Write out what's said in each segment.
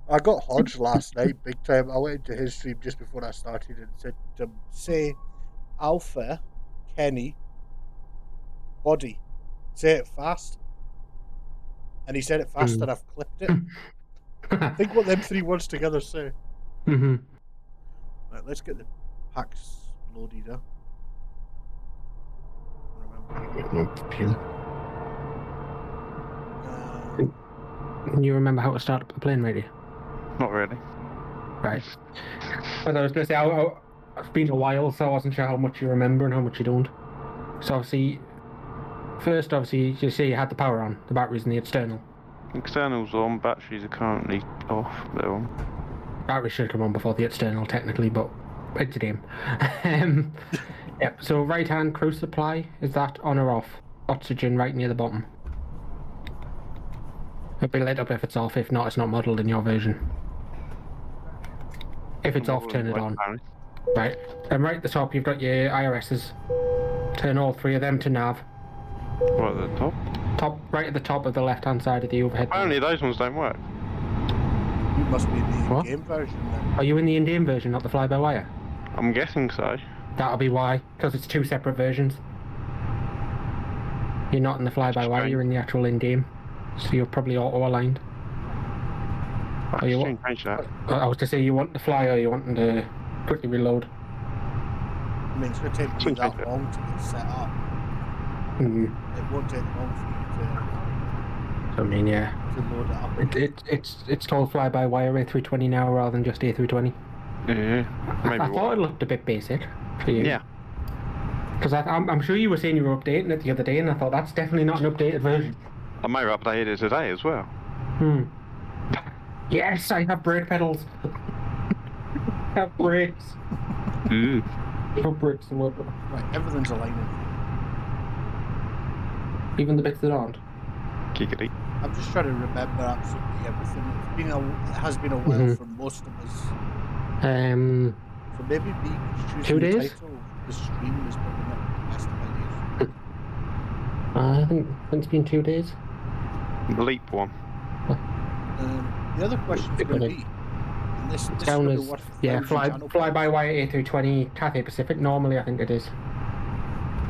I got Hodge last night, big time. I went into his stream just before I started and said to him, say Alpha, Kenny, Body. Say it fast. And he said it fast and I've clipped it. Think what them three words together say. Mm-hmm. Right, let's get the packs loaded up. Can you remember how to start up the plane radio? Not really. Right. As I was going to say, it's been a while, so I wasn't sure how much you remember and how much you don't. So obviously, first, you say you had the power on, the batteries in the external. Externals on, batteries are currently off. They're on. Batteries should come on before the external, technically, but it's a game. Yep, so right hand crew supply, is that on or off? Oxygen right near the bottom. It'll be lit up if it's off, if not, it's not modelled in your version. If it's off, turn it on. Right, and right at the top you've got your IRSs. Turn all three of them to nav. Right at the top? Right at the top of the left hand side of the overhead. Apparently those ones don't work. You must be in the in-game version then. Are you in the in-game version, not the fly-by-wire? I'm guessing so. That'll be why, because it's two separate versions. You're not in the fly-by-wire, you're in the actual in-game. So you're probably auto-aligned. I was to say, you want to fly or you want to quickly reload? I mean, it's going to take me that long to get set up. Mm. It won't take long for you to... I mean, yeah. To load it up. It's called fly-by-wire A320 now rather than just A320. Yeah, maybe I thought it looked a bit basic for you. Yeah. Because I'm sure you were saying you were updating it the other day, and I thought that's definitely not an updated version. I may have updated it today as well. Yes, I have brake pedals. I have brakes. Ooh. No brakes and whatever. Right, everything's aligning. Even the bits that aren't. Giggity. I'm just trying to remember absolutely everything. It has been a while for most of us. So maybe me choosing 2 days? the title of the stream is probably not the best of ideas. I think it's been 2 days. Leap one. The other question is going to be, and this down as fly by wire A320 Cathay Pacific. Normally, I think it is.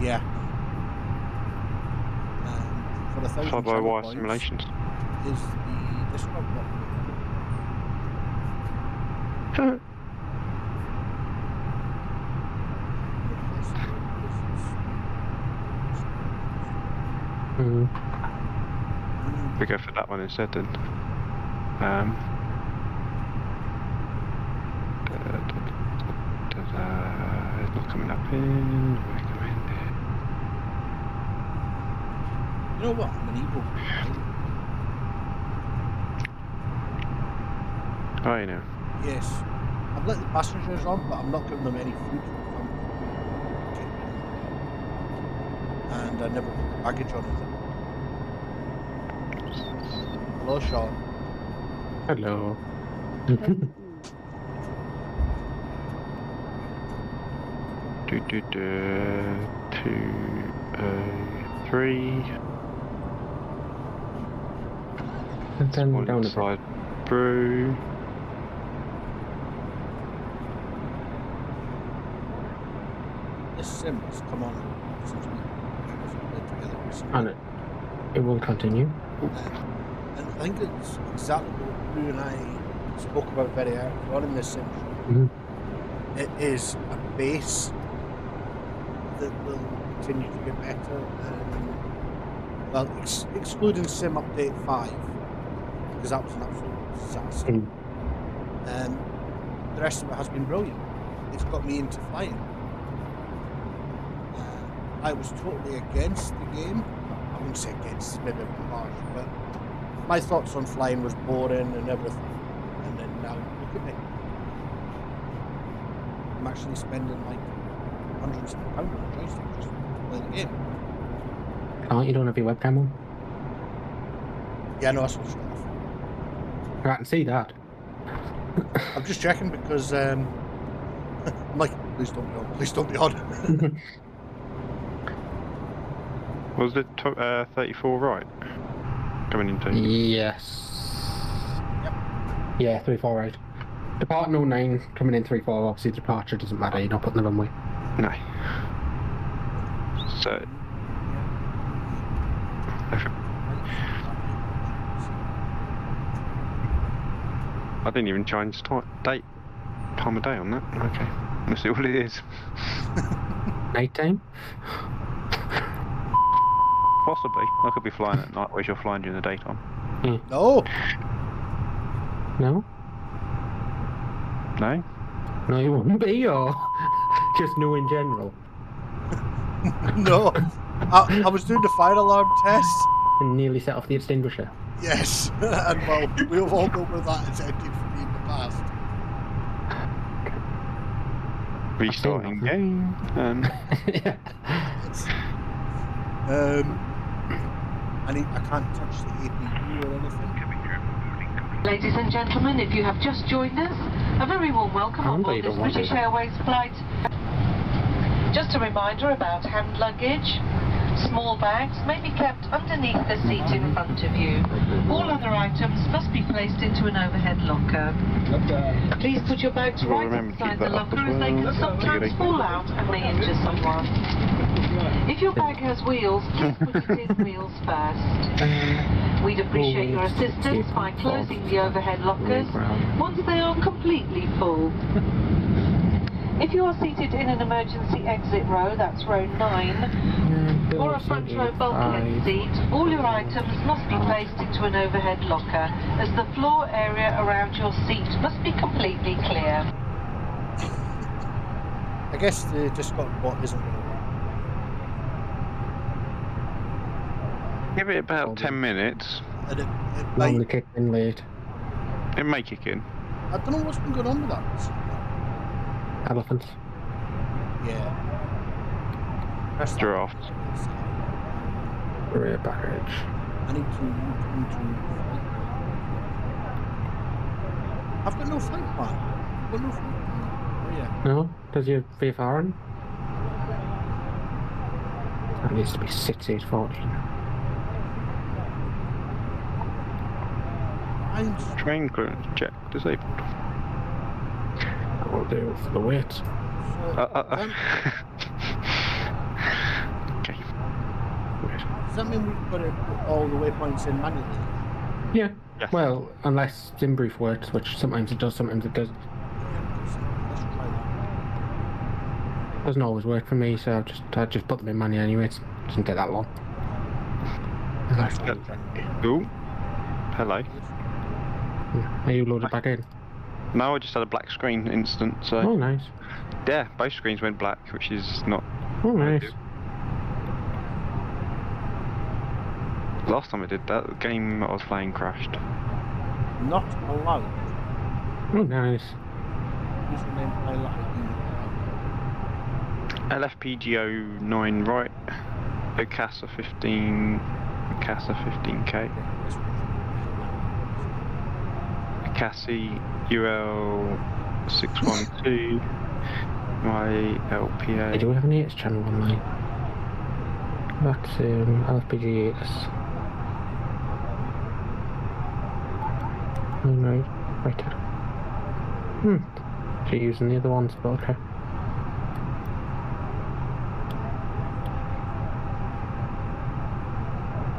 Yeah. For 1,000 fly by wire simulations. Is the Discord button. We go for that one instead then. It's not coming up in. Recommended. You know what? I'm an evil. Oh, you know. Yes. I've let the passengers on, but I'm not giving them any food. And I never put the baggage on either. Hello, Sean. Hello. 2, 3. And then One down the side through. This sim has come on since we played together recently. And it will continue. And I think it's exactly what you and I spoke about very early on in this sim. It is a base that will continue to get better. Well, excluding Sim Update 5, because that was an absolute disaster. The rest of it has been brilliant. It's got me into flying. I was totally against the game. I wouldn't say against, maybe a bit harsh, but my thoughts on flying was boring and everything. And then now, look at me. I'm actually spending like hundreds of pounds on a joystick just to play the game. Oh, you don't have your webcam on? Yeah, no, I switched it off. I can see that. I'm just checking because I'm like, please don't be on, please don't be on. Was it 34 right? Coming into. Yes. Yep. Yeah, 348. Depart 09, coming in 34. Obviously, departure doesn't matter. You're not putting the runway. No. So. I didn't even change time of day on that. Okay, let's see what it is. Nighttime? Possibly. I could be flying at night, whereas you're flying during the daytime. No. No? No? No, you wouldn't be, or just no in general? No. I was doing the fire alarm test. And nearly set off the extinguisher. Yes. And well, we've all know where that has ended for me in the past. Restarting game. Yeah. I can't touch the APU or anything. Ladies and gentlemen, if you have just joined us, a very warm welcome on board this British Airways flight. Just a reminder about hand luggage. Small bags may be kept underneath the seat in front of you. All other items must be placed into an overhead locker. Please put your bags right inside the locker as they can sometimes fall out and may injure someone. If your bag has wheels, please put it in wheels first. We'd appreciate your assistance by closing the overhead lockers once they are completely full. If you are seated in an emergency exit row, that's row 9, or a front row bulkhead seat, all your items must be placed into an overhead locker, as the floor area around your seat must be completely clear. I guess the Discord bot isn't going to work. Give it about 10 minutes. And it Normally kick in late. It may kick in. I don't know what's been going on with that. Elephants. Yeah. Press Giraffes. Rear baggage. I need to. I've got no flight plan. I've got no flight plan. Oh yeah. No? Does your VFR on? That needs to be 6814. Train clearance check disabled. That will do for the weight. Okay. Does that mean we've got to put all the waypoints in manually? Yeah. Yes. Well, unless Simbrief works, which sometimes it does, sometimes it doesn't. Let's try that. Doesn't always work for me, so I just put them in manual anyway. It doesn't take that long. Ooh. Hello. Are you loaded back in? No, I just had a black screen instant, so... Oh, nice. Yeah, both screens went black, which is not... Oh, nice. Last time I did that, the game I was playing crashed. Not allowed. Oh, nice. Username highlight. LFPGO 9 right, OCASA 15, OCASA 15K, OCASI UL 612, my LPA. Do we have an AS channel online? That's LFPGS. Right, right. So you're using the other ones, but okay.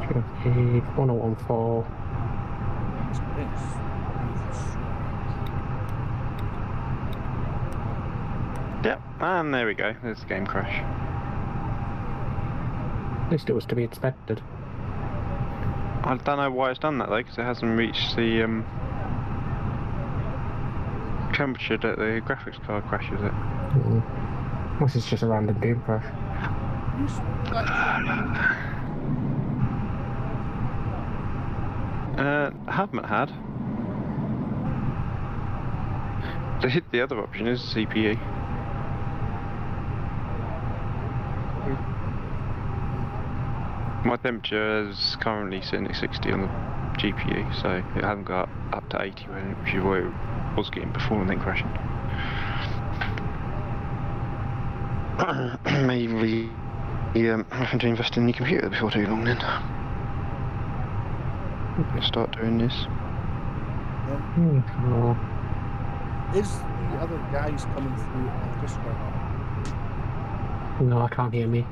Okay, 1014. Yep, and there we go, there's the game crash. At least it was to be expected. I don't know why it's done that though, because it hasn't reached the temperature that the graphics card crashes it. This is just a random game crash. I haven't had. The other option is CPU. My temperature is currently sitting at 60 on the GPU, so it hasn't got up to 80, which is what it was getting before and then crashing. Maybe having to invest in the computer before too long then. I'll start doing this. Oh. Is the other guys coming through on Discord? No, I can't hear me.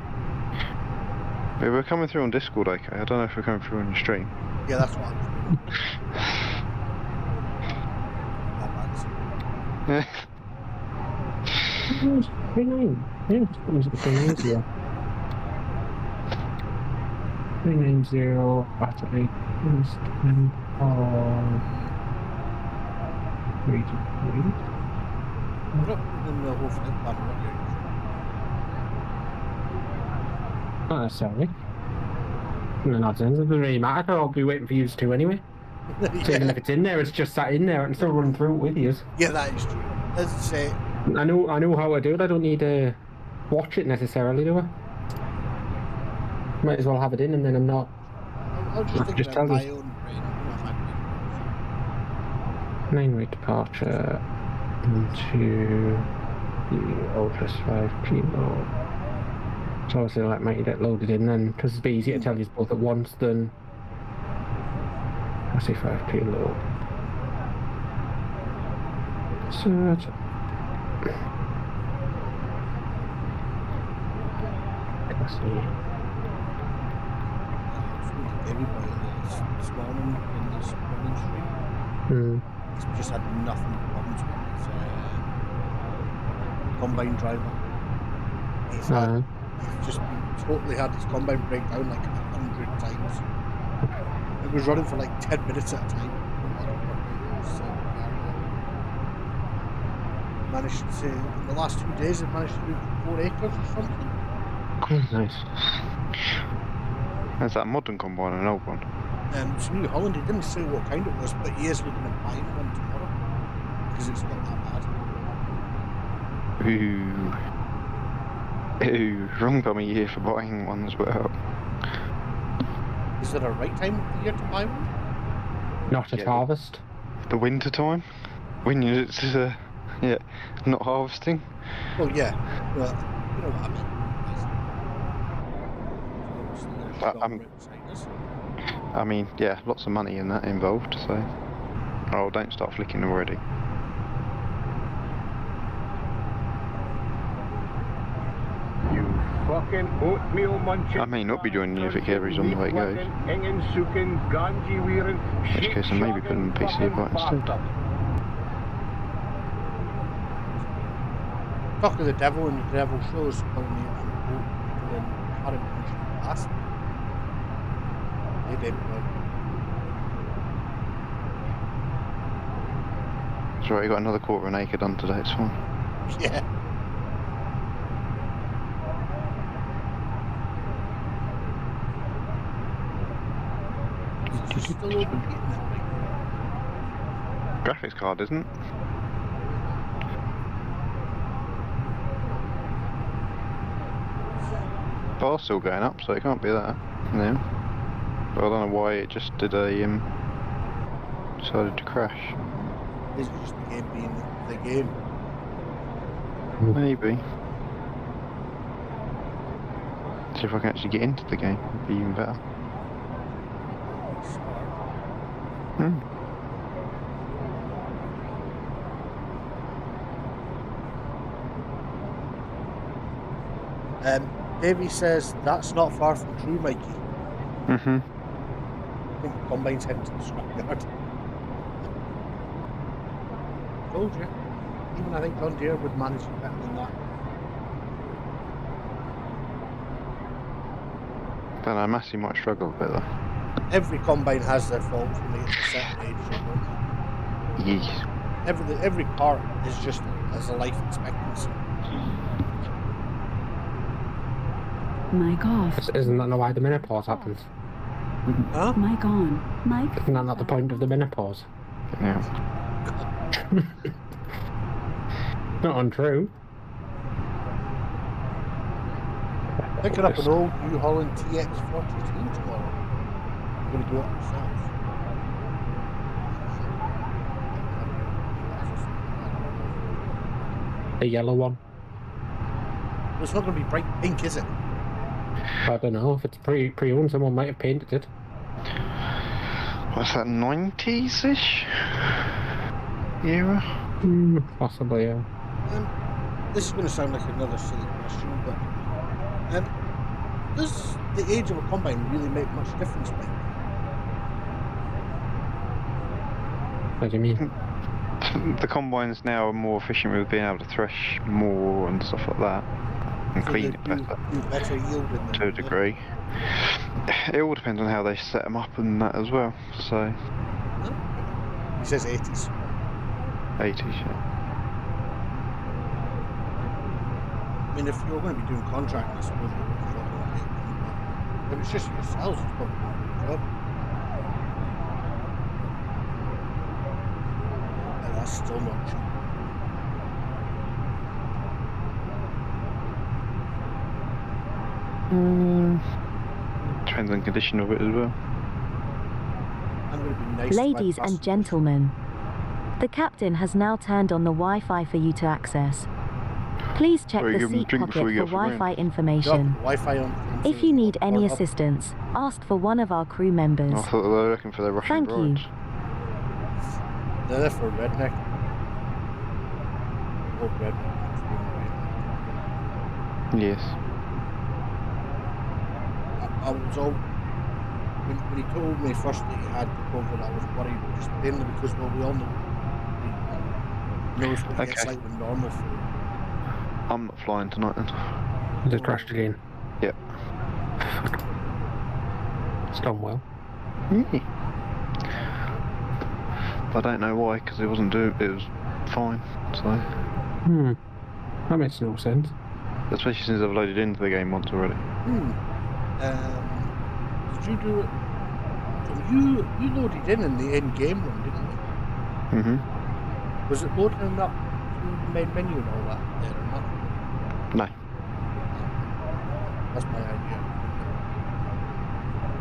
Yeah, we're coming through on Discord, okay? I don't know if we're coming through on your stream. Yeah, that's what I'm doing. Three nine. Yeah, it's 390. 390 battery. Wait. I'm not putting the whole flight plan on Not necessarily. No, not sense. It doesn't really matter. I'll be waiting for you to anyway. here. So even if it's in there, it's just sat in there and still running through it with you. Yeah, that is true. As I say, I know how to do it. I don't need to watch it necessarily, do I? Might as well have it in, and then I'm not. I'll just think Just about tell my you. own brain. 9-rate departure into the Ultras 5 kilo. So obviously, like, might get loaded in then, because it's easier to tell you both at once than. I say 5 kilo. Search. Everybody this morning in this running stream, he's just had nothing but problems with his combine driver. He's just totally had his combine break down like 100 times. It was running for like 10 minutes at a time. Managed to, in the last 2 days, it managed to do 4 acres or something. Nice. Is that a modern combine or an old one? It's New Holland. He didn't say what kind it was, but he is looking at buying one tomorrow because it's not that bad. Ooh, wrong time of year for buying one as well. Is there a right time of the year to buy one? Not at harvest. The winter time, when it's not harvesting. Well, yeah, well, you know what I mean. I mean, yeah, lots of money in that involved, so... Oh, don't start flicking already. You fucking oatmeal munching... I may not be joining you if it carries on the way it goes. In which case I may be putting a PC apart instead. Talk of the devil and the devil shows telling me I'm doing current last. Hey, David. That's right, you got another quarter of an acre done today, it's fine. Yeah. It's still open. Graphics card, isn't it? Bar's still going up, so it can't be that. No. But I don't know why it just did a decided to crash. It's just the game being the game. Maybe. See if I can actually get into the game, it'd be even better. Davey says that's not far from true, Mikey. I think the combine's heading to the scrapyard. Told you. Even I think John Deere would manage it better than that. Don't know, Massey might struggle a bit though. Every combine has their faults when they get to a certain age, don't they? Yes. Every part is just as a life expectancy. Mic off. Isn't that why the menopause happens? Huh? Mic on. Mic. Isn't that not the point of the menopause? Yeah. Not untrue. Picking up an old New Holland TX42 tomorrow. I'm going to do it myself. The yellow one. It's not going to be bright pink, is it? I don't know. If it's pre-owned, someone might have painted it. What's that, 90s-ish? era? Possibly, yeah. This is going to sound like another silly question, but does the age of a combine really make much difference, Mike? What do you mean? The combines now are more efficient with being able to thresh more and stuff like that, and So clean they it do better better yielding to a degree. It all depends on how they set them up and that as well. So, He says 80s. 80s, yeah. I mean, if you're going to be doing contracting, I suppose you would be talking about it. But if it's just yourselves, it's probably not a good job. And that's still not cheap. Depends on the condition of it as well. I'm going to be nice to my Ladies and passengers. gentlemen, the captain has now turned on the Wi-Fi for you to access. Please check Sorry, the give 'em a seat drink pocket before you for get off the ground. Wi-Fi Yup, information. Wi-Fi on. If you need any on up. assistance, ask for one of our crew members. I thought they were looking for their Russian Thank you. brides. They're there for a redneck. Old redneck. Yes. I was all when he told me first that he had the COVID, I was worried just mainly because well we all know it's going to get Okay. slightly normal for him. I'm not flying tonight then. Just crashed again. Yep. It's done well. I don't know why, because it wasn't doing. It was fine. So, That makes no sense. especially since I've loaded into the game once already. Did you do it? You loaded in the in-game one, didn't you? Was it loading up to the main menu and all that there or not? No. That's my idea.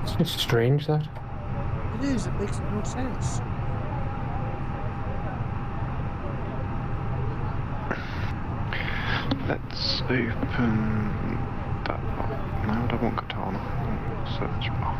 It's just strange that. It is. It makes no sense. Let's open that up. No, I don't want Katana. I want search bar.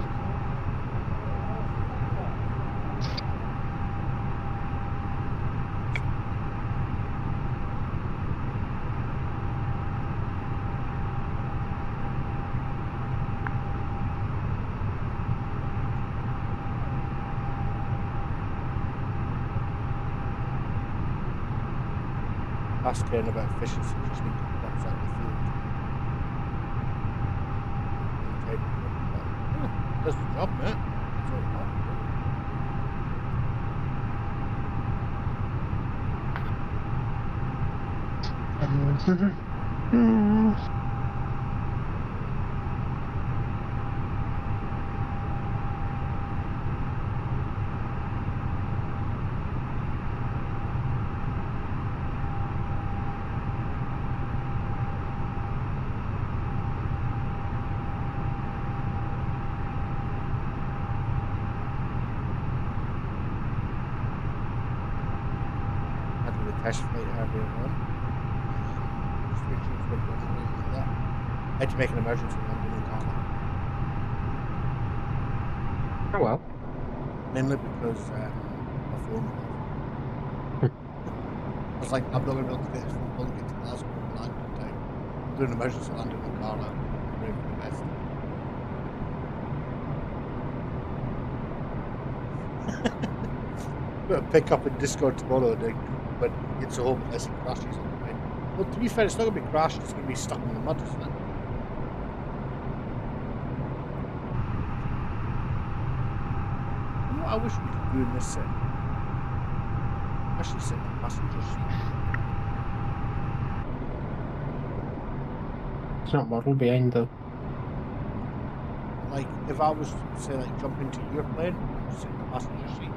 Us caring about efficiency just need to box out the field. Okay. Does the job, man. That's all it test flight earlier on. Restrictions were put in like that. I had to make an emergency landing in Ghana. Oh well. Mainly because my phone was off. I was like, I'm not going to be able to get this phone call and get to Glasgow and land in time. I'm doing an emergency landing in Ghana. I'm ready for the best. Got to pick up in Discord tomorrow and when he gets home unless he crashes on the way. Well, to be fair, it's not going to be crashed, it's going to be stuck in the mud, isn't it? You know what I wish we could do in this set? Actually sit in the passenger seat. It's not modelled behind though. Like, if I was to say, like, jump into your plane, sit in the passenger seat.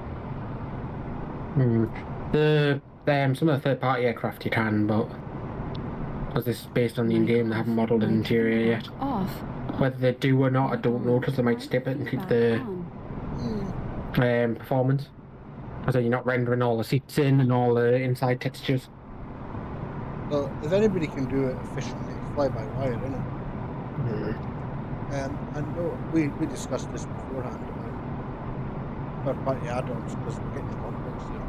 Some of the third-party aircraft you can, but because this is based on the in-game, they haven't modelled an interior yet. Off. Whether they do or not, I don't know, because they might step it and keep the performance. So you're not rendering all the seats in and all the inside textures. Well, if anybody can do it efficiently, it's fly-by-wire, isn't it? And no, we discussed this beforehand about third-party add-ons because we're getting complex here.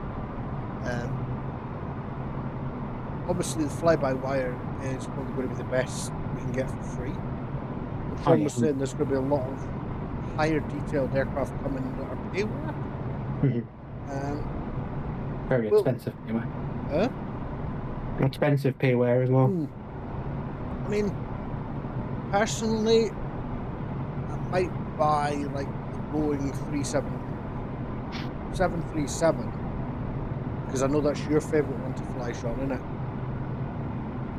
obviously the fly-by-wire is probably going to be the best we can get for free. But Oh, Sean yeah. was saying there's going to be a lot of higher detailed aircraft coming that are payware. Very Well- expensive payware. Huh? Expensive payware as well. I mean, personally, I might buy like the Boeing 737 because I know that's your favourite one to fly, Sean, isn't it?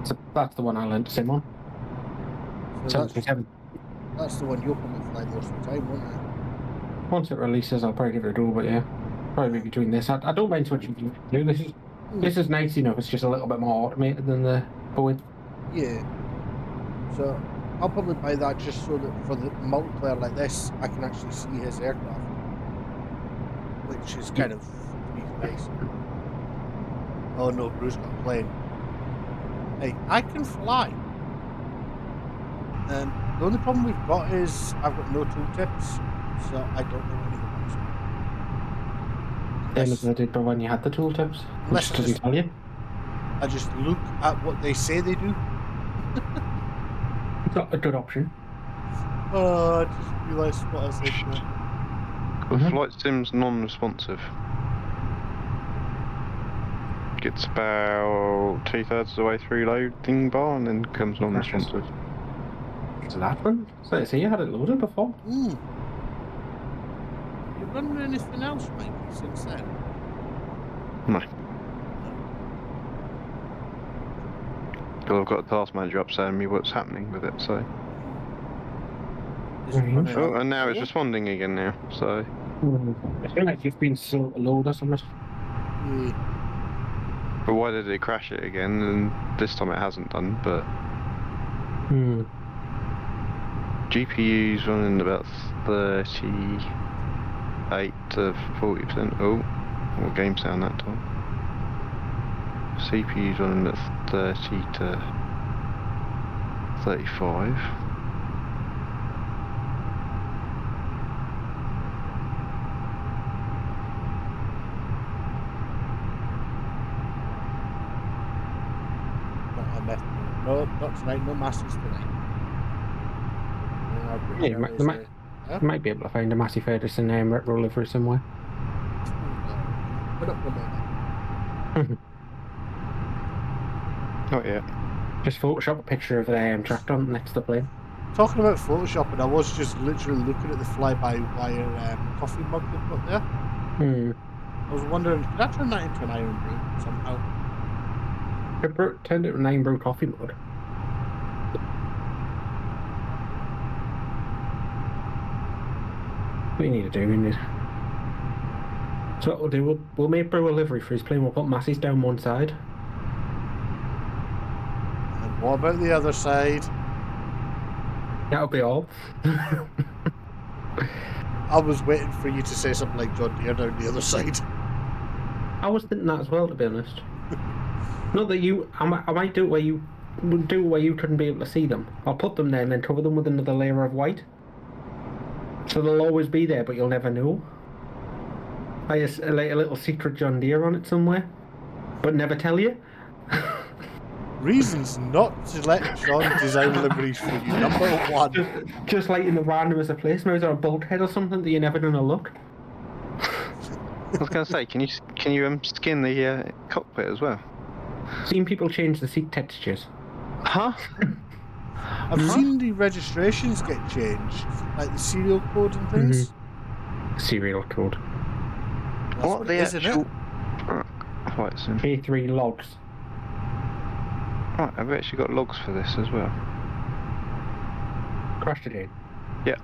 So that's the one I learned to sim on. So 737. that's the one you'll probably fly most of the time, won't it? Once it releases, I'll probably give it a go, but yeah. Probably be between this. I don't mind switching to do. This is nice enough. It's just a little bit more automated than the Boeing. Yeah. So I'll probably buy that just so that for the multiplayer like this, I can actually see his aircraft, which is kind of nice. Oh no, Bruce got a plane. Hey, I can fly. The only problem we've got is I've got no tooltips, so I don't know any of the ones. Same as I did when you had the tooltips. Unless Which doesn't tell you. I just look at what they say they do. It's not a good option. Oh, I just realised what I said there. Flight sim's non-responsive. Gets about 2/3 of the way through loading bar and then becomes non-responsive. It's that one. So you had it loaded before. You run anything else, Mikey, since then? No. Well, I've got a task manager up telling me what's happening with it, so. Is it running Oh, out and now of it's fuel? responding again now, so. I feel like you've been slow to load or something. Yeah. But why did it crash it again? And this time it hasn't done, but. GPU's running about 38 to 40%. Oh, what game sound that time? CPU's running at 30 to 35. No, not tonight. No masters tonight. Yeah, you might be able to find a Massey Ferguson retro livery somewhere. We're not promoting that. Not yet. Just Photoshop a picture of the tractor next to the plane. Talking about Photoshop, and I was just literally looking at the fly-by-wire coffee mug they've got there. I was wondering, could I turn that into an iron brew somehow? It turned it to 9 brew coffee mode. What you need to do, we need. So what we'll do, we'll make brew a livery for his plane. We'll put Massey's down one side. And what about the other side? That'll be all. I was waiting for you to say something like John Deere down the other side. I was thinking that as well, to be honest. Not that you, I might do it where you couldn't be able to see them. I'll put them there and then cover them with another layer of white. So they'll always be there, but you'll never know. Like a little secret John Deere on it somewhere, but never tell you. Reasons not to let Sean design liveries for you. Number one. Just like in the randomest of place, maybe there's a bulkhead or something that you're never gonna look. I was going to say, can you skin the cockpit as well? Seen people change the seat textures. Huh? I've seen the registrations get changed, like the serial code and things. Serial code. That's What what the it is, isn't actual? it? Right, so. A3 logs. Right, I've actually got logs for this as well. Crashed again. Yeah.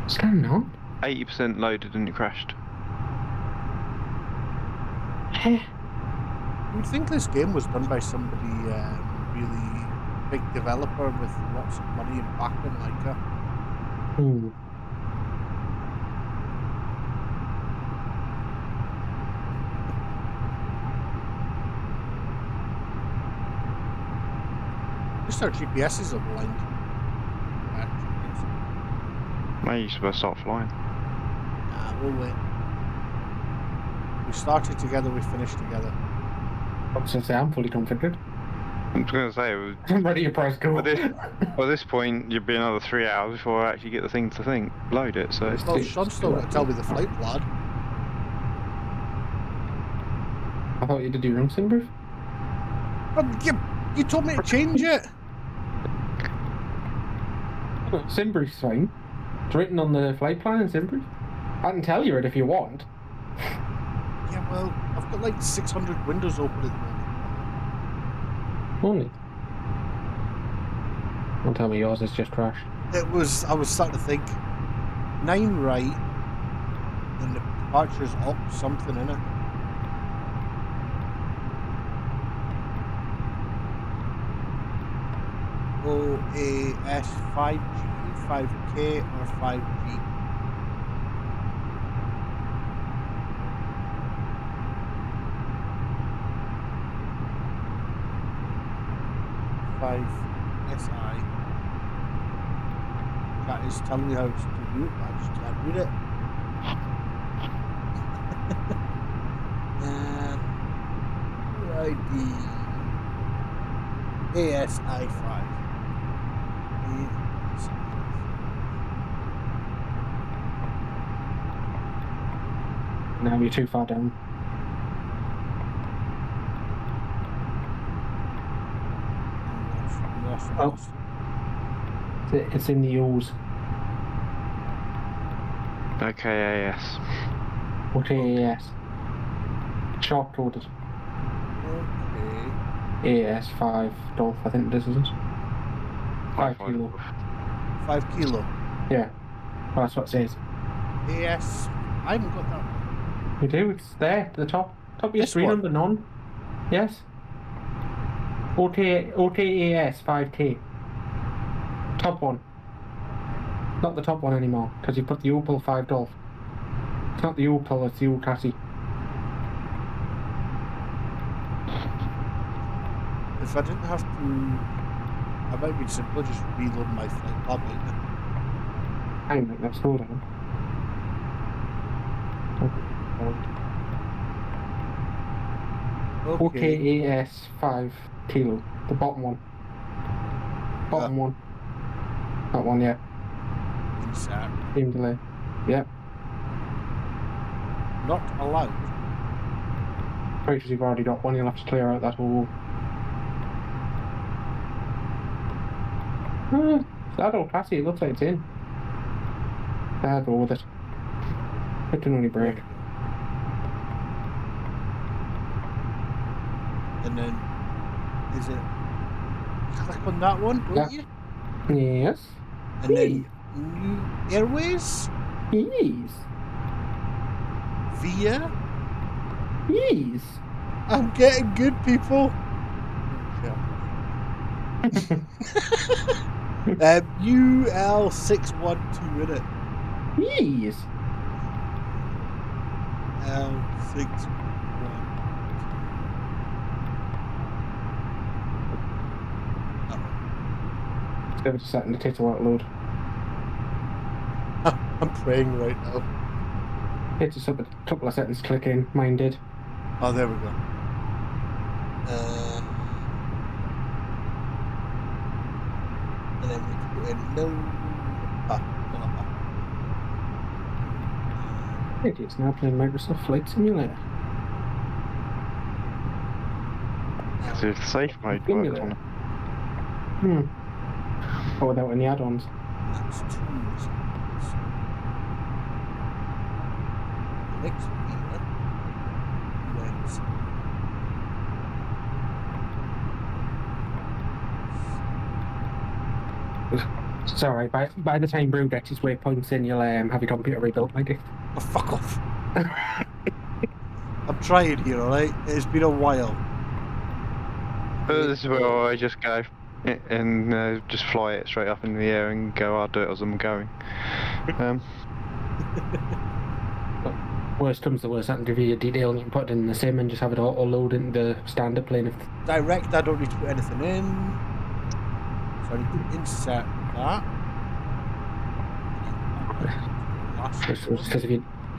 What's going on? 80% loaded and it crashed. You'd think this game was done by somebody really big developer with lots of money and backing like that. Just our GPSs are blind. Maybe you should start flying. Nah, we'll wait. We started together, we finished together. Since I'm fully configured. was going to say, I'm ready to press go. at this point, you'd be another 3 hours before I actually get the thing to load it. So Well, Sean's still got to tell me the flight plan. I thought you did your own Simbrief. You told me to change it. Simbrief's fine. It's written on the flight plan in Simbrief. I can tell you it if you want. Yeah, well, I've got like 600 windows open at the moment. Only. Don't tell me yours has just crashed. I was starting to think 9 right, and the departure's up something in it. OAS 5G, 5K, or 5G. SI. That is telling me how to do it, but I just can't read it. ID ASI 5. Now you're too far down. Oh. It's in the O's. Okay, AS. What AS? Short coded. Okay. AS 5 Golf, I think this is it. 5 kilo. 5 kilo. Yeah. Well, that's what it says. AS. I haven't got that one. You do, it's there at the top. Top of your This screen one? under none. Yes. OTAS 5K. Top one. Not the top one anymore, because you put the Opel 5 Golf. It's not the Opel, it's the Ocassi. If I didn't have to, I might be simple just reload my flight plan right now. Hang on, let's slow down. OKAS 5 kilo. The bottom one. Bottom one. That one, yeah. Insert. Steam delay. Yep. Not allowed. Pretty sure you've already got one, you'll have to clear out that whole... That old classy, it looks like it's in. I'll go with it. It can only break. And then, is it... Click on that one, don't you? Yes. And then, New Airways? Yes. Via? Yes. I'm getting good, people. UL612 in it. Yes. L612. Let's go to setting the title out load. I'm praying right now. It's just a couple of settings click in. Mine did. Oh, there we go. And then we put in no. It's now playing Microsoft Flight Simulator. So if safe mode works on it. Oh, without any add-ons. That's 2 seconds. Next year, when's It's alright, by the time Brew gets his waypoints in, you'll have your computer rebuilt, maybe. oh, fuck off. I'm trying here, alright? It's been a while. This is where I just go and just fly it straight up in the air and go, I'll do it as I'm going. Worst comes to worst, I can give you a detail and you can put it in the sim and just have it auto-load into the standard plane. Direct, I don't need to put anything in. So I need to insert that. Because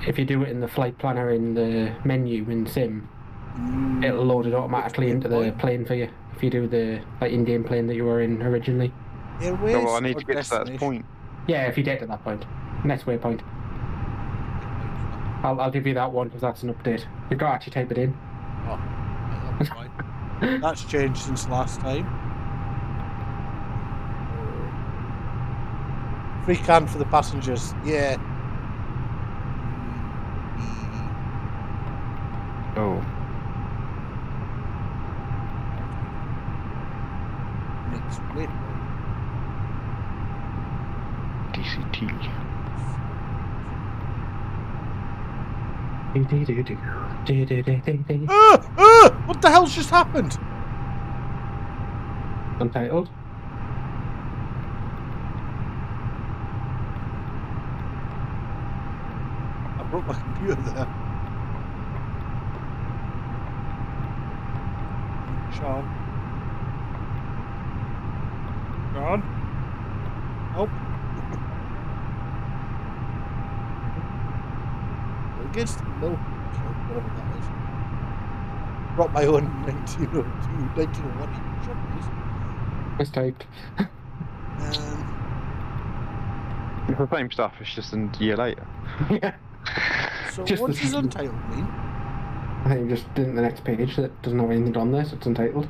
if you do it in the flight planner in the menu in sim, it'll load it automatically into the plane for you if you do the in-game plane that you were in originally. Airways Oh, well, I need or to get to that destination? point. Yeah, if you get to that point. Next waypoint. I'll give you that one because that's an update. You've got to actually type it in. Oh, that's fine. That's changed since last time. Free can for the passengers. Yeah. Oh. Next waypoint. DCT. What the hell's just happened? Untitled. I broke my computer there. Sean. Help. Against the milk, whatever that is. Brought my own 1902, 1901 shop, please. Mistyped. It's the same stuff, it's just a year later. Yeah. So Just what the does same. untitled mean? I think just in the next page that doesn't have anything on there, so it's untitled.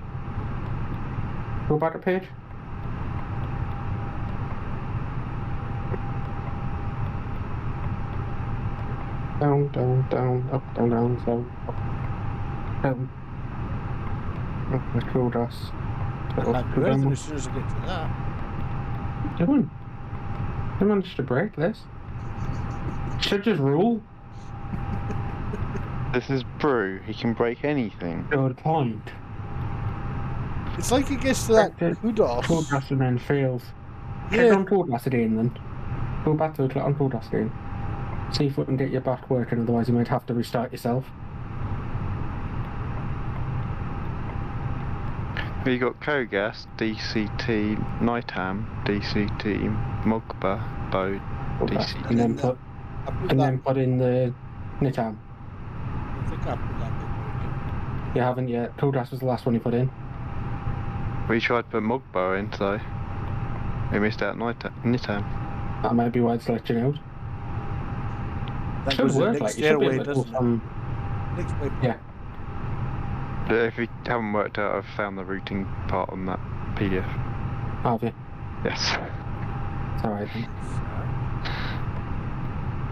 Go back a page. Down, down, down, up, down, down, down, up, down. Oh, my cool dress. I can't do anything as soon as I get to that. Doing? I managed to break this. Should just rule. This is Brew, he can break anything. Good point. It's like it gets to that kudos. Kudos and then fails. Yeah. Click on Kudos again then. Go back to it, click on Kudos again. See if we can get you back working, otherwise you might have to restart yourself. You got Kogas, DCT, Nightham, DCT, Mugba, Bow, DCT. And then put in the Nitam. I think I put that bit in. You haven't yet. Kudos was the last one you put in. We tried to put Mugba in, so we missed out Nightham. That might be why it's glitching out. That Should goes in work, next like, you should be airway, able to doesn't go it? Next waypoint. Yeah. If we haven't worked out, I've found the routing part on that PDF. Have you? Yes. It's alright then.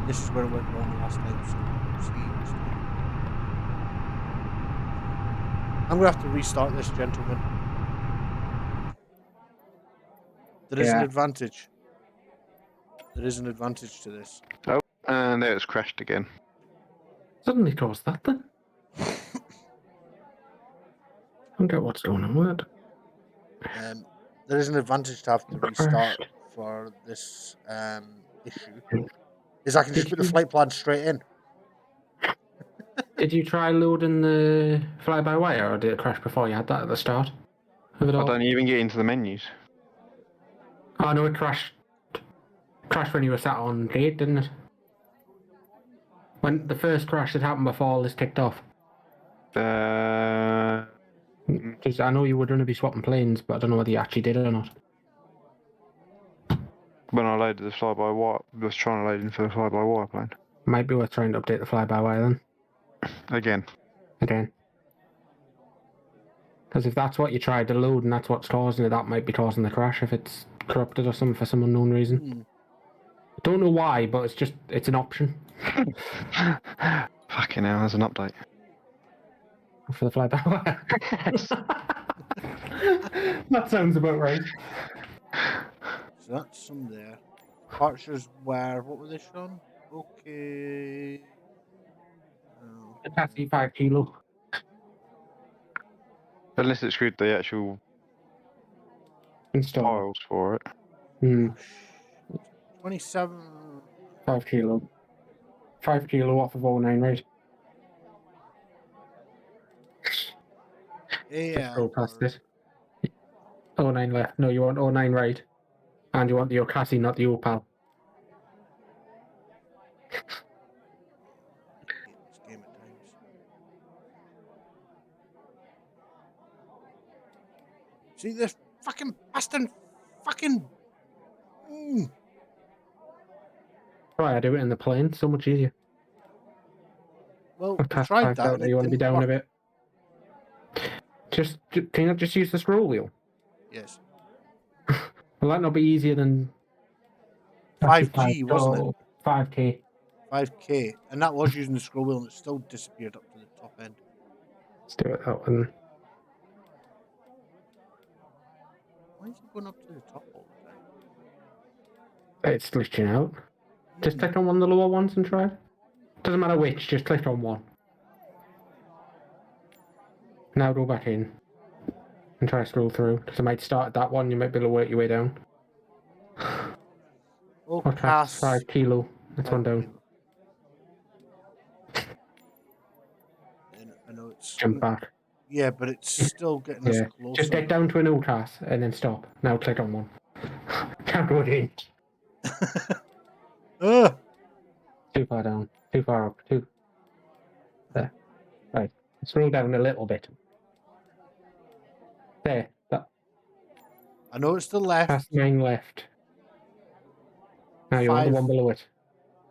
This is where it went wrong last time, so we'll see this time. I'm gonna have to restart this, gentlemen. There is an advantage. There is an advantage to this. Oh, and there it's crashed again. Suddenly caused that then. I don't get what's going on with it. There is an advantage to have to restart for this issue. Is I can just put the flight plan straight in. Did you try loading the fly-by-wire, or did it crash before you had that at the start of it all? I don't even get into the menus. Oh no, it crashed. Crashed when you were sat on gate, didn't it? When the first crash that happened before all this ticked off. Because I know you were going to be swapping planes, but I don't know whether you actually did it or not. When I loaded the fly-by-wire, I was trying to load in for the fly-by-wire plane. Might be worth trying to update the fly-by-wire then. Again. Because if that's what you tried to load and that's what's causing it, that might be causing the crash if it's corrupted or something for some unknown reason. I don't know why, but it's an option. Fucking hell, there's an update. For the fly-by-wire. That sounds about right. So that's some there. Departures were, what were they, Sean? Okay. Capacity 5 kilo. Unless it screwed the actual Install. files for it. 27. 5 kilo. 5 kilo off of 09, right? Yeah. Go past it. 09 left. No, you want 09 right. And you want the Ocasi, not the Opal. This game at times. See this fucking bastard fucking... Try I do it in the plane, so much easier. Well, I've we tried that out and there, it you want to be didn't down a work. bit. Can you not just use the scroll wheel? Yes. Will that not be easier than 5G, wasn't it? 5K. 5K. And that was using the scroll wheel and it still disappeared up to the top end. Let's do it that one. Why is it going up to the top all the time? It's glitching out. Just click on one of the lower ones and try it. Doesn't matter which, just click on one. Now go back in. And try to scroll through. Because it might start at that one, you might be able to work your way down. Oh, Or try pass. 5 kilo. That's one down. I know it's... Jump back. Yeah, but it's still getting us closer. Just get down to an old class and then stop. Now click on one. Can't go in. Too far down. Too far up. There. Right. Scroll down a little bit. There. That. I know it's the left. Past 9 left. Now you want 5. the one below it.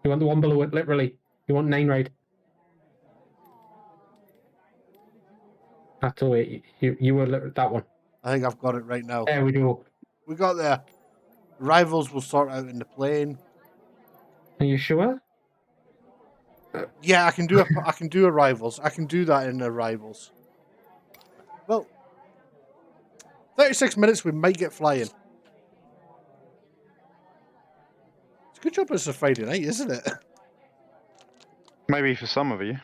You want the one below it, literally. You want 9 right. That's the way. You were that one. I think I've got it right now. There we go. We got there. Rivals will sort out in the plane. Are you sure? Yeah, I can do arrivals. I can do that in arrivals. Well, 36 minutes, we might get flying. It's a good job it's a Friday night, isn't it? Maybe for some of you.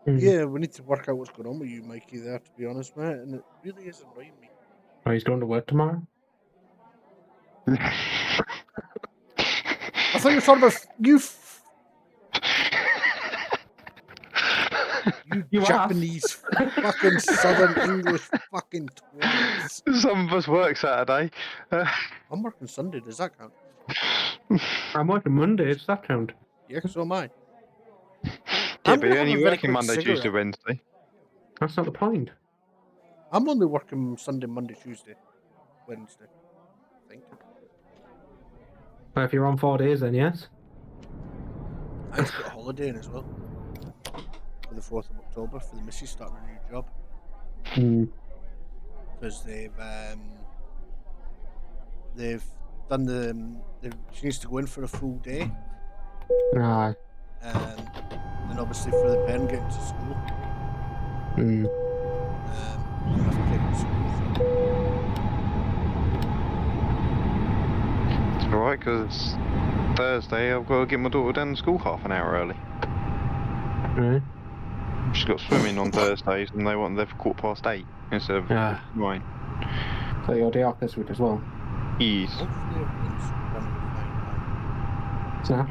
Yeah, we need to work out what's going on with you, Mikey, there, to be honest, mate. And it really is annoying me. Oh, he's going to work tomorrow? I thought you were talking about you Japanese fucking Southern English fucking twats. Some of us work Saturday. I'm working Sunday, does that count? I'm working Monday, does that count? Yeah, so am I. Yeah, but you're only working Monday, Tuesday, Wednesday. That's not the point. I'm only working Sunday, Monday, Tuesday, Wednesday, I think. Well, if you're on 4 days, then yes. I just got a holiday in as well. For the 4th of October, for the missus starting a new job. Because they've done she needs to go in for a full day. Aye. And obviously for the Ben getting to school. Mm. I have to take her to school. It's alright, because Thursday I've got to get my daughter down to school half an hour early. Right. She's got swimming on Thursdays and they want her there for 8:15 instead of 9. So you're day off this week as well? Yes. Hopefully everyone's running fine Snap?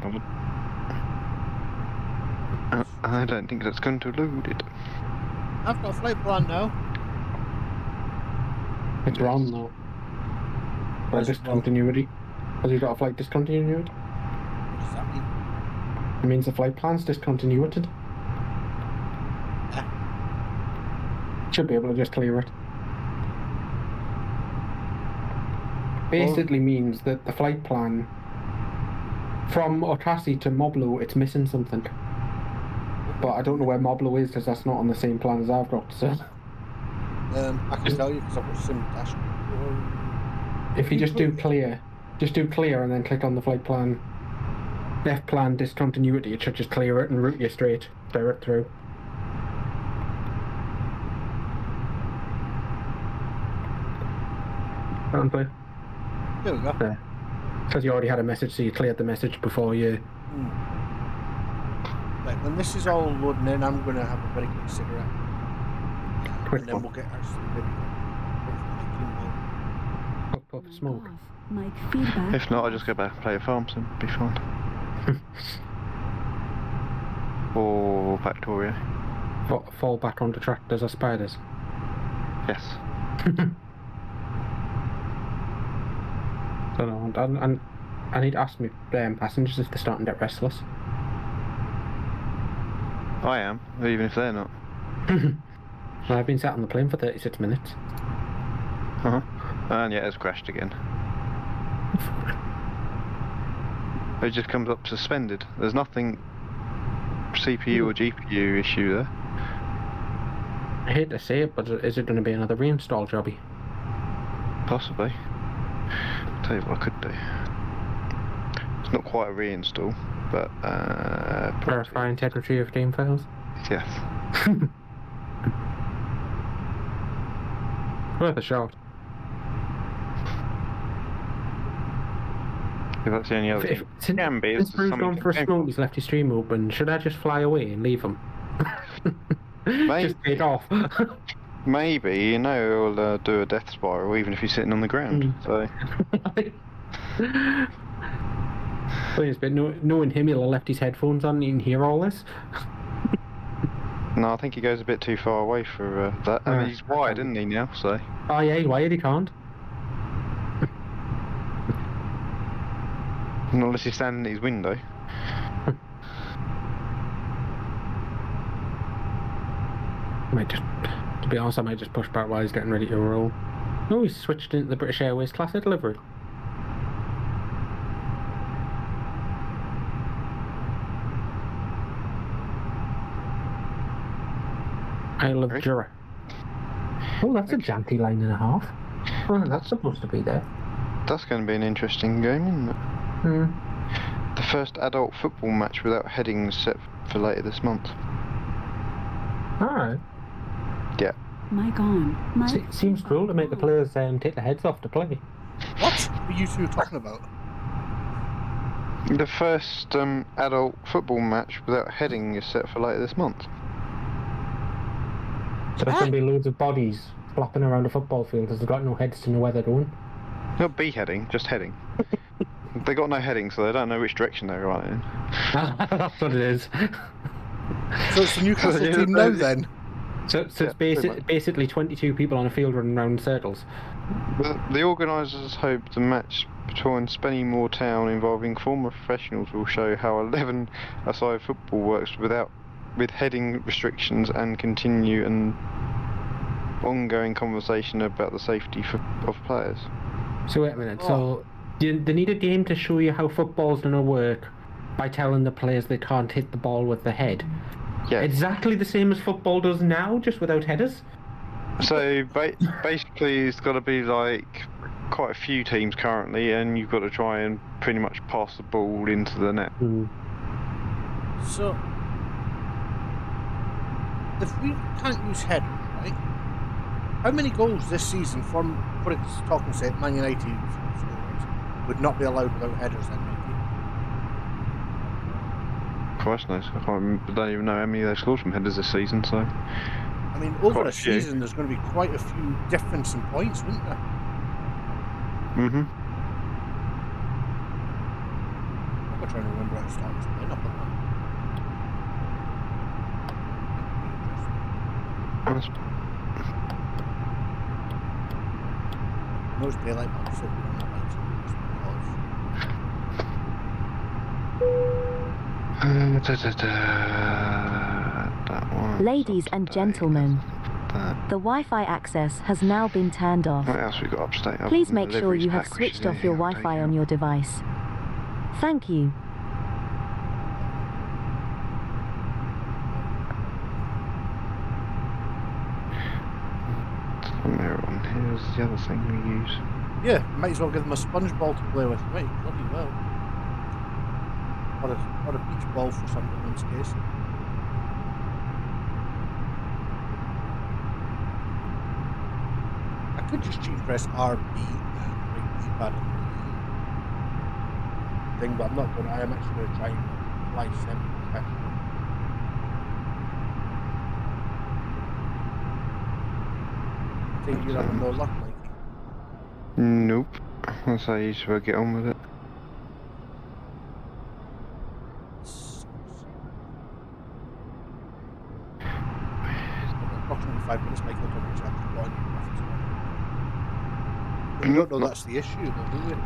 I don't think that's going to load it. now. I've got a flight plan now. It's wrong though. By discontinuity. Has he got a flight discontinuity? What does that mean? It means the flight plan's discontinued. Yeah. Should be able to just clear it. Basically means that the flight plan from Otasi to Moblo, it's missing something. But I don't know where Moblo is because that's not on the same plan as I've got, so... I can tell you because I've got Sim Dash. If you just do clear and then click on the flight plan, F plan discontinuity, it should just clear it and route you straight, direct through. Can't play. There we go. There. Because you already had a message, so you cleared the message before you... Right, when this is all loading in, I'm going to have a very quick cigarette. Quick and then one. we'll get actually maybe Puff, smoke. Mike, feedback. If not, I'll just go back and play a farm sim, be fine. Or Factorio. Fall back onto tractors or spiders. Yes. I don't know. I need to ask my passengers if they're starting to get restless. I am, even if they're not. Well, I've been sat on the plane for 36 minutes. Uh-huh. And yeah, it's crashed again. It just comes up suspended. There's nothing CPU or GPU issue there. I hate to say it, but is it going to be another reinstall jobby? Possibly. I'll tell you what I could do. It's not quite a reinstall, but Verify integrity of game files? yes. Worth a shot. If that's the only other thing. Can be. Since Bruce gone for a smoke, he's left his stream open. Should I just fly away and leave him? Maybe. Just take off. Maybe, you know, he'll do a death spiral even if he's sitting on the ground. So. But knowing him, he'll have left his headphones on and he can hear all this. No, I think he goes a bit too far away for that. I mean, he's wired, isn't he, now, so... Oh yeah, he's wired, he can't. Not unless he's standing at his window. To be honest, I might just push back while he's getting ready to roll. Oh, he's switched into the British Airways class of delivery. Isle of Jura. Oh, that's a janky line and a half. Oh, that's supposed to be there. That's going to be an interesting game, isn't it? The first adult football match without headings set for later this month. Alright. Yeah. Mic on. Seems cruel to make the players take their heads off to play. What are you two talking about? The first adult football match without heading is set for later this month. So there's going to be loads of bodies flapping around a football field as they've got no heads to know where they're going. Not beheading, just heading. They got no heading, so they don't know which direction they're going in. That's what it is. So it's the Newcastle team now then? So it's basically 22 people on a field running around in circles. The organisers hope the match between Spennymoor Town involving former professionals will show how 11-a-side football works with heading restrictions and continue an ongoing conversation about the safety of players. So wait a minute, so they need a game to show you how football's going to work by telling the players they can't hit the ball with the head. Yeah. Exactly the same as football does now, just without headers? So basically it's got to be like quite a few teams currently, and you've got to try and pretty much pass the ball into the net. So, if we can't use headers, right? How many goals this season from, for its talking sake, Man United scored would not be allowed without headers then, maybe? Christ knows, I don't even know how many they scored from headers this season, so... I mean, over a season there's going to be quite a few difference in points, wouldn't there? Mm-hmm. I'm trying to remember how to start this playing up, Most daylight maps, so we don't have that one. Ladies and gentlemen, the Wi-Fi access has now been turned off. What else we got upstate? Please make sure you have switched off your Wi-Fi on your device. Thank you. Here's the other thing we use. Yeah, might as well give them a sponge ball to play with. Right, bloody well. Or a beach ball for someone's case. I could just cheat press RB and bring the pad on the thing, but I'm not going to. I am actually going to try and fly semi-professional. I think you're having no luck, Mikey. Nope. That's how you should get on with it. Approximately 5 minutes, Mikey, will talk exactly what you don't know that's the issue, though, do you?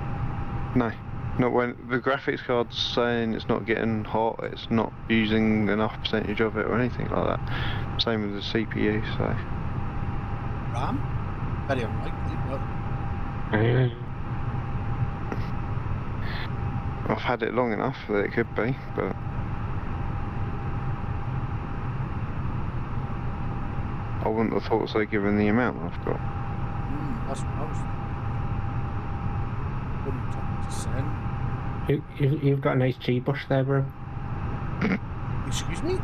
No. Not when the graphics card's saying it's not getting hot, it's not using enough percentage of it or anything like that. Same with the CPU, so... RAM? Very unlikely, but... I've had it long enough that it could be, but I wouldn't have thought so given the amount I've got. That's what I was thinking. Wouldn't take to send. You've got a nice G bush there, bro. Excuse me?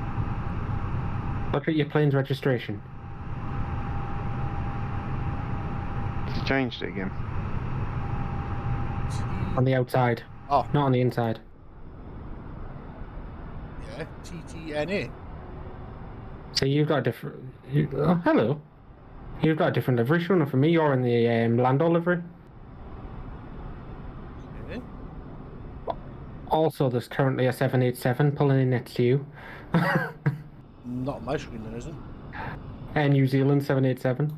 Look at your plane's registration. You changed it again. On the outside. Oh. Not on the inside. Yeah, TTNA. So you've got a different... oh, hello. You've got a different livery, sure enough. For me, you're in the Landau livery. Okay. Also, there's currently a 787 pulling in next to you. Not on my screen, there isn't. And New Zealand 787. I'm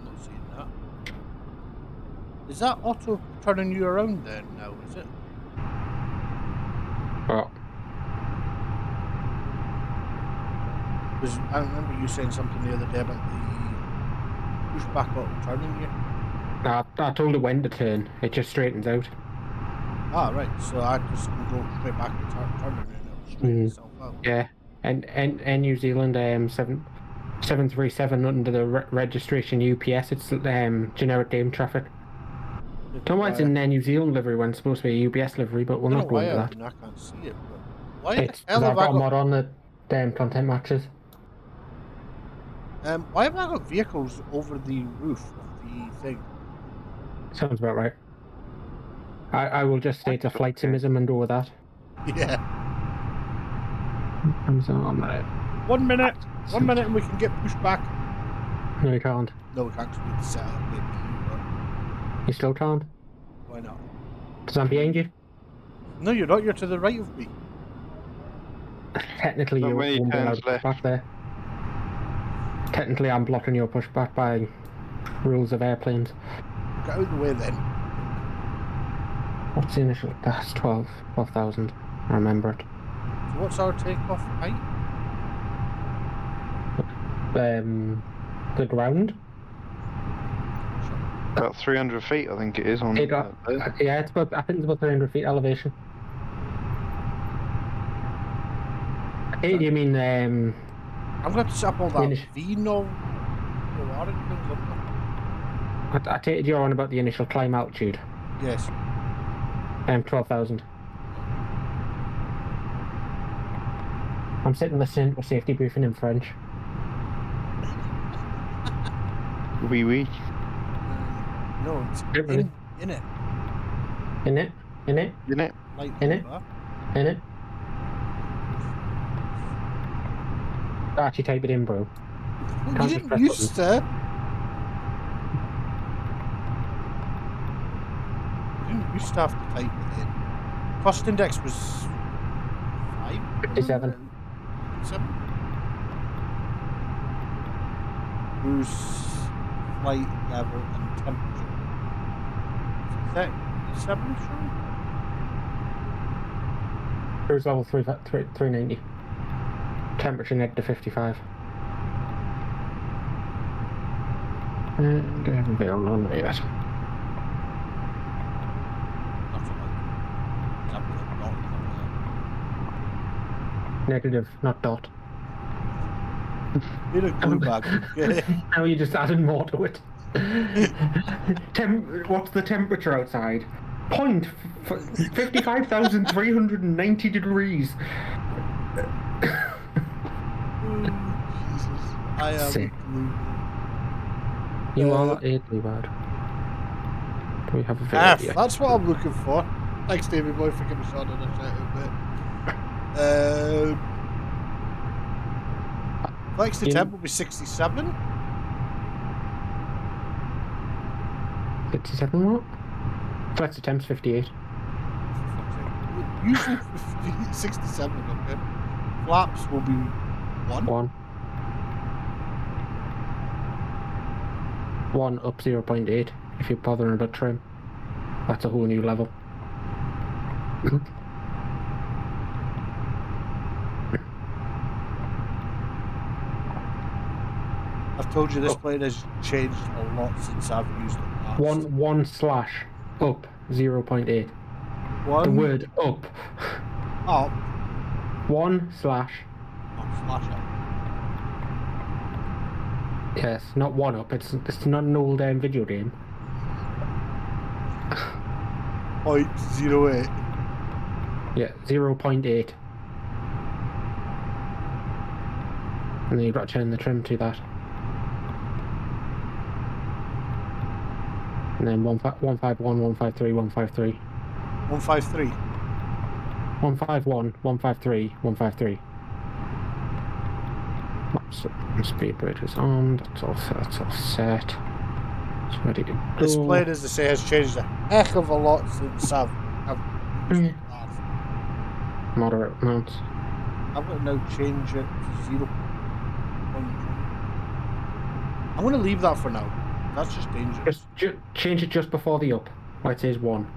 not seeing that. Is that auto turning you around then now, is it? Well, Because I remember you saying something the other day about the pushback auto turning you. I told it when to turn. It just straightens out. Ah, right. So I just can go straight back and turn it and it'll straighten itself out. Yeah. And New Zealand 737 under the registration UPS. It's generic game traffic. Don't know why it's in New Zealand livery when it's supposed to be a UPS livery, but we'll not go into that. I can't see it. But why It's the hell I've have I got a mod on the content matches. why have I got vehicles over the roof of the thing? Sounds about right. I will just state a flight simism and go with that. Yeah. I'm so on that. 1 minute. 1 minute and we can get pushed back. No, you can't. No, we can't because we have to set up maybe. You still can't? Why not? Because I'm behind you. No, you're not. You're to the right of me. Technically, you won't be allowed to push back there. Technically, I'm blocking your pushback by rules of airplanes. Get out of the way then. What's the initial? That's 12,000. I remember it. So what's our takeoff height? The ground? About 300 feet, I think it is on. Yeah, it's about. I think it's about 300 feet elevation. Hey, do you mean I'm going to have to set up all that Vino. I take it you're on about the initial climb altitude. Yes. 12,000. I'm sitting listening to a safety briefing in French. Oui, oui. No, it's in it. In it? In it? Like In it? In it? Actually type it in, bro. You didn't used to. You didn't used to have to type it in. Cost index was 57. 57? Cruise flight level and temperature. 37, sure? Cruise level 390. Temperature -55. And available on there yet. Negative, not dot. Need a glue bag, okay? Now you just added more to it. What's the temperature outside? 55,390 degrees. Jesus. I am Sick. glue. You are a glue bag. Do we have a video? F, that's what I'm looking for. Thanks, Davey boy, for giving me a shot on a shout out, mate. Flex to temp will be 67. 67 what? Flex to temp's 58. Usually 67 okay. Flaps will be 1. 1 up 0.8 if you're bothering about trim. That's a whole new level. I've told you this plane has changed a lot since I've used it One slash up 0.8. One. The word up. Up. One slash. Oh, slash up. Yes, not one up. It's not an old video game. 0.08. Yeah, 0.8. And then you've got to turn the trim to that. And then 151, 153, 153. 153. 151, 153, 153. Speed brake is on. That's all set. That's all set. It's ready to go. This plane, as they say, has changed a heck of a lot since I've used it last. Moderate amounts. I'm going to now change it to 0. I'm going to leave that for now. That's just dangerous. Just change it just before the up, where it says 1.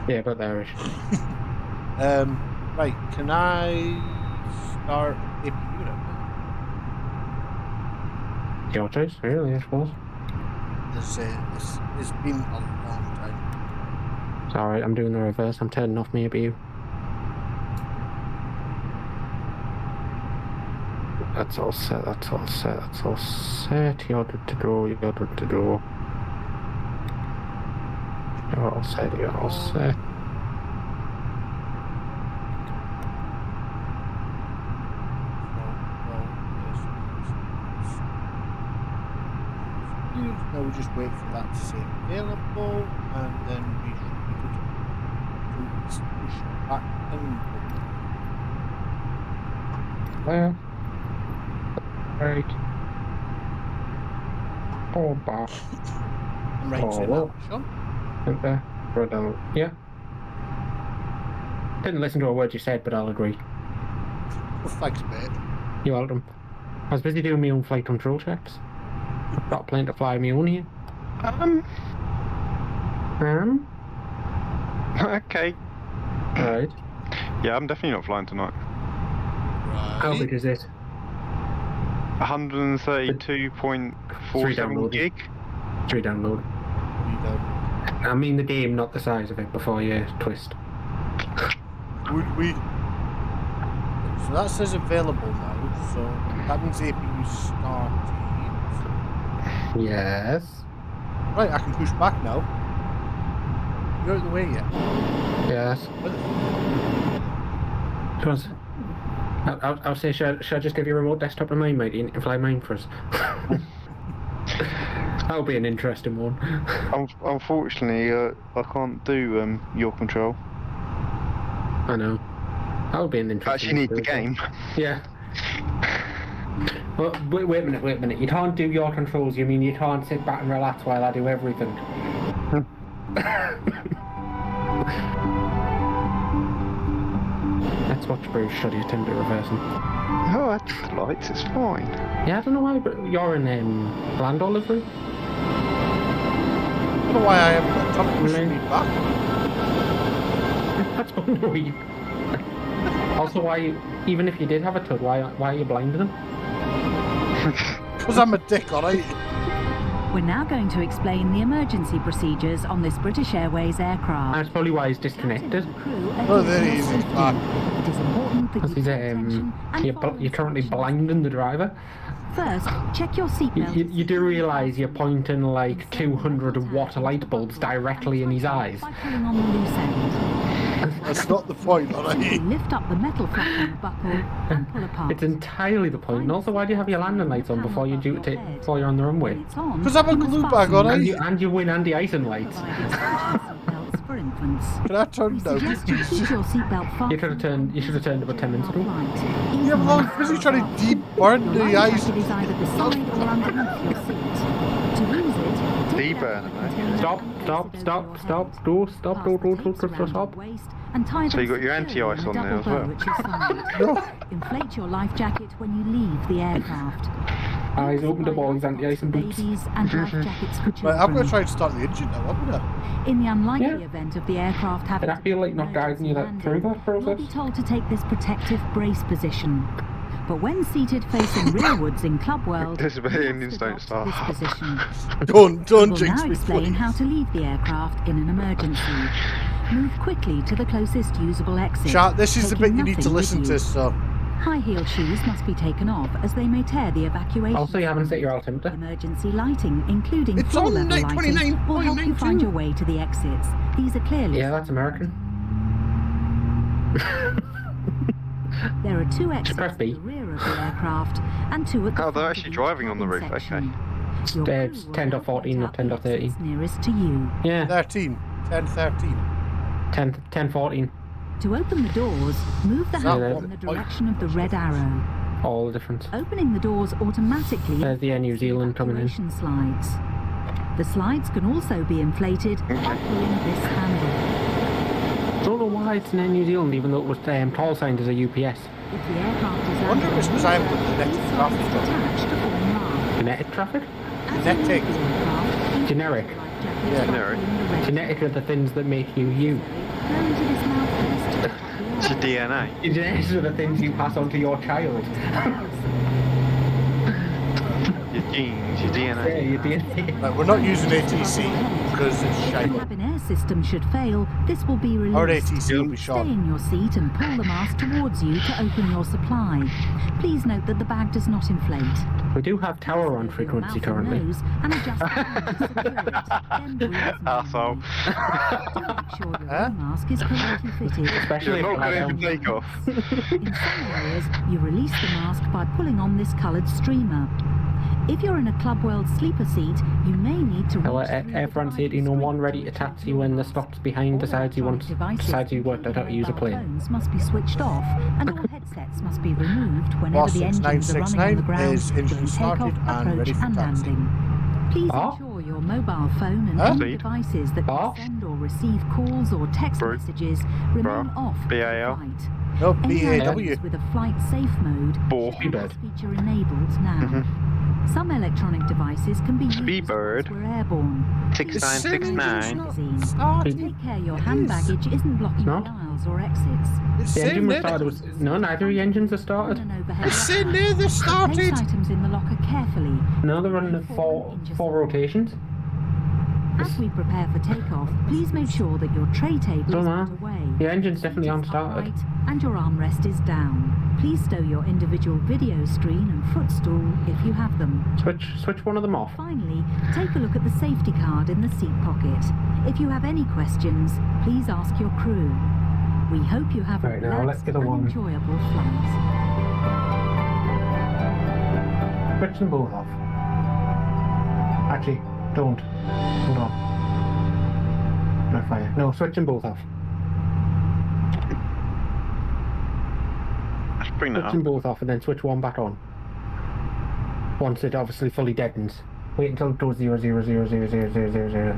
Yeah, but there is. Right, can I start APU now? Your choice, really, I suppose. It's been a long time. It's alright, I'm doing the reverse. I'm turning off my APU. That's all set, that's all set, that's all set. You're good to go, you're good to go. You're all set, you're all set. Now we just wait for that to say available, and then we should be good to push back in. There. Right. Oh, back. I'm right to Oh, well. that, Sean. Right there. Right down. Yeah. Didn't listen to a word you said, but I'll agree. Well, thanks, mate. You're welcome. I was busy doing my own flight control checks. I've got a plane to fly my own here. Okay. Right. Yeah, I'm definitely not flying tonight. Right. How big is it? 132.47 gig. 3 download. I mean the game, not the size of it, before you twist. Would we? So that says available now, so that means the APU started. Yes. Right, I can push back now. You're out of the way yet. Yes. I'll say, should I just give you a remote desktop to mine, mate? You can fly mine for us. That'll be an interesting one. Unfortunately, I can't do your control. I know. That'll be an I interesting actually need the game. Yeah. Well, wait a minute. You can't do your controls, you mean you can't sit back and relax while I do everything? Let's watch Bruce should he attempt to reverse him. Oh, that's the lights, it's fine. Yeah, I don't know why, but you're in land livery. I don't know why I haven't got time to push me back. That's annoying. Also, even if you did have a TUD, why are you blinding him? Because I'm a dick, alright? We're now going to explain the emergency procedures on this British Airways aircraft. That's probably why he's disconnected. Oh, there he is, he's back. It is important that Because you pay attention and follow you're currently instructions. blinding the driver. First, check your seatbelt. You do realise you're pointing like 200-watt light bulbs directly in his eyes. By pulling on the loose end. That's not the point, alright? Lift up the metal flap on the buckle and pull apart. It's entirely the point. And also, why do you have your landing lights on before you're on the runway? Because I'm a glue bag, alright? And you win anti-icing lights. For infants. Can I turn down? Suggest you keep your seatbelt fastened. You should have turned about 10 minutes ago. Yeah, but I was busy trying to deburn the ice. It is either beside or underneath your seat. To use it, take Deburn, out mate. the Stop. So you got your anti-ice on there as well? Inflate your life jacket when you leave the aircraft. Eyes open to all his anti-ice and boots. Babies and life jackets for children. Right, I'm going to try and start the engine now, haven't I? In the unlikely Yeah. event of the aircraft having And I feel like not guiding you that through that you'll process. be told to take this protective brace position. But when seated facing rearwards in Club World, This is where the you engines must don't adopt start. this position. Don't We'll jinx now me, explain please. how to leave the aircraft in an emergency. Move quickly to the closest usable exit. Chat, this is the bit taking you need to nothing with listen you. to, so. High-heeled shoes must be taken off as they may tear the evacuation. Also, you haven't set your altimeter. Emergency lighting, including It's floor on level lighting, will help you 29.92. find your way to the exits. These are clearly. Yeah, that's American. There are 2 exits press at B. the rear of the aircraft and 2 at the Oh, they're front actually of each driving on the cabin roof, okay. section. Your It's crew will 10.14 help or point out the 10.13. exits nearest to you. Yeah, 13. 10, 13. 10.14. To open the doors, move the Is that handle one in the point? direction of the red arrow. All the difference. Opening the doors automatically There's the Air New Zealand coming in. evacuation slides. The slides can also be inflated by pulling this handle. Don't know why it's in Air New Zealand, even though it was tall signed as a UPS. If the aircraft is I wonder if it's because I haven't landing, got the these next slides traffic on. detach to form raft. Kinetic traffic? As you Kinetic. leave the aircraft, Generic. life jackets Yeah. by Generic. pulling the red Genetic are the things that make you you. Go into this mouthpiece to pick up It's the a DNA. Genetics are the things you pass on to your child. Your genes, your Yeah, DNA. your DNA. Right, we're not using ATC because it's If the shite. cabin air system should fail, this will be released. Our ATC will be Stay shot. in your seat and pull the mask towards you to open your supply. Please note that the bag does not inflate. We do have tower on Seal your frequency mouth and currently. nose and adjust the hand to secure it. Then breathe Arsehole. normally. Do make sure your Huh? own mask is correctly fitted. Especially You're if not I going to don't. take off. In some areas, you release the mask by pulling on this coloured streamer. If you're in a Club World sleeper seat, you may need to Hello, reach through Air the France dividing 1801 screen ready to taxi when the stops behind All decides you want electronic devices, decides you worked out how to use a including plane. mobile phones, must be switched off, and all headsets must be removed whenever Boss the engines are running on the 6969 ground is engine during started takeoff, and approach, ready for and taxi. landing. Please Ah. ensure your mobile phone and Huh? any Speed. devices that Ah. can send or receive calls or text Bro. messages remain Bro. off for the BAL. flight. No, Any BAW. items with a flight safe mode Ball. should have this Speedbird. feature enabled now. Mhm. Some electronic devices can be used Speedbird. once we're airborne. 6969. Take care your hand baggage isn't blocking the not. aisles or exits. It's The engine saying was there. started. No, neither of the engines are On started. an overhead It's locker. saying there they Place started. items in the locker carefully. No, they're running at four rotations. As we prepare for takeoff, please make sure that your tray table Don't is know. put away. The engine's definitely Seat on is started. upright and your armrest is down. Please stow your individual video screen and footstool if you have them. Switch one of them off. Finally, take a look at the safety card in the seat pocket. If you have any questions, please ask your crew. We hope you have a Right, now let's relaxed get a and one. enjoyable flight. Switch them both off. Actually, don't. Hold on. No fire. No, switch them both off. Let's bring that Switch up. them both off and then switch one back on. Once it obviously fully deadens. Wait until it goes 0, 0, 0, 0, 0, 0, 0, 0.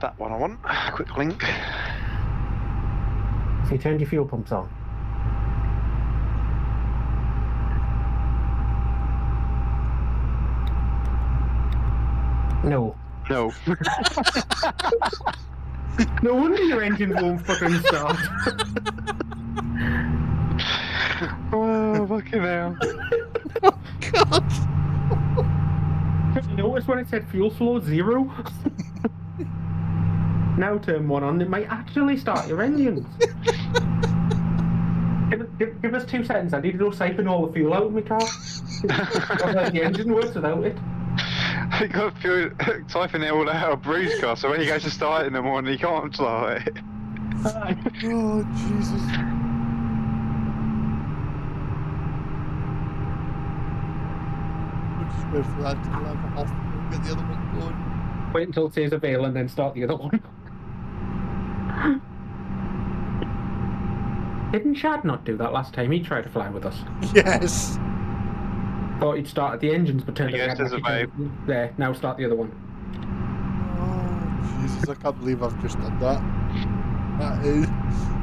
That one I want. Quick link. So you turned your fuel pumps on. No. No. No wonder your engine won't fucking start. Oh, fucking hell. God. You notice when it said fuel flow 0? Now turn one on, it might actually start your engines. Give us 2 seconds, I need to go siphon all the fuel out of my car. The engine works without it. He got feel typing it all out of Bruce's car, so when he goes to start it in the morning, he can't start it. Oh, Jesus. We'll just wait for that to land the hospital and get the other one going. Wait until it says avail and then start the other one. Didn't Shad not do that last time he tried to fly with us? Yes. Thought he'd started the engines but turned Yes, it there's a back. There, now start the other one. Oh, Jesus, I can't believe I've just done that. That is...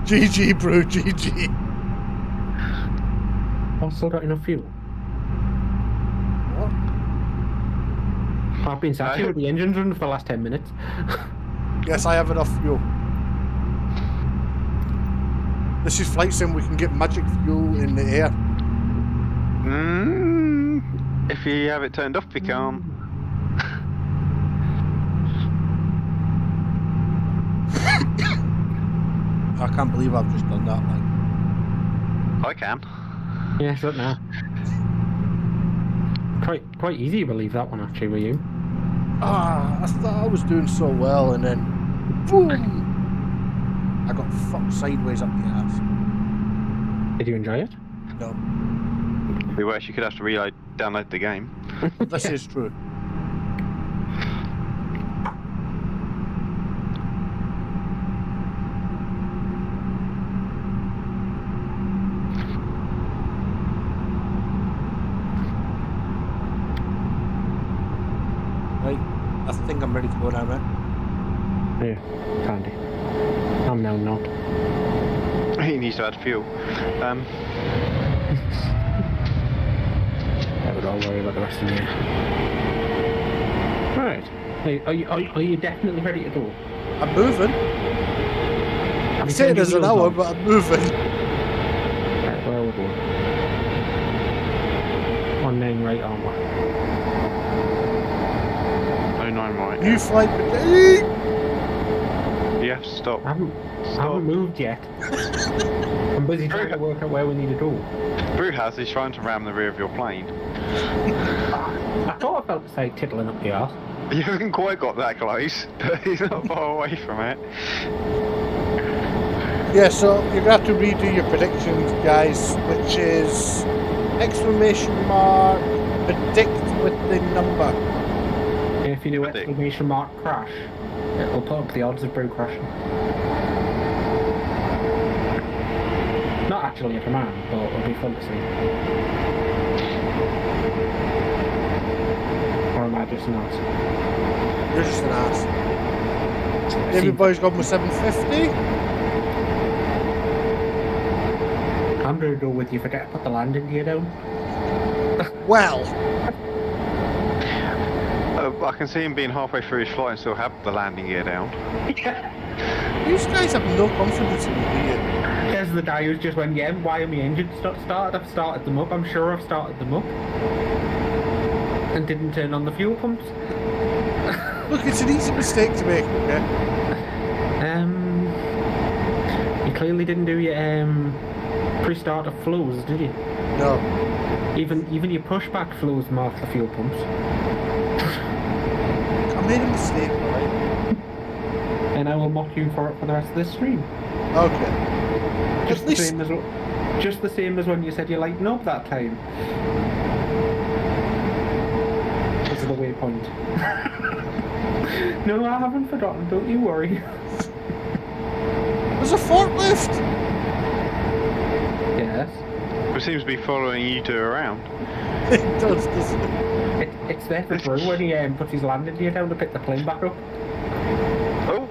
GG, bro, GG. Oh, still got enough fuel. What? I've been sat here with the engines running for the last 10 minutes. Yes, I have enough fuel. This is flight sim. We can get magic fuel in the air. If you have it turned off, you can't. I can't believe I've just done that. Like, I can. Yeah, shut now. Quite easy to believe that one actually, were you? I thought I was doing so well, and then boom! I got fucked sideways up the ass. Did you enjoy it? No, If it works, you could have to download the game. this is true. Right, I think I'm ready to go now, man. Yeah, candy. I'm now not. He needs to add fuel. Yeah, but don't worry about the rest of you. Right. Hey, are you definitely ready to go? I'm moving. I'm saying there's an hour, but I'm moving. Right, where are we going? 19 right, aren't we? 09 right. New flight. You have to stop. I haven't moved yet. I'm busy trying to work out where we need to go. Brewhouse is trying to ram the rear of your plane. I thought I felt the side tickling up the arse. You haven't quite got that close, but he's not far away from it. Yeah, so you're going to have to redo your predictions, guys, which is exclamation mark, predict with the number. If you do exclamation mark crash, it will put up the odds of brew crashing. Not actually a command, but it'll be fun to see. Or am I just an ass? You're just an ass. Everybody's gone with 750. I'm going to go with you. Forget to put the landing gear down. Well, I can see him being halfway through his flight and still have the landing gear down. you guys have no confidence in me, do you? There's the guy who's just went, yeah, why are my engines not started? I've started them up. I'm sure I've started them up. And didn't turn on the fuel pumps. Look, it's an easy mistake to make, okay? You clearly didn't do your pre-starter flows, did you? No. Even your pushback flows mark the fuel pumps. I made a mistake, alright? And I will mock you for it for the rest of this stream. Okay. Just the same as when you said you lightened up that time. Because of the waypoint. No, I haven't forgotten, don't you worry. There's a forklift! Yes. It seems to be following you two around. It does, doesn't it? It's there for Drew when he puts his landing gear down to pick the plane back up. Oh!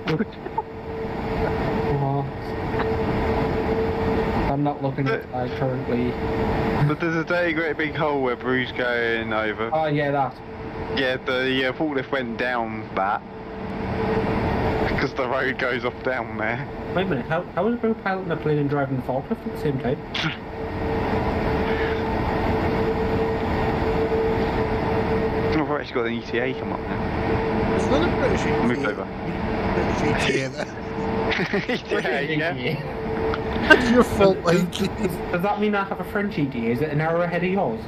Oh. I'm not looking at currently. But there's a dirty great big hole where Brew's going over. Oh yeah, that. Yeah, the forklift went down that. Because the road goes off down there. Wait a minute, how is Brew piloting a plane and driving the forklift at the same time? I've actually got an ETA come up now. There's not a British ETA. Moved over. British ETA there. yeah. That's your fault, Mike. Does that mean I have a French ETA? Is it an hour ahead of yours?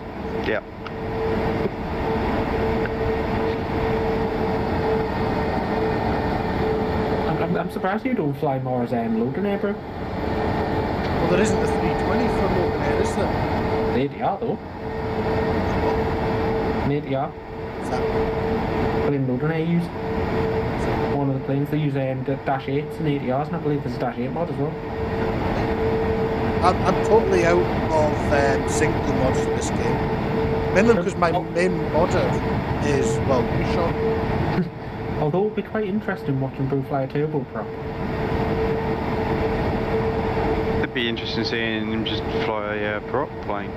Yeah. I'm surprised you don't fly more as loading air, bro. Well, there isn't the 320 for Logan Air, is there? The ADR though. An ADR. Is that? Plane loading air use. One of the planes they use Dash 8s and ADRs, and I believe there's a Dash 8 mod as well. I'm totally out of single mods for this game. Mainly because my main modder is, well, U-Shot. Although it would be quite interesting watching Brew fly a turbo prop. It'd be interesting seeing him just fly a prop plane.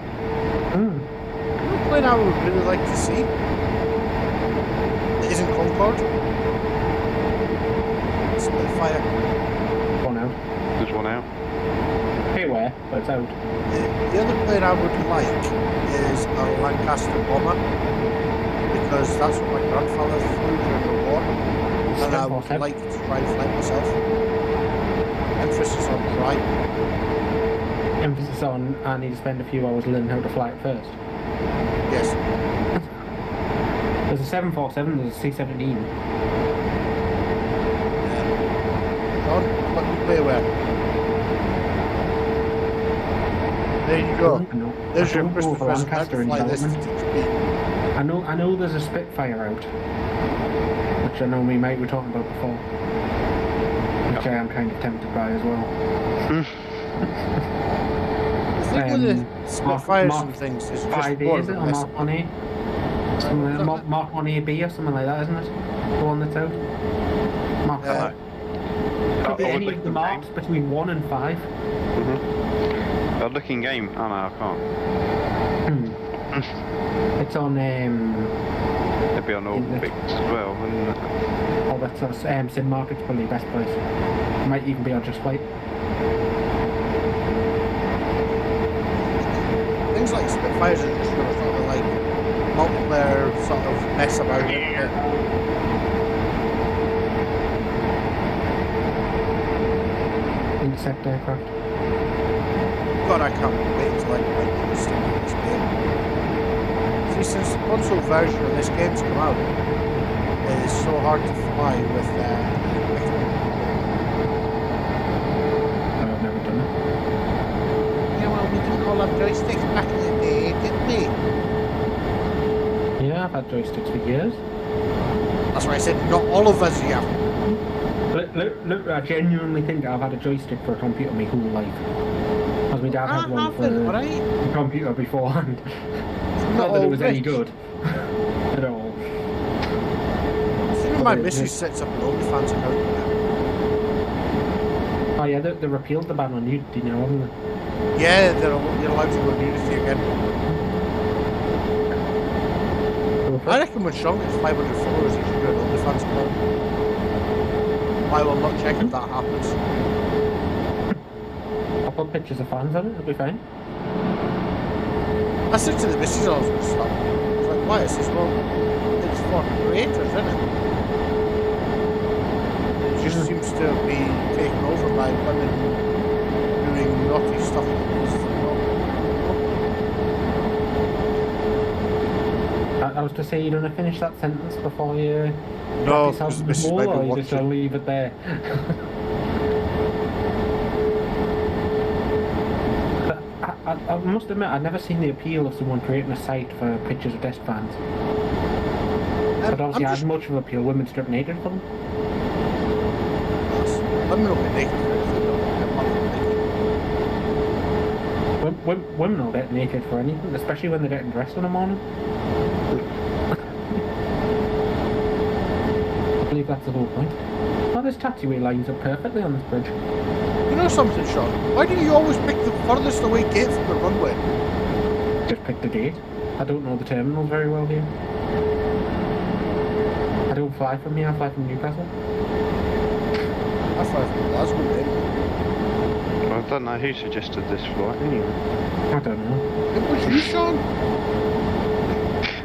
Another plane I would really like to see It isn't Concorde. Spitfire. One out. There's one out. Hey, where? But it's out. The other plane I would like is a Lancaster bomber, because that's what my grandfather flew during the war, and I would like to try and fly myself. Emphasis on try. Emphasis on I need to spend a few hours learning how to fly it first. Yes. There's a 747, there's a C-17. John, let me play where. There you go. There's your Christopher Lancaster fly this to teach me. I know there's a Spitfire out, which I know me mate were talking about before, which I am kind of tempted by as well. The thing with the Spitfires and things is just 5A, is it, or Mark 1A? Mark 1AB or something like that, isn't it? The one that's out? Mark 5. Could be any of the marks between 1 and 5. I'll look in game. Oh no, I can't. It's on It'd be on Orbix as well, wouldn't it? Oh, that's us. Sim Market's probably the best place. It might even be on Just Flight. Things like Spitfires are just sort of like multiplayer sort of mess about it. Intercept aircraft. God, I can't wait until I play this game. See, since the console version of this game's come out, it is so hard to fly with I've never done it. Yeah, well, we didn't all have joysticks back in the day, did we? Yeah, I've had joysticks for years. That's why I said not all of us have. Look, I genuinely think I've had a joystick for a computer my whole life. Because my dad had one for the computer beforehand. Not that it was any good at all. My missus sets up an OnlyFans account. Oh yeah, they repealed the ban on nudity now, haven't they? Yeah, you're allowed to go nudity again. I reckon when Sean gets 500 followers, he should do an OnlyFans account. I will not check if that happens. I'll put pictures of fans on it, it'll be fine. I said to the missus all this stuff. I was like, why? I says, well, it's for creators, isn't it? It just seems to be taken over by women doing naughty stuff. I was to say, you don't want to finish that sentence before you... No, because the missus might be or you watching. just want to leave it there? I must admit, I've never seen the appeal of someone creating a site for pictures of desk fans. But obviously, it has much of an appeal. Women strip naked for them. Women will get naked for anything. Women will get naked for anything, especially when they're getting dressed in the morning. I believe that's the whole point. Oh, this taxiway lines up perfectly on this bridge. You know something, Sean? Why do you always pick the furthest away gate from the runway? Just pick the gate. I don't know the terminals very well here. I don't fly from here, I fly from Newcastle. I fly from Glasgow, mate. I don't know who suggested this flight anyway. I don't know. It was you, Sean.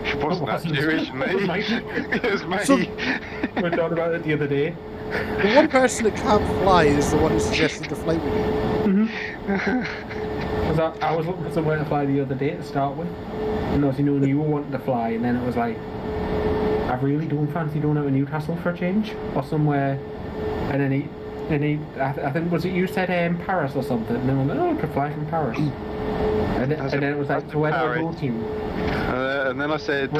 It wasn't actually, it was me. It was me. So, we were talking about it the other day. the one person that can't fly is the one who suggested the flight with you. Because I was looking for somewhere to fly the other day to start with. And obviously knowing you were wanting to fly, and then it was like, I really don't fancy going out to Newcastle for a change. Or somewhere. And then I think, was it you said Paris or something? And then I went, oh, I could fly from Paris. And then it was like, so where do I go to? And then I said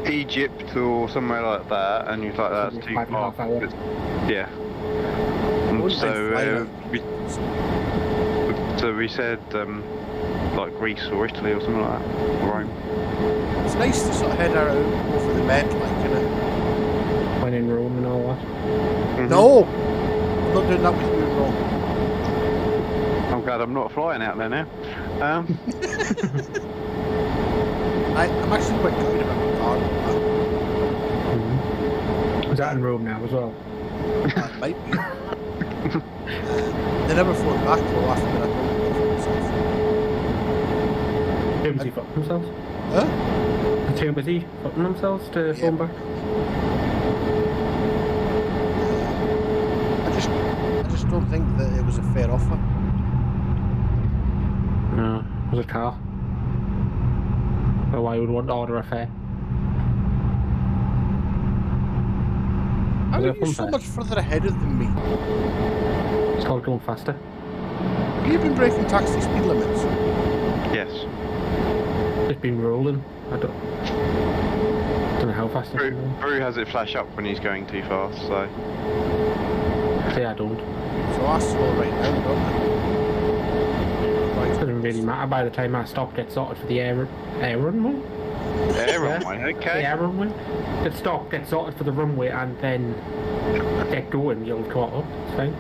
Egypt or somewhere like that, and you was like, that's too far. Yeah. So we said like Greece or Italy or something like that, or Rome. It's nice to sort of head out over the Med, like, innit? When in Rome and all that. No! I'm not doing that with you in Rome. I'm glad I'm not flying out there now. I'm actually quite good about my car. that in Rome now as well? That might be. They never flown back till after that. Too busy fucking themselves? Huh? They're too busy fucking themselves to phone back? I just don't think that it was a fair offer. No, it was a car. So why would want to order a fare? How are you so much further ahead of than me? It's called going faster. Have you been breaking taxi speed limits? Yes. It's been rolling. I don't know how fast it's going. Brew has it flash up when he's going too fast, so... See, I don't. So I slow right now, don't I? It doesn't really matter by the time I stop, get sorted for the air runway. Air runway, okay. The air runway. The stop, get sorted for the runway, and then get going, you'll caught up. It's fine.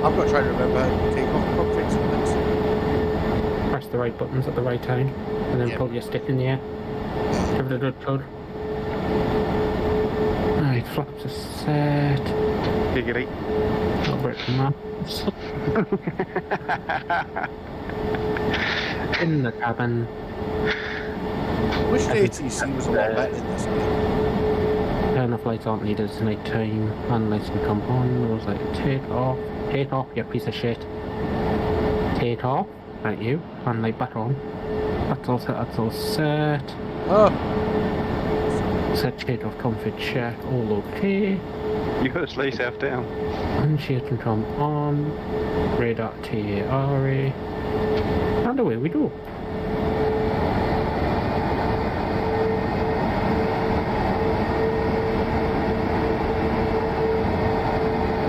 I've got to try to remember how to take off cockpits and things. Press the right buttons at the right time, and then pull your stick in the air. Give it a good tug. Right, flaps are set. Giggity. In the cabin. I wish the ATC was a lot better in this game. Turn off lights aren't needed, it's night time. And lights can come on. Rules like take off, you piece of shit. Take off, right you, and light back on. That's all set, that's all set. Oh. Set shade off, comfort check, all okay. You gotta slow yourself down. And shade can come on. Radar TARA. And away we go.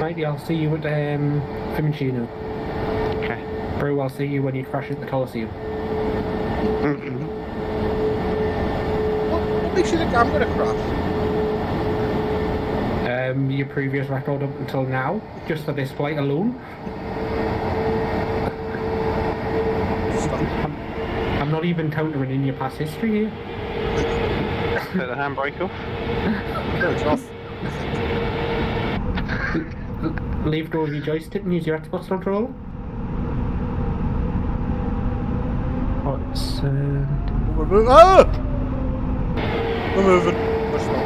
Righty, I'll see you at Fiumicino. Okay. Brew, I'll see you when you crash at the Colosseum. What makes you think I'm going to crash? Your previous record up until now, just for this flight alone. I'm not even countering in your past history here. Put the handbrake off. No, it's off. Leave go of your joystick and use your Xbox controller. Oh, it's We're moving. Ah! We're moving. We're slow.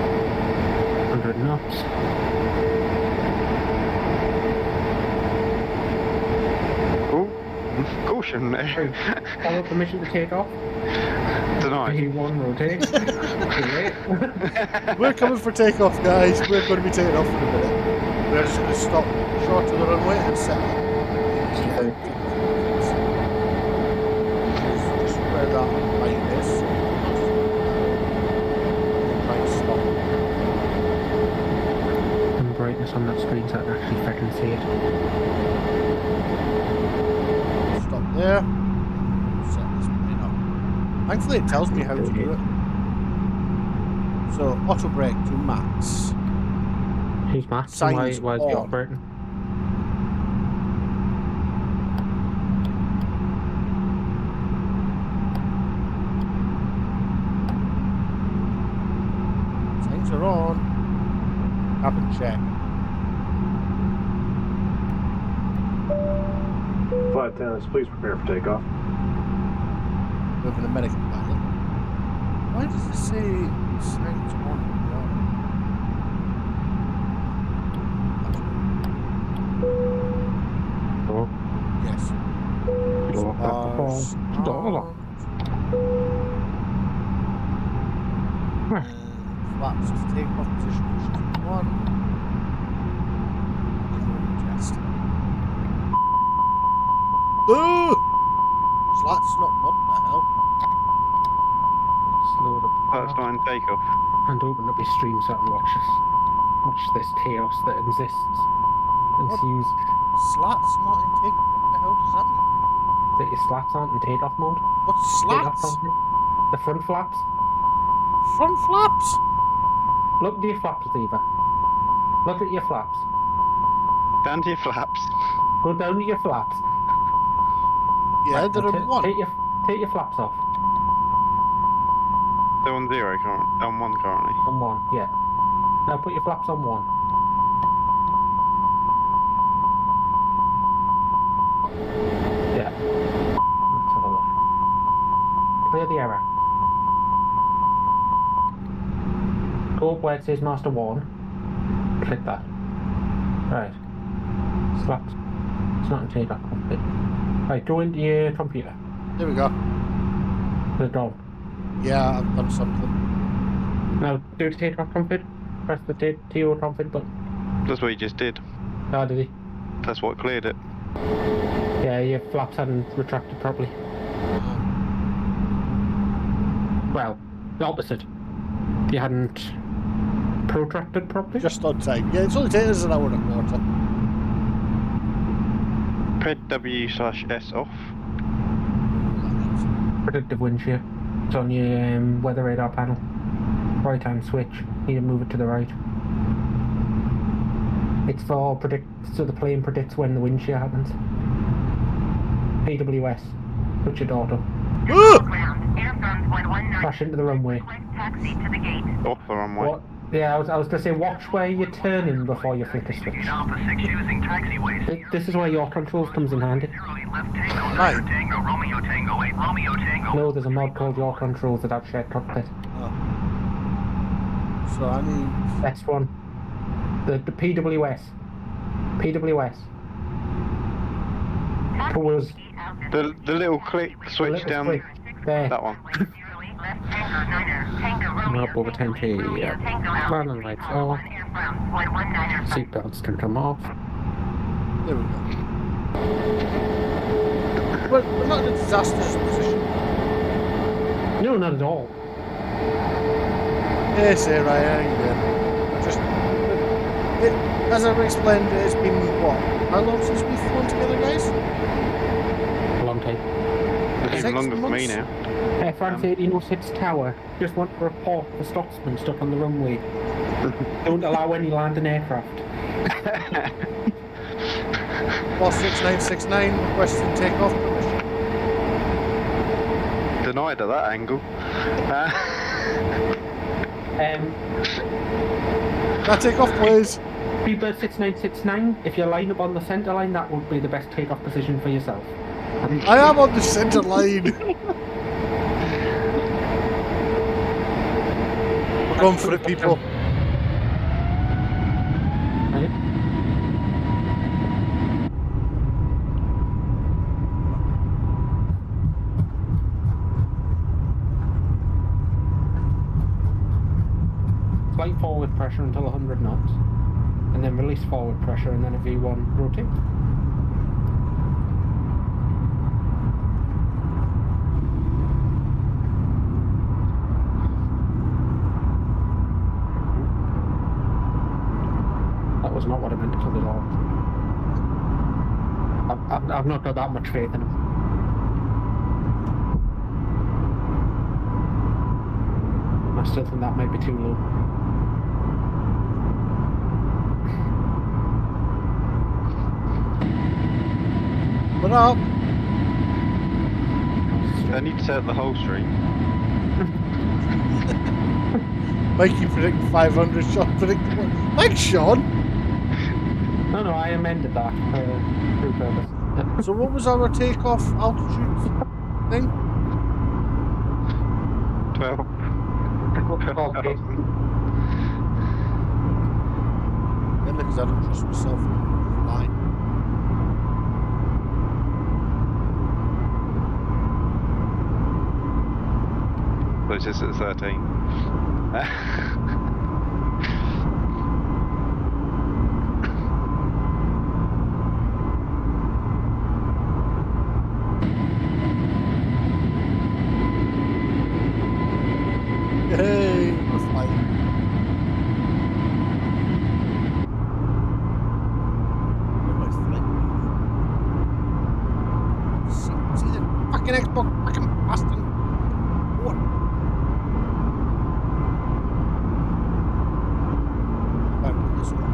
100 knots. Oh, caution there. Follow permission to take off. Tonight. P1 rotate. We're coming for takeoff, guys. We're going to be taking off in a minute. We're just going to stop short of the runway and settle. Just where that line is. Try and stop. And brightness on that screen so I can actually freaking see it. Stop there. Set this plane up. Thankfully, it tells me how to do it. So, auto brake to max. Who's Max? Signs Why is he on. operating? Signs are on. Cabin check. Flight attendants, please prepare for takeoff. We have an American pilot. Why does it say signs on? Oh, Yes. door Bars Door. Flaps to takeoff position, which is 1. And rolling test. Boo! Slats not what the hell? Slow the First line takeoff. and open up your stream so I can watch this chaos that exists. Ensues Slats not in take. What the hell does that mean? that your slats aren't in takeoff mode. What's Takeoff slats? something. The front flaps. Front flaps? Look at your flaps, Eva. Look at your flaps. Down to your flaps. Go down to your flaps. Yeah, Right, they're now on one. Take your flaps off. They're on 0 currently. On 1 currently. On 1, yeah. Now put your flaps on 1. Yeah. Let's have a look. Clear the error. Go up where it says Master 1. Click that. Right. Flaps. It's not in takeoff cockpit. Right, go into your computer. There we go. Put it down. Yeah, I've done something. Now do the takeoff config. Press the TO config button. That's what he just did. Oh, did he? That's what cleared it. Yeah, your flaps hadn't retracted properly. Well, the opposite. You hadn't protracted properly. Just on time. Yeah, it's only taken us an hour and a quarter. Pred W/S off. Predictive wind shear. It's on your weather radar panel. Right hand switch. Need to move it to the right. It's for so the plane predicts when the wind shear happens. PWS. Put your door up. Crash into the runway. Off the runway. What? Yeah, I was going to say, watch where you're turning before you flick a switch. This is where your controls comes in handy. Right. No, there's a mod called Your Controls that I've shared cockpit. Oh. So I need... Best one. The PWS. PWS. Towards... The little click switch down. Switch. There. That one. Up over 10k. Landing lights off. Seatbelts can come off. There we go. We're not in a disastrous position. No, not at all. Yes, here I am. Just... as I've explained, it's been, what? How long since we've flown together, guys? A long time. It's even longer for me now. Air France 1806 Tower. Just want to report the Scotsman stuck on the runway. Don't allow any landing aircraft. 46969 requesting takeoff permission. Denied at that angle. Now take off, please. Freebird 6969, if you line up on the centre line, that would be the best takeoff position for yourself. I am on the centre line. We're going for it, people. Right. Slight forward pressure until 100 knots, and then release forward pressure, and then a V1 rotate. That was not what I meant to at all. I've not got that much faith in him. I still think that might be too low. What up? I need to set the whole stream. Mikey predicted 500, Sean predicted what? Thanks, Sean! No, I amended that through purpose. So what was our takeoff altitude thing? 12. Okay. Yeah, because I don't trust myself to fly. But it's just at 13. Hey, we're flying. Where am I flying? See the fucking Xbox fucking bastard. What? Back to this one.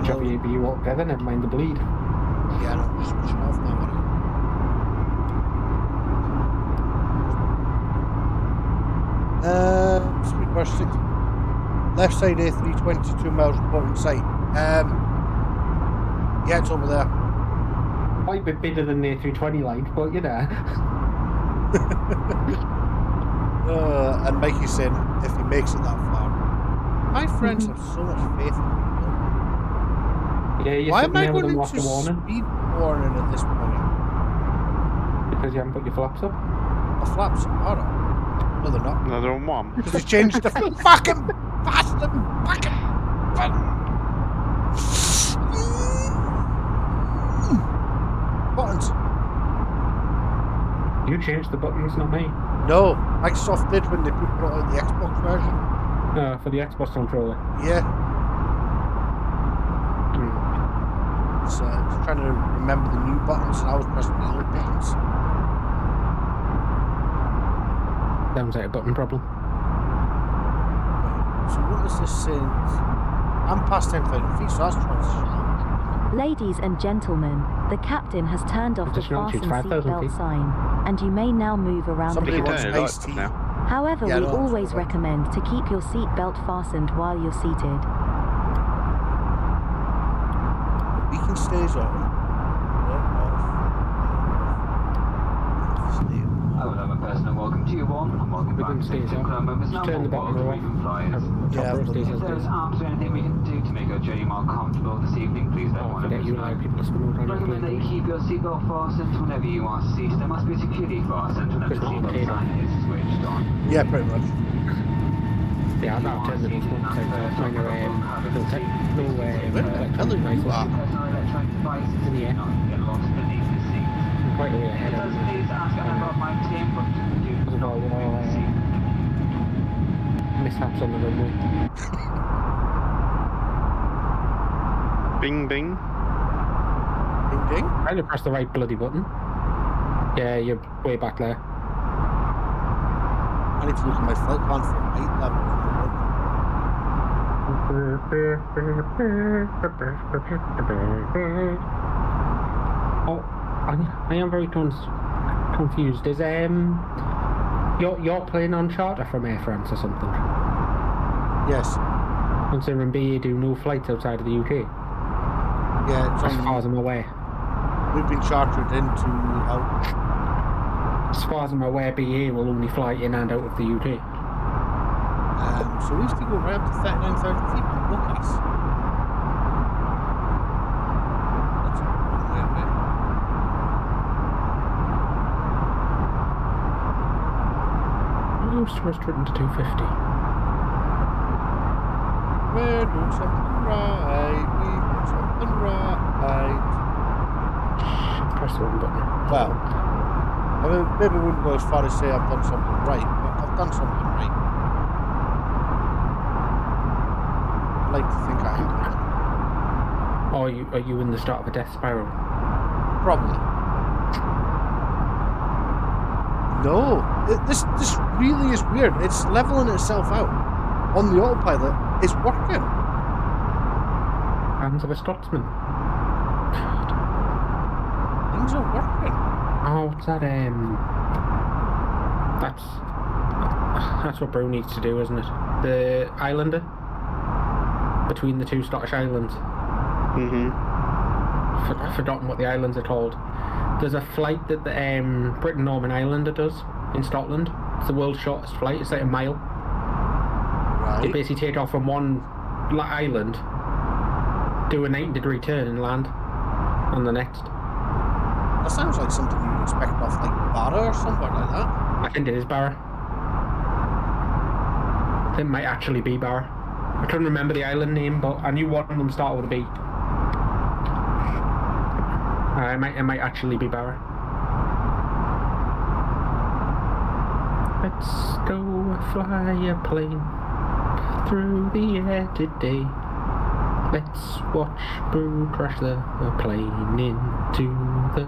switch off your ABU altogether, never mind the bleed. Yeah, no, just switch it off now, alright. Speed burst 6. Left side A3, 22 miles reporting sight. Yeah, it's over there. Quite a bit bigger than the A320 line, but you know. And Mikey's saying if he makes it that far. My friends have so much faith in me. Yeah, you're Why sitting am I there with going them into after warning speed warning at this point? because you haven't put your flaps up. The flaps are on. No, they're not. No, they're on one. Because they changed the fucking bastard fucking buttons. You changed the buttons, not me. No, Microsoft did when they brought out the Xbox version. For the Xbox controller. Yeah. So I was trying to remember the new buttons and I was pressing the old buttons. Sounds like a button problem. So what is this saying? I'm past 10,000 feet, so that's transition. Ladies and gentlemen, the captain has turned off the Additional fasten 5,000 seatbelt feet. sign, and you may now move around Somebody the wants cabin. iced tea. However, Yeah, we no, always absolutely. recommend to keep your seatbelt fastened while you're seated. The beacon stays on. Hello, my person, and welcome to you all, and welcome back Beacon to stays the on. club members. Now, Turn the bottom row off. flyers. Yeah, Top row stays If as there's is. absolutely anything we can do to make our journey more comfortable this evening, please let Oh, one of forget us you know. allow people to spin around your Recommend that you plane. keep your seatbelt fastened whenever you are seated. There must be security fastened whenever the Because you seatbelt paid sign is switched on. Yeah, pretty much. Yeah, I've turned the smoke so mine are no Hello, nice you are. Personal electronic devices In the air. do not get lost beneath the seat. I'm quite a way ahead It of does them. please ask a member of my team, but do There's not no remove the seat. mishaps on the runway. Bing bing. Ding ding. Trying to press the right bloody button. Yeah, you're way back there. I need to look at my flight plan for height levels. Oh, I am very confused. Is you're playing on charter from Air France or something? Yes. Considering BA do no flights outside of the UK, Yeah, it's as far on. as I'm aware. We've been chartered into out. As far as I'm aware, BA will only fly in and out of the UK. So we used to go right up to 39,000 feet and look at us. That's a long way away. Most restricted to 250. We're doing something right. We're doing something right. Press the wrong button. Well, I mean, maybe I wouldn't go as far as say I've done something right, but I've done something right. I like to think I have. Or are you in the start of a death spiral? Probably. No, this really is weird. It's leveling itself out on the autopilot. It's working. Hands of a Scotsman. Things are working. Oh, what's that? That's what Bro needs to do, isn't it? The Islander between the two Scottish islands. I've forgotten what the islands are called. There's a flight that the Britain Norman Islander does in Scotland. It's the world's shortest flight. It's like a mile. Right. They basically take off from one island, do a 90-degree turn and land on the next. That sounds like something you'd expect off like Barra or something like that. I think it is Barra. It might actually be Barra. I couldn't remember the island name, but I knew one of them started with a B. It might actually be Barra. Let's go fly a plane through the air today. Let's watch Boo crash the plane into the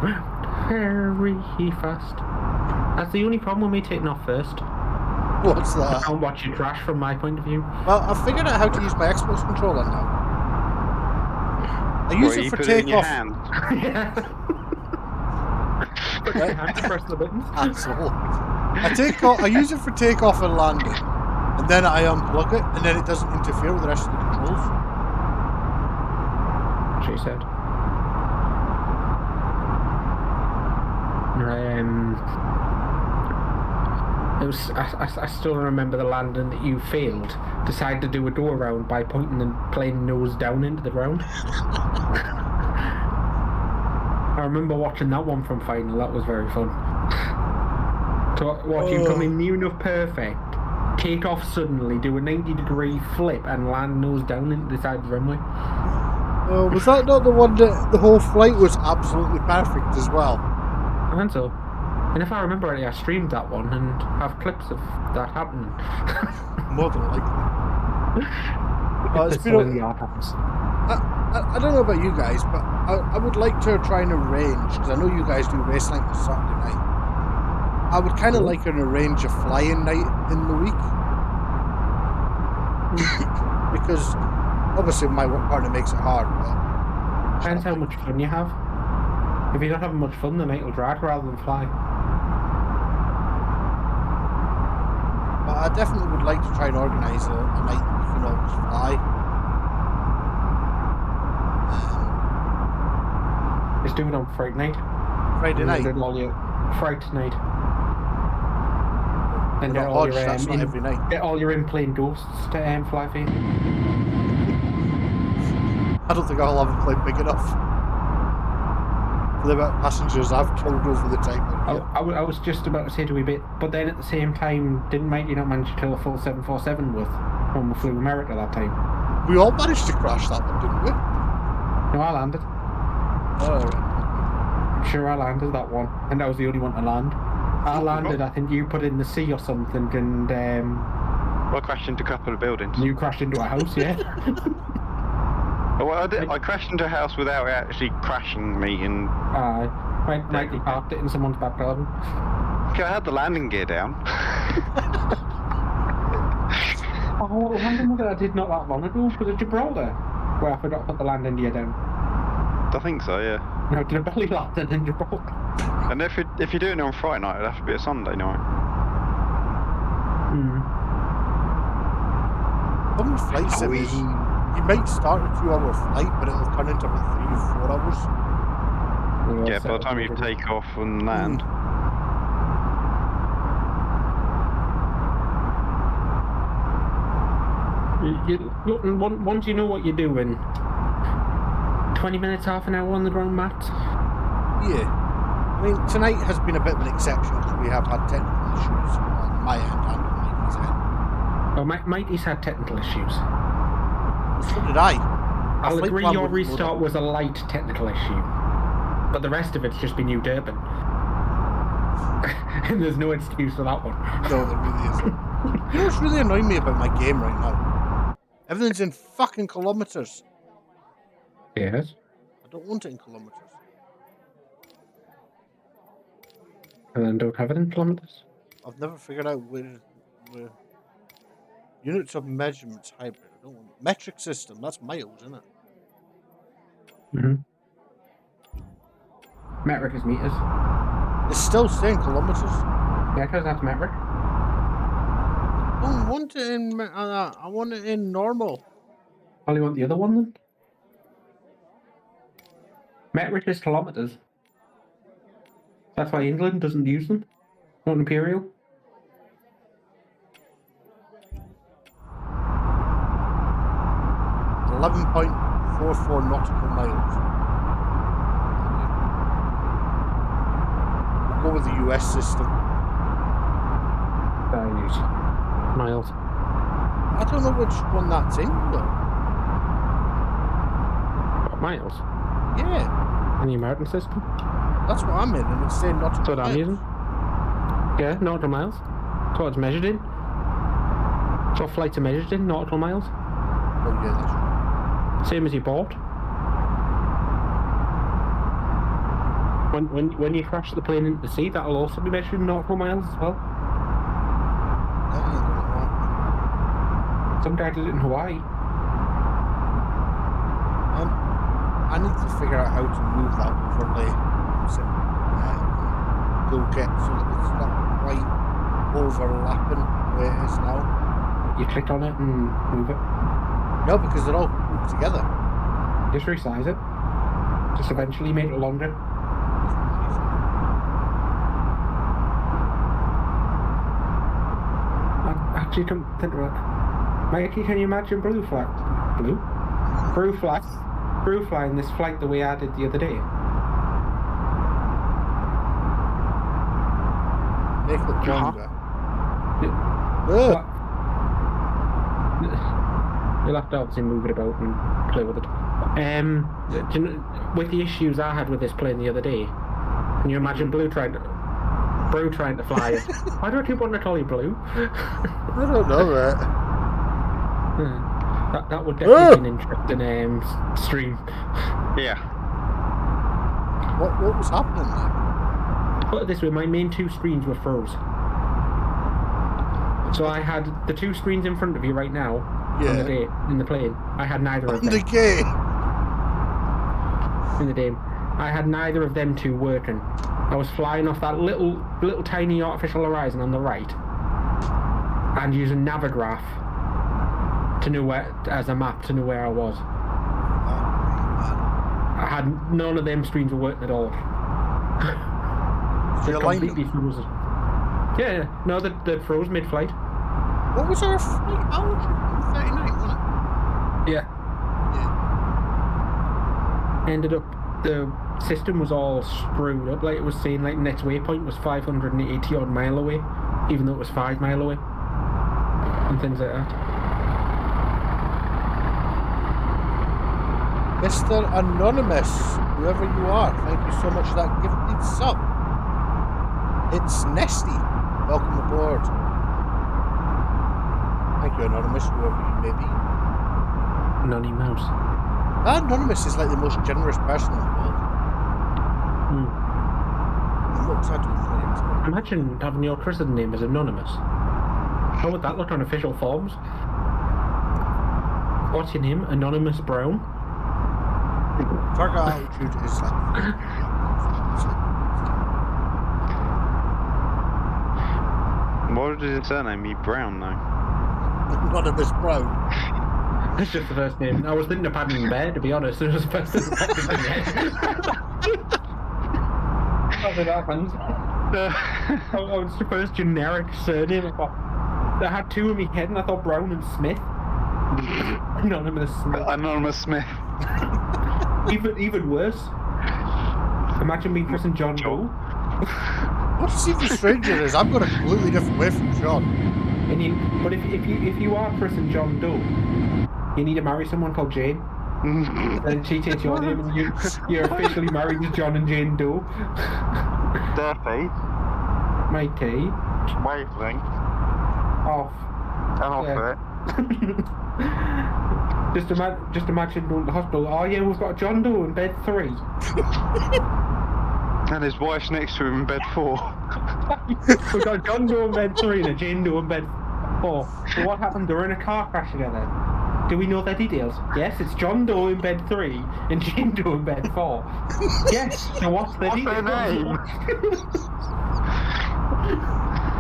ground very fast. That's the only problem with me taking off first. What's I that? can't watch you crash from my point of view. Well, I've figured out how to use my Xbox controller now. I use What, it you for put it in your takeoff. hand? Yeah. Put your hand to press the buttons. Asshole. I use it for takeoff and landing, and then I unplug it, and then it doesn't interfere with the rest of the controls. She said. It was. I still remember the landing that you failed. Decided to do a door round by pointing the plane nose down into the ground. I remember watching that one from final. That was very fun. To watch you come in near enough perfect, take off suddenly, do a 90-degree flip, and land nose down into the side of the runway. Was that not the one that the whole flight was absolutely perfect as well? I think so. And if I remember rightly, I streamed that one and have clips of that happening. More than likely. It's It's been all in the archives. I don't know about you guys, but I would like to try and arrange, because I know you guys do race night on Saturday night. I would kind of like an arrange a flying night in the week. Because obviously my work partner makes it hard, but Depends how much fun you have. If you're not having much fun, the night will drag rather than fly. but I definitely would like to try and organise a night that we can always fly. Just do it on Friday night. Friday night? Friday night. And Not Lodge, that's not every night. Get all your in-plane ghosts to fly for you. I don't think I'll have a plane big enough for the amount of passengers I've killed over the time. I was just about to say to a bit, but then at the same time, didn't Mighty not manage to kill a full 747 when we flew America that time? We all managed to crash that one, didn't we? No, I landed. Oh, right. I'm sure I landed that one, and that was the only one to land. I landed, I think you put in the sea or something, and I crashed into a couple of buildings. you crashed into a house, yeah? Well, I crashed into a house without it actually crashing me, and Mighty parked it in someone's back garden. okay, I had the landing gear down. Oh, landing that I did not that long ago, was it Gibraltar? Where I forgot to put the landing gear down. I think so, yeah. No, did a belly landing in Gibraltar? And if you're doing it on Friday night, it'd have to be a Sunday night. Some flight sims, you might start a 2-hour flight, but it'll turn into about 3 or 4 hours. Yeah, by the time you take off and land. Once you know what you're doing, 20 minutes, half an hour on the ground, Matt? Yeah. I mean, tonight has been a bit of an exception because we have had technical issues on my end and on Mikey's end. Well, Mighty's had technical issues. So did I. I'll agree your restart was a light technical issue, but the rest of it's just been New Durban. And there's no excuse for that one. No, there really isn't. You know what's really annoying me about my game right now? Everything's in fucking kilometres. Yes. I don't want it in kilometres. And then don't have it in kilometres? I've never figured out where units of measurements hybrid. I don't want it. Metric system. That's miles, isn't it? Metric is meters. It's still saying kilometres. Yeah, because that's metric. I don't want it in. I want it in normal. Well, you want the other one then? Metric is kilometres. That's why England doesn't use them. Not imperial. .44 nautical miles. We'll go with the US system. Use miles. I don't know which one that's in though. What, miles? Yeah. In the American system? That's what I'm in, and it's saying nautical That's what I'm using. Yeah, nautical miles. That's what it's measured in. That's what flights are measured in, nautical miles. Oh yeah, that's right. Same as you bought. When you crash the plane into the sea, that'll also be measured in nautical miles as well. That ain't gonna happen. Some guy did it in Hawaii. I need to figure out how to move that overlay. Toolkit so that it's not quite overlapping the way it is now. You click on it and move it. No, because they're all grouped together. Just resize it. Just eventually make it longer. I actually don't think about it. Mikey, can you imagine Blue flying this flight the way I did the other day? Make it longer. You'll have to obviously move it about and play with it. With the issues I had with this plane the other day, can you imagine Blue trying to fly it? Why do I keep wanting to call you Blue? I don't know that. That would definitely be an interesting stream. Yeah. What was happening there? Put it this way, my main two screens were froze. So I had the two screens in front of you right now in the plane. I had neither of them. In the game. In the game. I had neither of them two working. I was flying off that little tiny artificial horizon on the right and using Navigraph to know as a map to know where I was. I had none of them screens were working at all. They're completely frozen. Yeah. No, they froze mid-flight. What was our flight? 39, wasn't it? Yeah. Ended up, the system was all screwed up. Like it was saying, like next waypoint was 580 odd mile away, even though it was 5 mile away, and things like that. Mr. Anonymous, whoever you are, thank you so much for that gifted sub. It's Nesty. Welcome aboard. Thank you, Anonymous, whoever you may be. Nonny Mouse. That Anonymous is like the most generous person in the world. And what was I doing earlier? Imagine having your christened name as Anonymous. How would that look on official forms? What's your name? Anonymous Brown? Target altitude is like... Why would his surname be Brown, though? Anonymous Brown. That's just the first name. I was thinking of Paddington Bear, to be honest. It was the first thing that popped into my head. That's what happens. I was the first generic surname. I had two in my head and I thought Brown and Smith. Anonymous Smith. Anonymous Smith. Even worse. Imagine being Chris and John Doe. What's even stranger is I've got a completely different way from John. But if you are Chris and John Doe, you need to marry someone called Jane. Then she takes your name and you're officially married to John and Jane Doe. Durfee. Matey. Wavelength. Off. And off it. Just imagine going to the hospital. Oh yeah, we've got John Doe in bed 3. And his wife's next to him in bed 4. We've got John Doe in bed 3 and a Jane Doe in bed 4. So what happened? They were in a car crash together. Do we know their details? Yes, it's John Doe in bed 3 and Jane Doe in bed 4. Yes, so what's their details? Their name?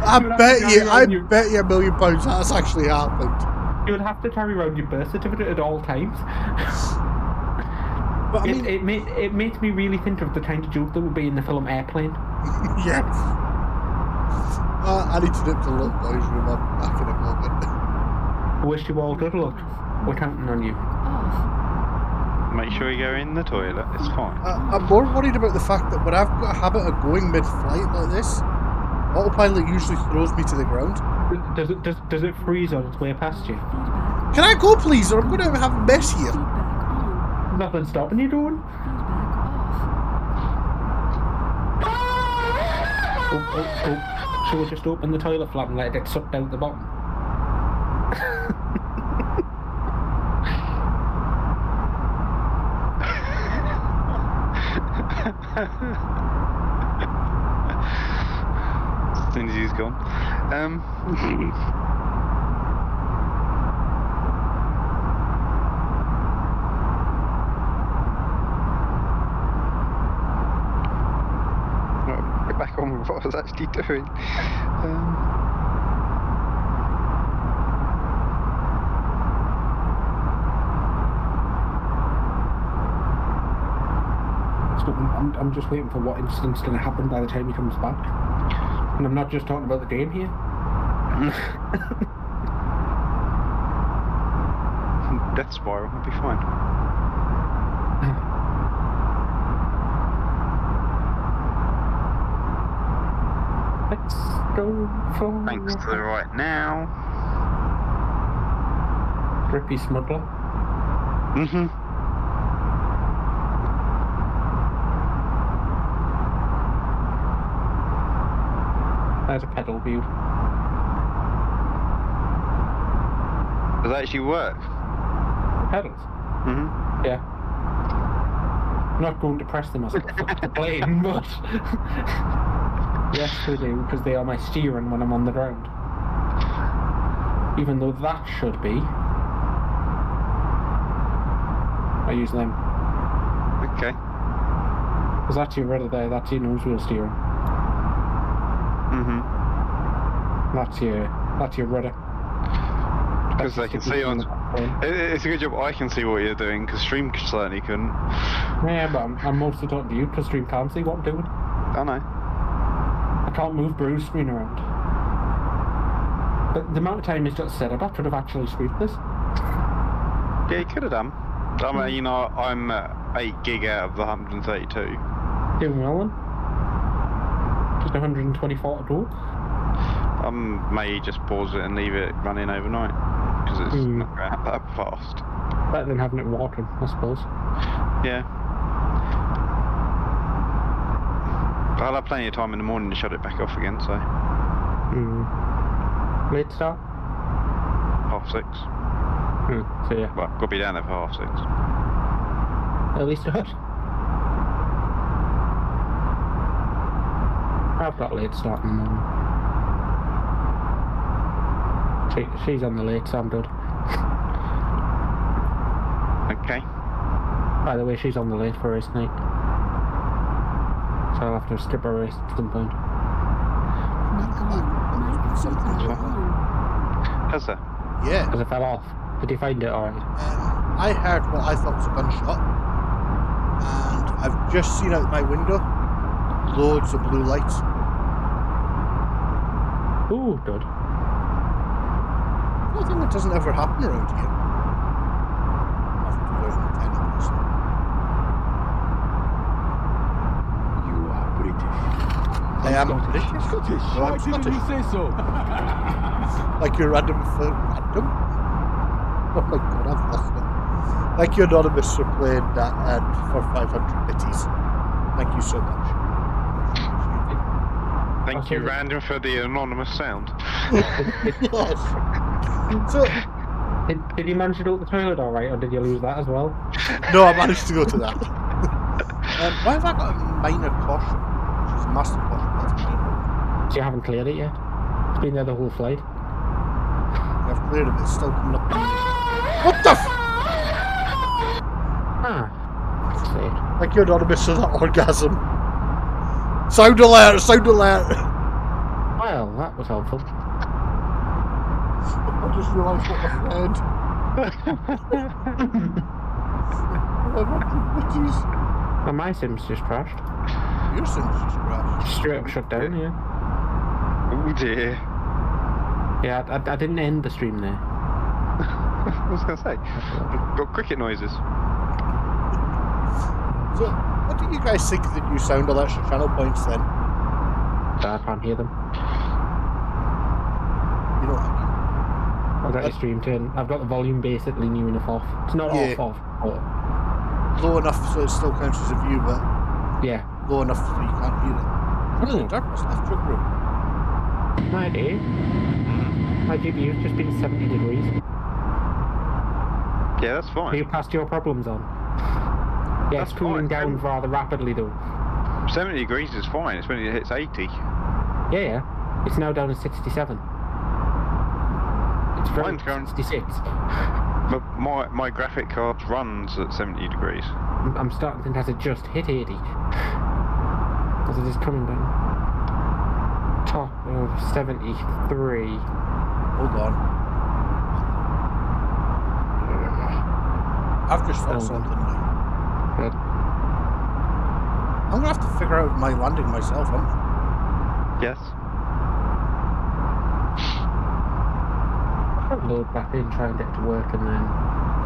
I bet you £1 million that's actually happened. You would have to carry around your birth certificate at all times. But I mean, it makes me really think of the kind of joke that would be in the film Airplane. Yes. I need to nip to the little boys' room. I'm back in a moment. I wish you all good luck. We're counting on you. Make sure you go in the toilet, it's fine. I'm more worried about the fact that when I've got a habit of going mid-flight like this, autopilot usually throws me to the ground. Does it freeze on its way past you? Can I go, please, or I'm going to have a mess here? Nothing stopping you doing? Oh. So we'll just open the toilet flap and let it get sucked out the bottom. As soon as he's gone. what I was actually doing. So I'm just waiting for what incident's going to happen by the time he comes back. And I'm not just talking about the game here. Death spiral, I'll be fine. Let's go for... Thanks to the right now. Grippy smuggler. Mm-hmm. There's a pedal view. Does that actually work? Pedals? Mm-hmm. Yeah. I'm not going to press them as a plane, but... yes, they do, because they are my steering when I'm on the ground. Even though that should be... I use them. Okay. Because that's your rudder there, that's your nose wheel steering. Mm-hmm. That's your rudder. Because they can see on... It's a good job I can see what you're doing, because Stream certainly couldn't. Yeah, but I'm mostly talking to you, because Stream can't see what I'm doing. I know. I can't move Bruce's screen around. But the amount of time he's got set up, I could have actually screwed this. Yeah, you could have done. I mean, you know, I'm 8 gig out of the 132. Doing well then. Just 124 to go. May just pause it and leave it running overnight, because it's not going to that fast. Better than having it walking, I suppose. Yeah. I'll have plenty of time in the morning to shut it back off again, so... Late start? 6:30. So yeah. Well, got to be down there for 6:30. Early start? I've got late start in the morning. She's on the late, so I'm good. Okay. By the way, she's on the late for race night. So I'll have to skip a race at some point. Has that? Yeah. Because I fell off. Did you find it alright? I heard what I thought was a gunshot, and I've just seen out my window loads of blue lights. Ooh, good. I think that doesn't ever happen around here. After 2010, obviously. You are British. I am British. Scottish. No, I'm Why didn't you Scottish. say so? Like you're random for random? Oh my god, I've lost it. Thank you, Anonymous, for playing that and for 500 bitties. Thank you so much. Thank you, Random, for the anonymous sound. Yes. So, Did you manage to go to the toilet alright, or did you lose that as well? no, I managed to go to that. Why have I got a minor caution? Which is a massive caution, that's minor. So you haven't cleared it yet? It's been there the whole flight. I've cleared it, but it's still coming up. What the f? That's it. Like you're Anonymous for that orgasm. Sound alert! Sound alert! Well, that was helpful. I just realised what I said. And my Sims just crashed. Your Sims just crashed. Straight up shut down, yeah. Oh dear. Yeah, I didn't end the stream there. I was going to say, got cricket noises. So, what do you guys think of the new sound alerts for channel points then? I can't hear them. You know what I mean? I've got your stream turn. I've got the volume basically near enough off. It's not off, but... Low enough so it still counts as a view, but yeah. Low enough so you can't hear it. Really, darkness left trick room. My day. My GPU's just been 70 degrees. Yeah, that's fine. You passed your problems on. Yeah, That's it's cooling fine. down rather rapidly though. 70 degrees is fine, it's when it hits 80. Yeah. It's now down to 67. It's very Mine's going- 66. But my graphic card runs at 70 degrees. I'm starting to think has it just hit 80. Because it is coming down. Top of 73. Hold on. I've just thought something now. Good. I'm gonna have to figure out my landing myself, am I? Yes. I'll load back in, try and get it to work, and then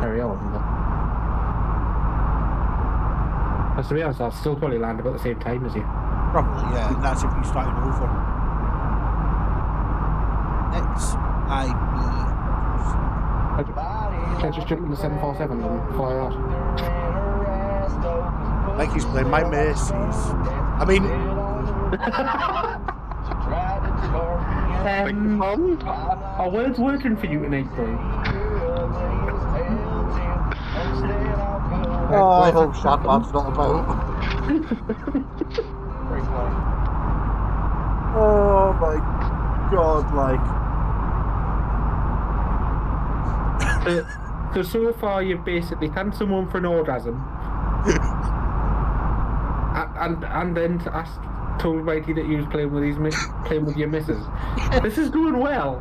carry on. But to be honest, I'll still probably land about the same time as you. Probably, yeah. And that's if you started over. XIB. Can I just jump in the 747 and fly out? Like he's playing my Macy's. I mean, are words working for you tonight, bro? oh, I hope Shatbab's not about. Oh my god, like. So far you've basically thanked someone for an orgasm. and then told Mikey that you was playing with your missus. This is going well.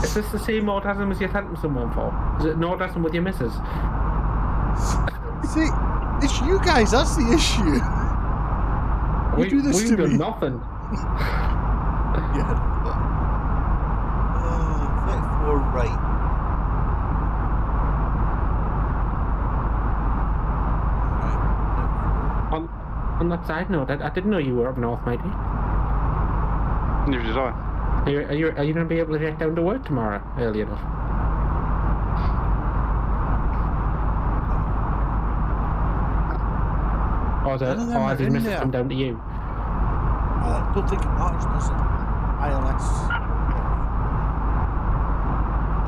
Is this the same orgasm as you're thanking someone for? Is it an orgasm with your missus? See, it's you guys. That's the issue. You do this to me. We've done nothing. Yeah. 34 right. On that side note, I didn't know you were up north, matey. Neither did I. Are you going to be able to get down to work tomorrow early enough? Or has his missus come down to you? I don't think it matters, does it? ILS.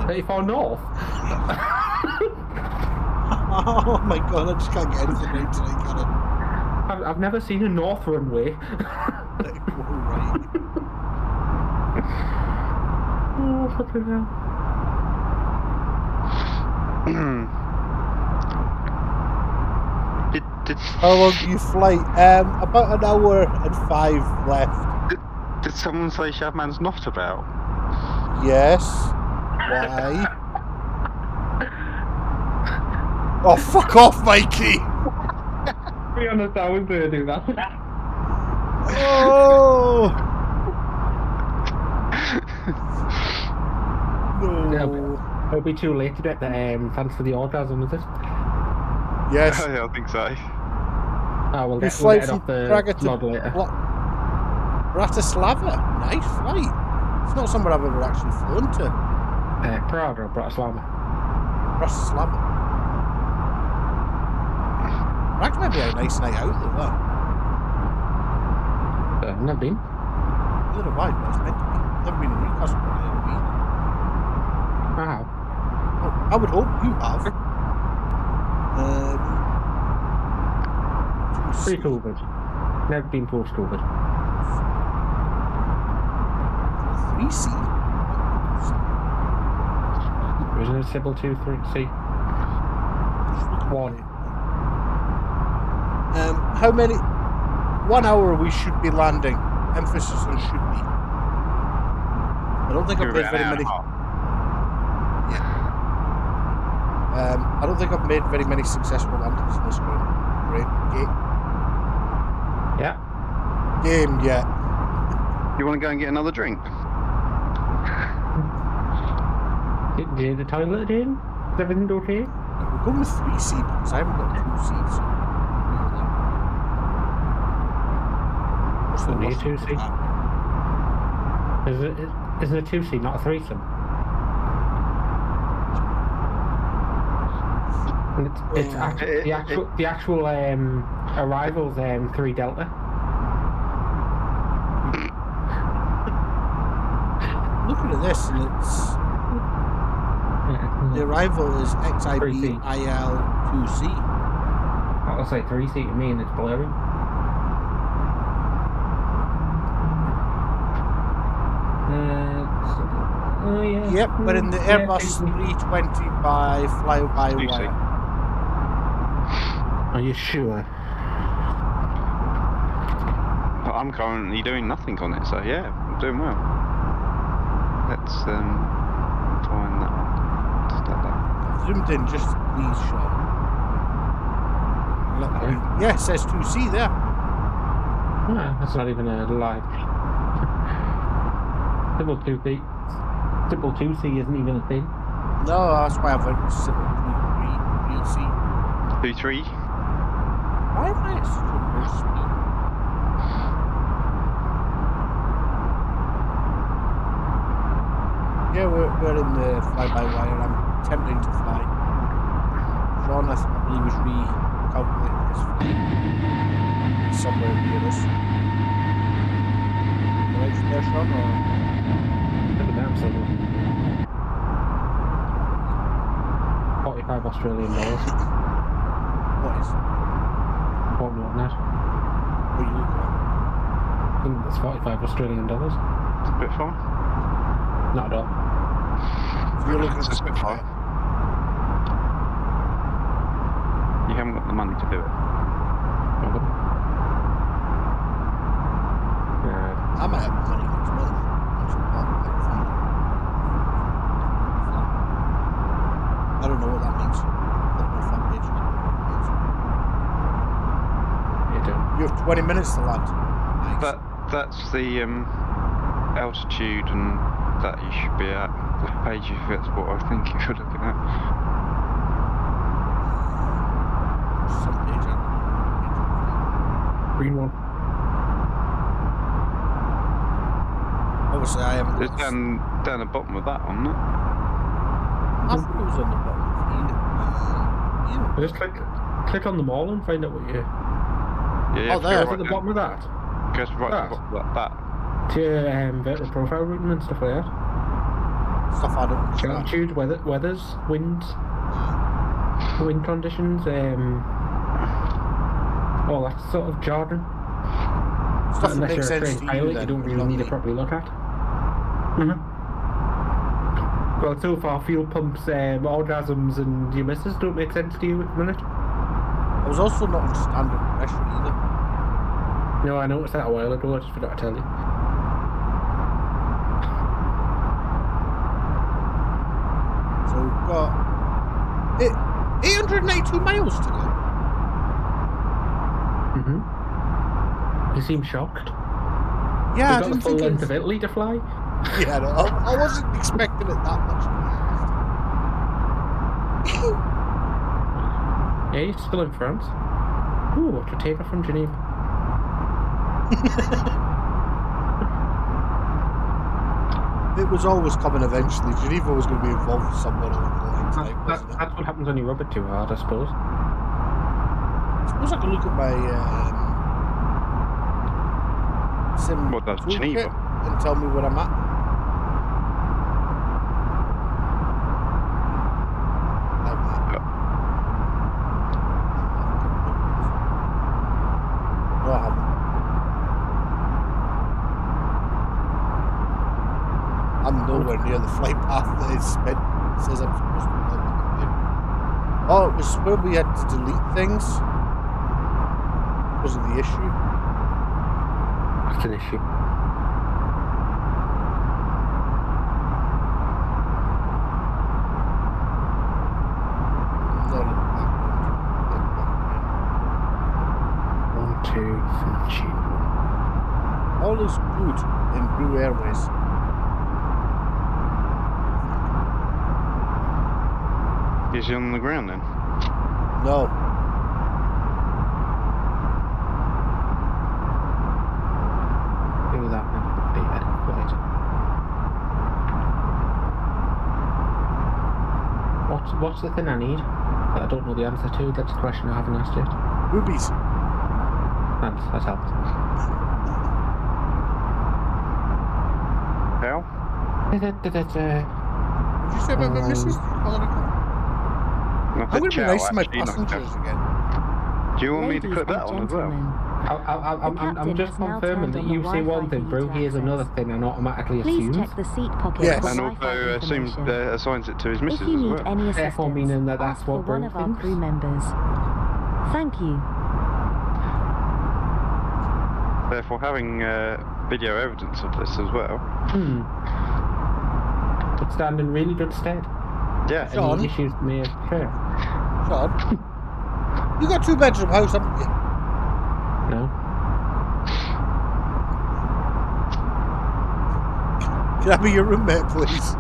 34 north? Oh my god, I just can't get anything right tonight, can I? I've never seen a north runway. Right. Oh, fucking hell. How long do you flight? About an hour and 5 left. Did someone say Shabman's not about? Yes. Why? Oh, fuck off, Mikey! To be honest, I was going to do that. Oh! No. It'll be too late to get the thanks for the orgasm, is it? Yes. Yeah, I think so. Oh, we'll You get fly it from off the Praga log later. to Bratislava. Nice flight. It's not somewhere I've ever actually flown to. Praga or Bratislava? Bratislava. That might be a nice night out though, that. Never been. Neither have I, but it's meant to be. Never been in Newcastle for a week. Wow. Oh, I would hope you have. Pre-COVID. Never been post-COVID. 3C? Isn't it Sybil 2, 3C? 1. How many? 1 hour we should be landing. Emphasis on should be. I don't think I've made very many. Yeah. I don't think I've made very many successful landings in this game. Yeah. Game yet. You want to go and get another drink? Did the toilet in? Is everything okay? We're going with 3C because I haven't got 2Cs. Only a 2C? Isn't a 2C not a threesome? And the actual arrival's 3 Delta. Looking at this, and it's the arrival is XIB IL 2C. I'll say 3C to me, and it's blurry. Yeah. Yep, we're in the Airbus 320 by fly-by-wire. Are you sure? I'm currently doing nothing on it, so yeah, I'm doing well. Let's find that one. Start that. I've zoomed in just to please, Sean. Yeah, it says 2C there. No, that's not even a live. Simple 2C. Simple 2C isn't even a thing. No, that's why I've went with simple 3C. 2-3. Why am I at such a low speed? Yeah, we're in the fly-by-wire. I'm attempting to fly. Sean, I believe, was recalculating his flight. Somewhere near us. Right there, Sean, or? Look at that, somewhere. 45 Australian dollars. What is? What am I looking at? What are you looking at? I think that's 45 Australian dollars. It's a bit far. Not at all. So you're looking at It's a bit far. You haven't got the money to do it. I might have money next month. I don't know what that means. That's my front page. You do. You have 20 minutes to land. Nice. That's the altitude and that you should be at. The page, if that's what I think you're looking at. Some page. Green one. Obviously, I haven't. It's down the bottom of that one, isn't it? I thought it was on the bottom. Just click on them all and find out what you. Yeah. Oh, there. At the bottom of that. Goes right to the bottom of that. To vertical profile routing and stuff like that. Stuff I don't understand. Altitude, weathers, winds, wind conditions, all that sort of jargon. Stuff that Unless makes you're a sense trained to pilot, you, then, you don't really not need to me. properly look at. Well, so far, fuel pumps, orgasms, and your misses don't make sense to you at the minute. I was also not on standard pressure either. No, I noticed that a while ago. I just forgot to tell you. So we've got 892 miles to go. You seem shocked. Yeah, I You've got the didn't full think it length was... of Italy to fly. Yeah, no, I wasn't expecting it that much. Yeah, you're still in France. Ooh, watch a taper from Geneva. It was always coming eventually. Geneva was going to be involved with somewhere along the lines, wasn't it? That's what happens when you rub it too hard, I suppose. I suppose I can look at my sim What, that's toolkit Geneva? and tell me where I'm at. Like that. No, I haven't. I'm nowhere near the flight path that it says I'm supposed to be on. Oh, it was where we had to delete things because of the issue. That's an issue. Fiumicino. All is good in Blue Airways. Is he on the ground then? No. Do that then. What's the thing I need that I don't know the answer to? That's a question I haven't asked yet. Boobies. Thanks, that helps. How? Did you say about my missus? I'm going to be nice to my passengers again. Do you want me to Ladies put that and on as well? gentlemen, I'm just has now confirming turned that on you the say Wi-Fi one thing, for bro. you to Here's access. another thing and automatically Please assumes. check the seat pocket Yes. for And Wi-Fi also information. assigns it to his If missus you as need well. any assistance, Therefore meaning that that's ask for what one Bro of our thinks. crew members. Thank you. Therefore, having video evidence of this as well. Would stand in really good stead. Yeah. Sean? Any issues may occur. Sean, you got 2-bedroom house, haven't you? No. Can I be your roommate, please?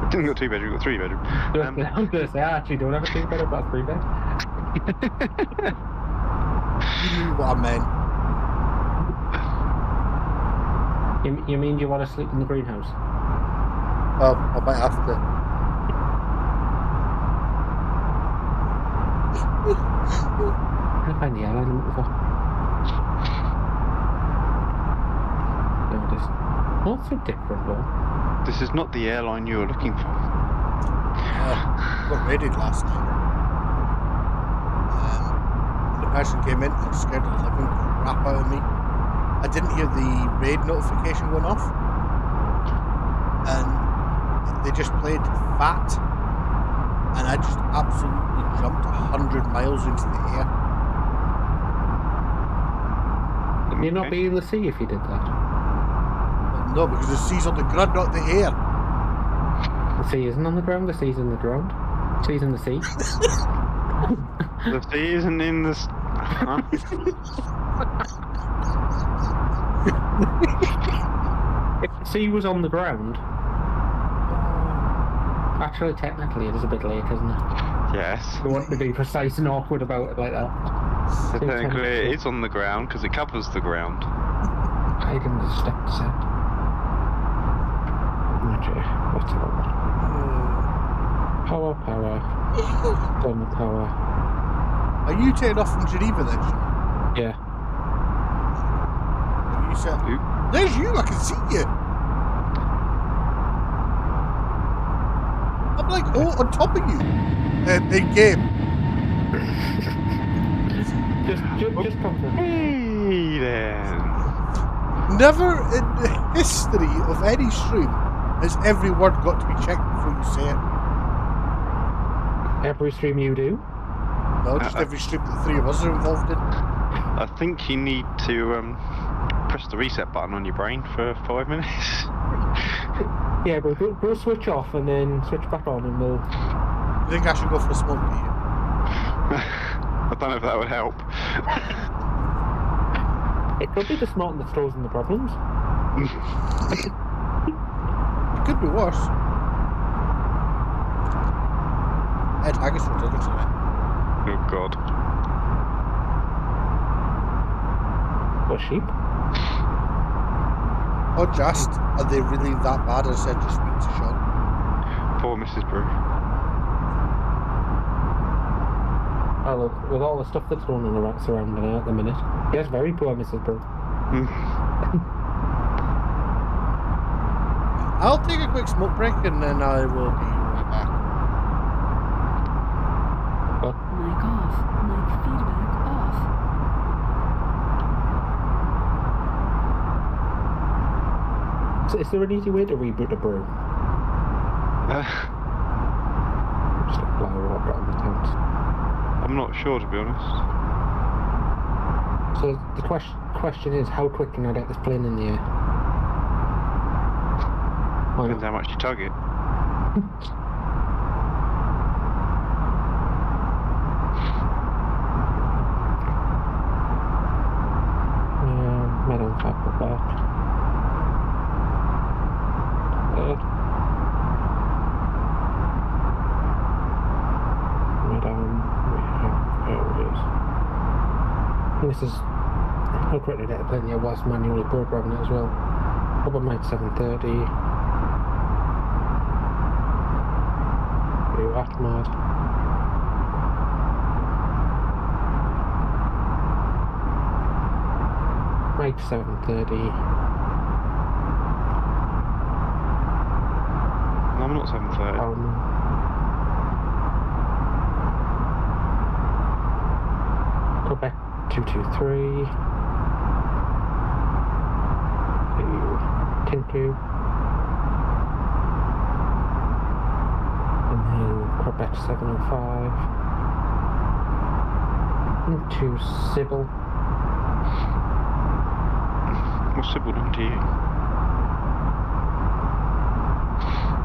I didn't got 2-bedroom, got 3-bedroom. I'm going to say, I actually don't have a 2-bed, I've got a 3-bed. You knew what I meant. You mean you want to sleep in the greenhouse? Well, I might have to. I find the airline I'm looking for. No, it is. What's so different, though? This is not the airline you were looking for. I got raided last night. The person came in and scared the living crap out of me. I didn't hear the raid notification going off. And they just played Fat. And I just absolutely jumped 100 miles into the air. You'd not be in the sea if you did that. No, because the sea's on the ground, not the air. The sea isn't on the ground, the sea's in the ground. The sea's in the sea. The sea isn't in the... Huh? If the sea was on the ground... Actually, technically, it is a bit late, isn't it? Yes. You want to be precise and awkward about it like that. So technically it is on the ground because it covers the ground. I can just step aside. Okay, let's have a look. Power. Done power. Are you taking off from Geneva then, Sean? Yeah. You said, Who? there's you, I can see you. I'm like on top of you. In game. Just confirm. Hey then. Never in the history of any stream has every word got to be checked before you say it. Every stream you do? No, just every stream that the three of us are involved in. I think you need to press the reset button on your brain for 5 minutes. Yeah, but we'll switch off and then switch back on and we'll... You think I should go for a smoke, do you? I don't know if that would help. It could be the smart that throws in the problems. It could be worse. Ed Haggis will take it tonight. Oh god. What, sheep? Or just, are they really that bad? I said just speak to Sean. Poor Mrs. Brew. Well, with all the stuff that's going on around surrounding her at the minute. Yes, very poor Mrs. Brew. I'll take a quick smoke break and then I will be right back. Mic off. Mic feedback off. So is there an easy way to reboot a brew? Just a flower water on the tent. I'm not sure, to be honest. So the question is, how quick can I get this plane in the air? Depends how much you tug it. Metal type of that. This is how quickly that plane there was manually programming it as well. Up at night 7:30. You Atmad. Night 7:30. No, I'm not 7:30. Quebec 223. Tinku. And then Quebec 705. Into Sybil. What's Sybil doing to you?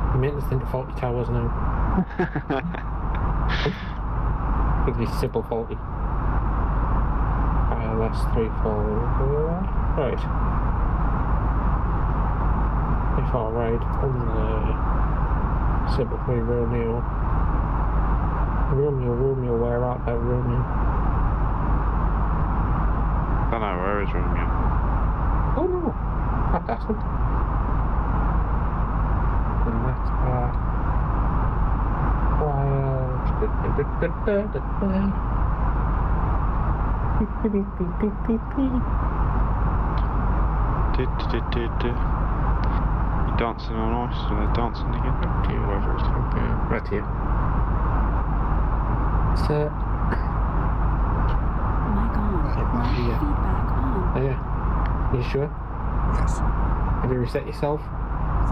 You made us into faulty towers now. It'd be Sybil faulty. That's 3, 4. Right. 3, 4, right. On the Sybil 3, Romeo. Romeo, where art thou, Romeo? I don't know, where is Romeo? Oh no, that's it. And that's You dancing on ice? Are they dancing again? Whoever it's right here. So, Oh my god, yeah. feedback on. Oh, yeah. You sure? Yes, Have you reset yourself? I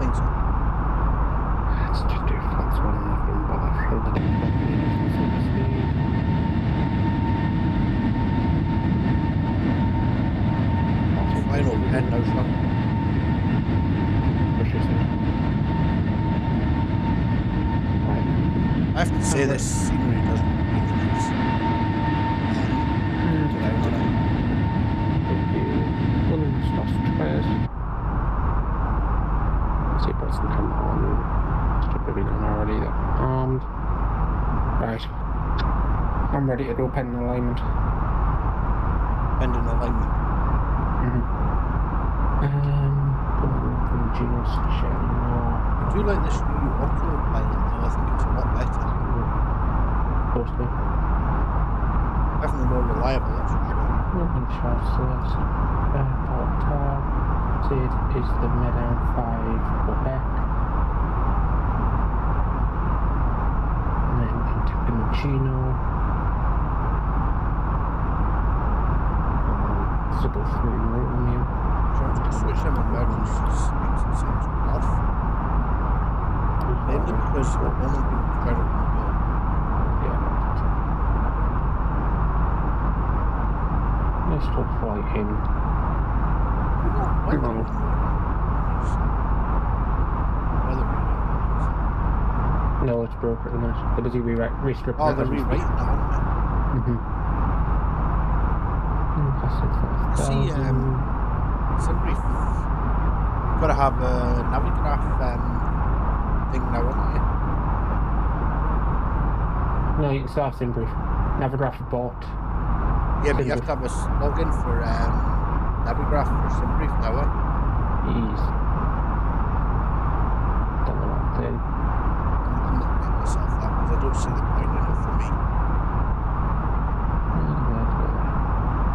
think so. Let's just do flex one and then bother from the Final 10 now, Sean. Push yourself. Right. I have to say this scenery doesn't really nice. See if that's come on. Should have been on already. Armed. Right. I'm ready to do pending alignment. Pending alignment. Fiumicino sharing more. I do like this new autopilot though, I think it's a lot better. Supposed to be. Definitely more reliable, that's for sure. Nothing charge service. Airport targeted is the Meadow 5 Quebec. And then into Fiumicino. Sybil 3 Romeo. Switch them emergencies makes it seem off. Mainly because one of them trying to control. Yeah. Let's talk flight in. No, it's broke at the minute. They're busy restripping. Oh, they're rewriting that, aren't they? See, Simbrief, you've got to have a Navigraph thing now, haven't you? No, you can start Simbrief. Navigraph bought. Yeah, but you have to have a login for Navigraph for Simbrief now, eh? Jeez. Don't know what thing. I'm not getting myself that because I don't see the point in it for me.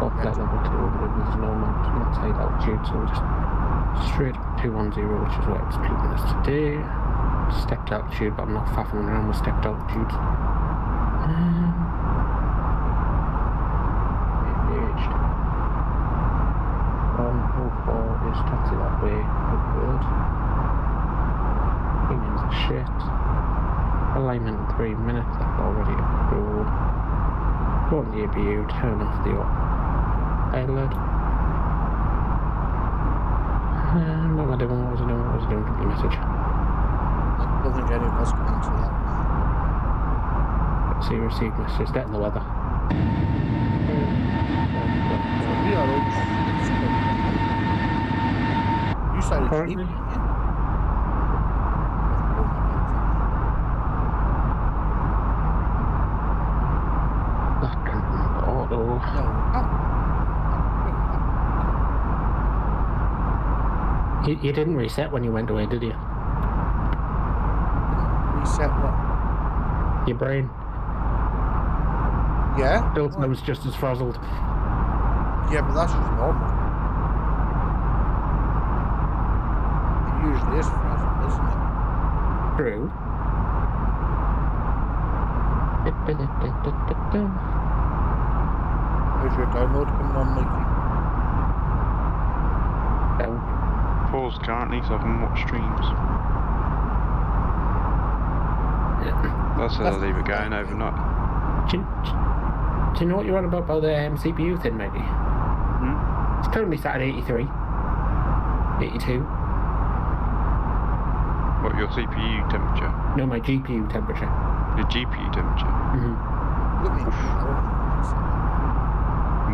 Both flight level 2, but there's no high altitude, so we'll just straight up 210, which is what I was keeping us today. Stepped altitude, but I'm not faffing around with stepped altitude. Engaged. 104 is taxi that way. Good. Premiums are shit. Alignment in 3 minutes, that's already approved. Go on the ABU, turn off the pilot. What was I doing? Complete message. I don't think any of us can answer that. Let's see, received messages. Get in the weather. So we are all you started Currently? sleeping, yeah? Auto. No, You didn't reset when you went away, did you? reset what? Your brain. Yeah? Built was just as frazzled. Yeah, but that's just normal. It usually is frazzled, isn't it? True. How's your download coming on, Mikey? Down. Paused currently so I can watch streams. That's how I leave it going overnight. Do you know what you're on about the CPU thing, matey? Hmm? It's currently sat at 83. 82. What, your CPU temperature? No, my GPU temperature. Your GPU temperature? Mm-hmm.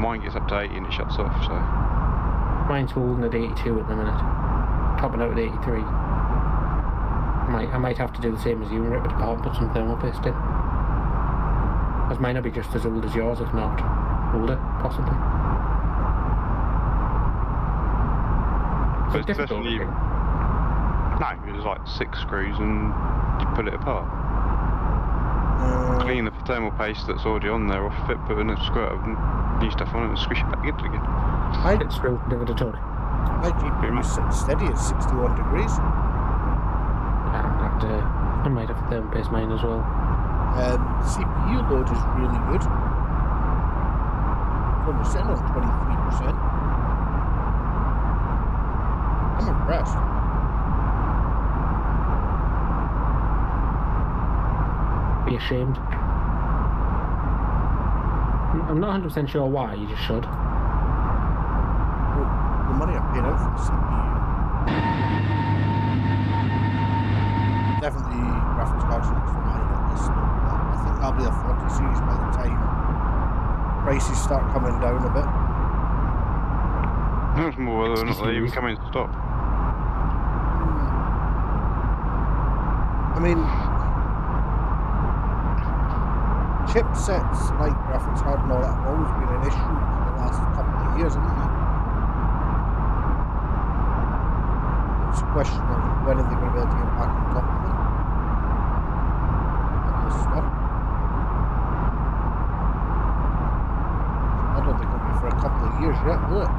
Mine gets up to 80 and it shuts off, so... Mine's holding at 82 at the minute. Topping out at 83. I might have to do the same as you and rip it apart and put some thermal paste in. Because mine will be just as old as yours, if not older, possibly. But it's definitely... No, there's like 6 screws and you pull it apart. Clean the thermal paste that's already on there off it, put in a squirt of new stuff on it and squish it back into it again. My screw, give it a touch. My GPU is sitting steady at 61 degrees. I might have to thermal paste mine as well. CPU load is really good. It's only sitting on 23%. I'm impressed. Be ashamed. I'm not 100% sure why, you just should. Well, the money I paid out for the CPU. Definitely graphics cards next for my hit list. I think I'll be a 40 series by the time prices start coming down a bit. That's more whether or not they even come in stock. I mean, chipsets like graphics card and all that have always been an issue for the last couple of years, haven't they? It's a question of when are they going to be able to get back on top of it. And this stuff. I don't think it'll be for a couple of years yet, will it?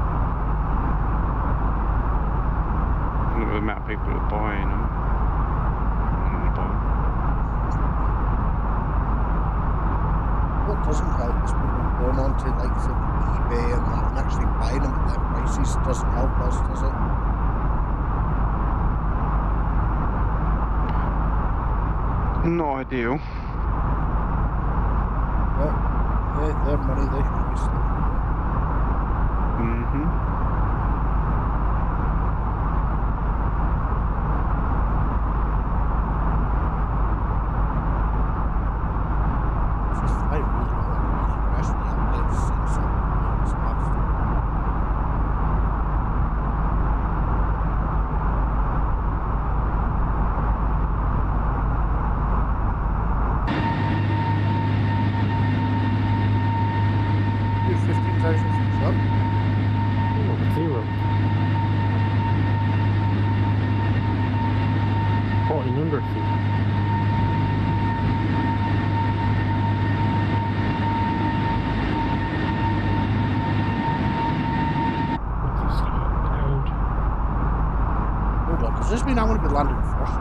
Look at the amount of people that are buying them. What doesn't help is people going on to like eBay and that and actually buying them at their prices doesn't help us, does it? Not ideal. But yeah, their money, they should be still. Mm-hmm. I really don't impressed with the updates since this last. Do 15,000 feet up. Oh, 0. 1,400 feet. Does this mean I'm going to be landing first?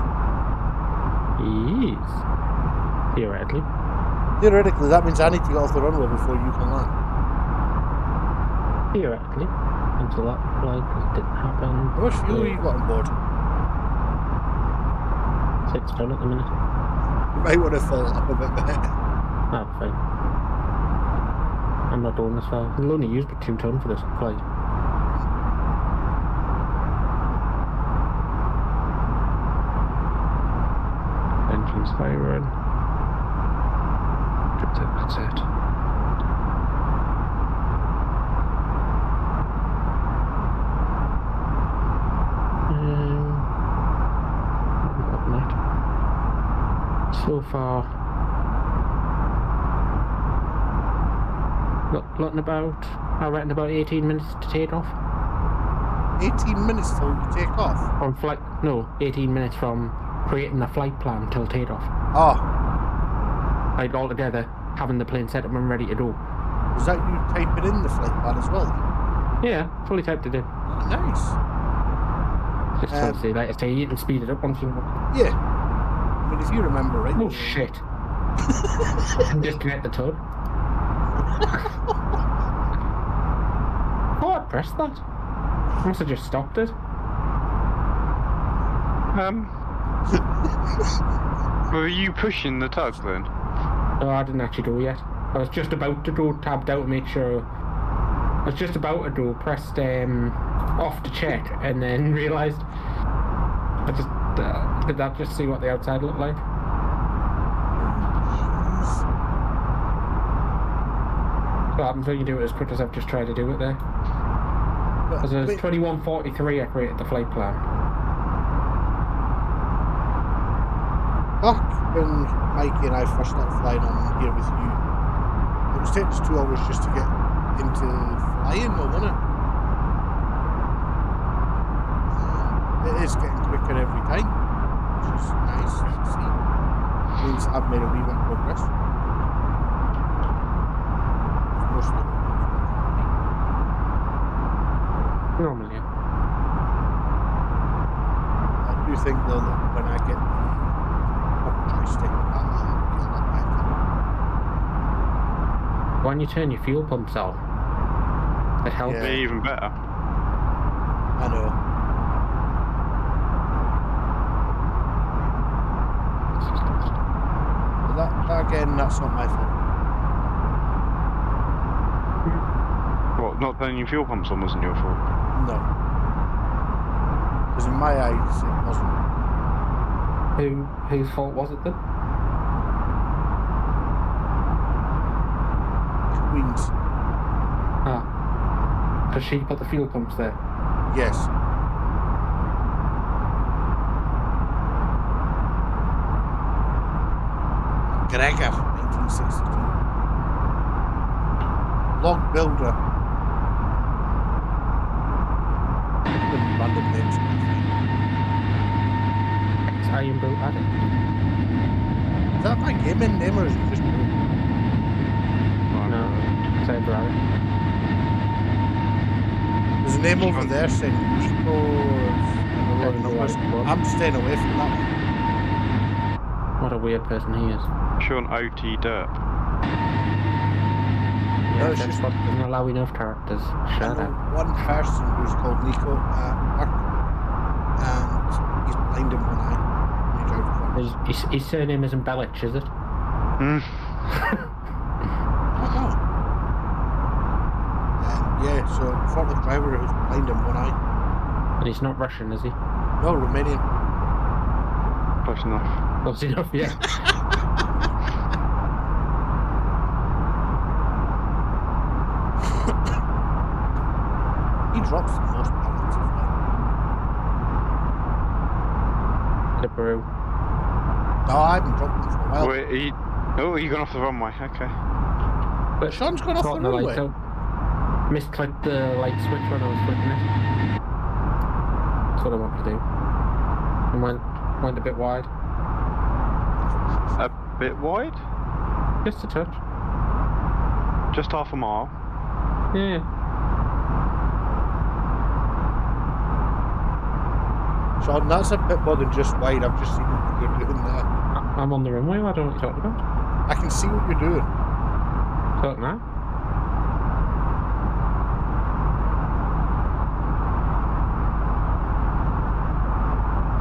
Yes. Theoretically. Theoretically, that means I need to get off the runway before you can land. Theoretically. Until that flight didn't happen. How much fuel you got on board? 6 ton at the minute. You might want to fill it up a bit better. Ah, fine. I'm not doing this far. We'll only use about 2 ton for this flight. Engines firing. That's it. So far, looking about, I reckon about 18 minutes to take off. 18 minutes till you take off? From flight, no, 18 minutes from creating the flight plan till takeoff. Oh. Like altogether, having the plane set up and ready to go. Was that you typing in the flight plan as well? Yeah, fully typed it in. Oh, nice. Just obviously, like I say, you can speed it up once you want. Yeah. I mean, if you remember right. Oh shit. Disconnect the tug. Oh, I pressed that. I must have just stopped it. Were you pushing the tug then? No, I didn't actually go yet. I was just about to go, tabbed out to make sure. I was just about to go, pressed off to check and then realised I just did that just see what the outside looked like. What happens when you do it as quick as I've just tried to do it there? Because it was 21:43 I created the flight plan. Back when Mikey and I first started flying on here with you, it was taking us 2 hours just to get into flying, though, wasn't it? It is getting quicker every time, which is nice to see. It means I've made a wee bit of progress. Mostly. Normally, yeah. I do think, though, that when I get the joystick, I'll be a lot better. When you turn your fuel pumps on, it helps. Be even better. I know. But that again, that's not my fault. What, not turning your fuel pumps on wasn't your fault? No. Because in my eyes, it wasn't. Whose fault was it then? Queen's. Ah. Because she put the fuel pumps there. Yes. Gregor, 1962. Log builder. Random names. Iron Boat Addict. Is that my gaming name or is it just me? No, Cyber Addict. There's a name over there saying Nico. I'm staying away from that one. What a weird person he is. Sean O.T. Derp. Yeah, it's that's just- what doesn't allow enough characters. I Shut know up. one person who's called Nico work, and he's blind in one eye. He drives trucks. His surname isn't Belich, is it? Hmm. I don't know. Yeah, so forklift driver who's blind in one eye. And he's not Russian, is he? No, Romanian. Close enough. Close enough, yeah. He drops the most pallets as well. The brew. No, I haven't dropped them for a while. Wait, you gone off the runway, okay. But Sean's gone off the sorting runway. lights out. Misclicked the light switch when I was flicking it. That's what I wanted to do. And went a bit wide. A bit wide? Just a touch. Just half a mile. Yeah. Sean, that's a bit more than just wide. I've just seen what you're doing there. I'm on the runway, I don't know what you're talking about. I can see what you're doing. Talk now.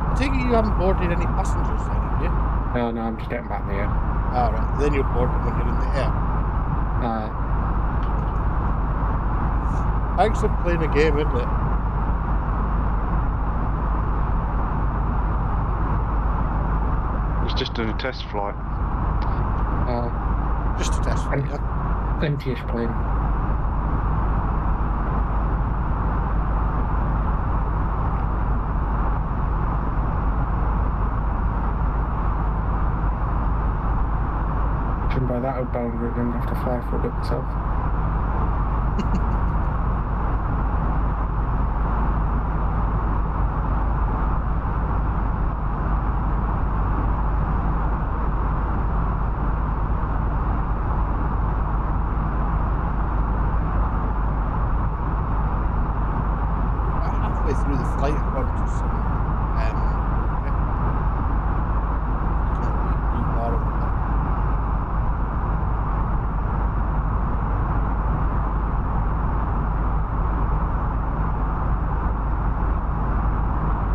I take it you haven't boarded any passengers then, have you? No, I'm just getting back in the air. Alright, then you'll board them when you're in the air. Thanks for playing a game, isn't it? It's just doing a test flight. Just a test flight, yeah? Empty-ish plane. Judging by that outbound route, I'm going to have to fly for a bit myself. Halfway through the flight, I got to some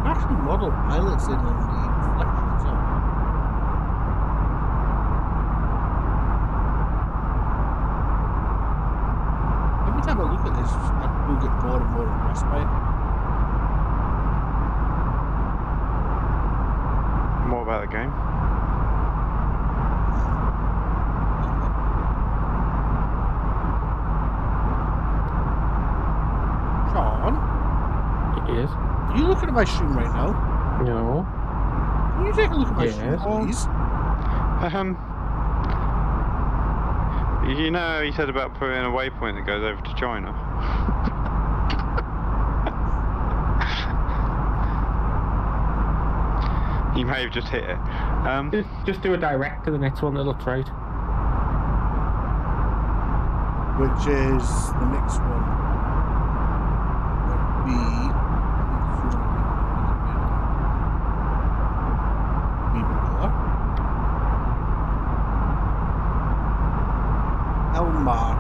actually model pilots in on the reflection zone. Every time I look at this, I do get more and more impressed by it. about the game. John? Yes. Are you looking at my stream right now? No. Can you take a look at my stream, please? You know, he said about putting a waypoint that goes over to China. You may have just hit it. Just do a direct to the next one that looks right. Which is the next one. Would be Elmar.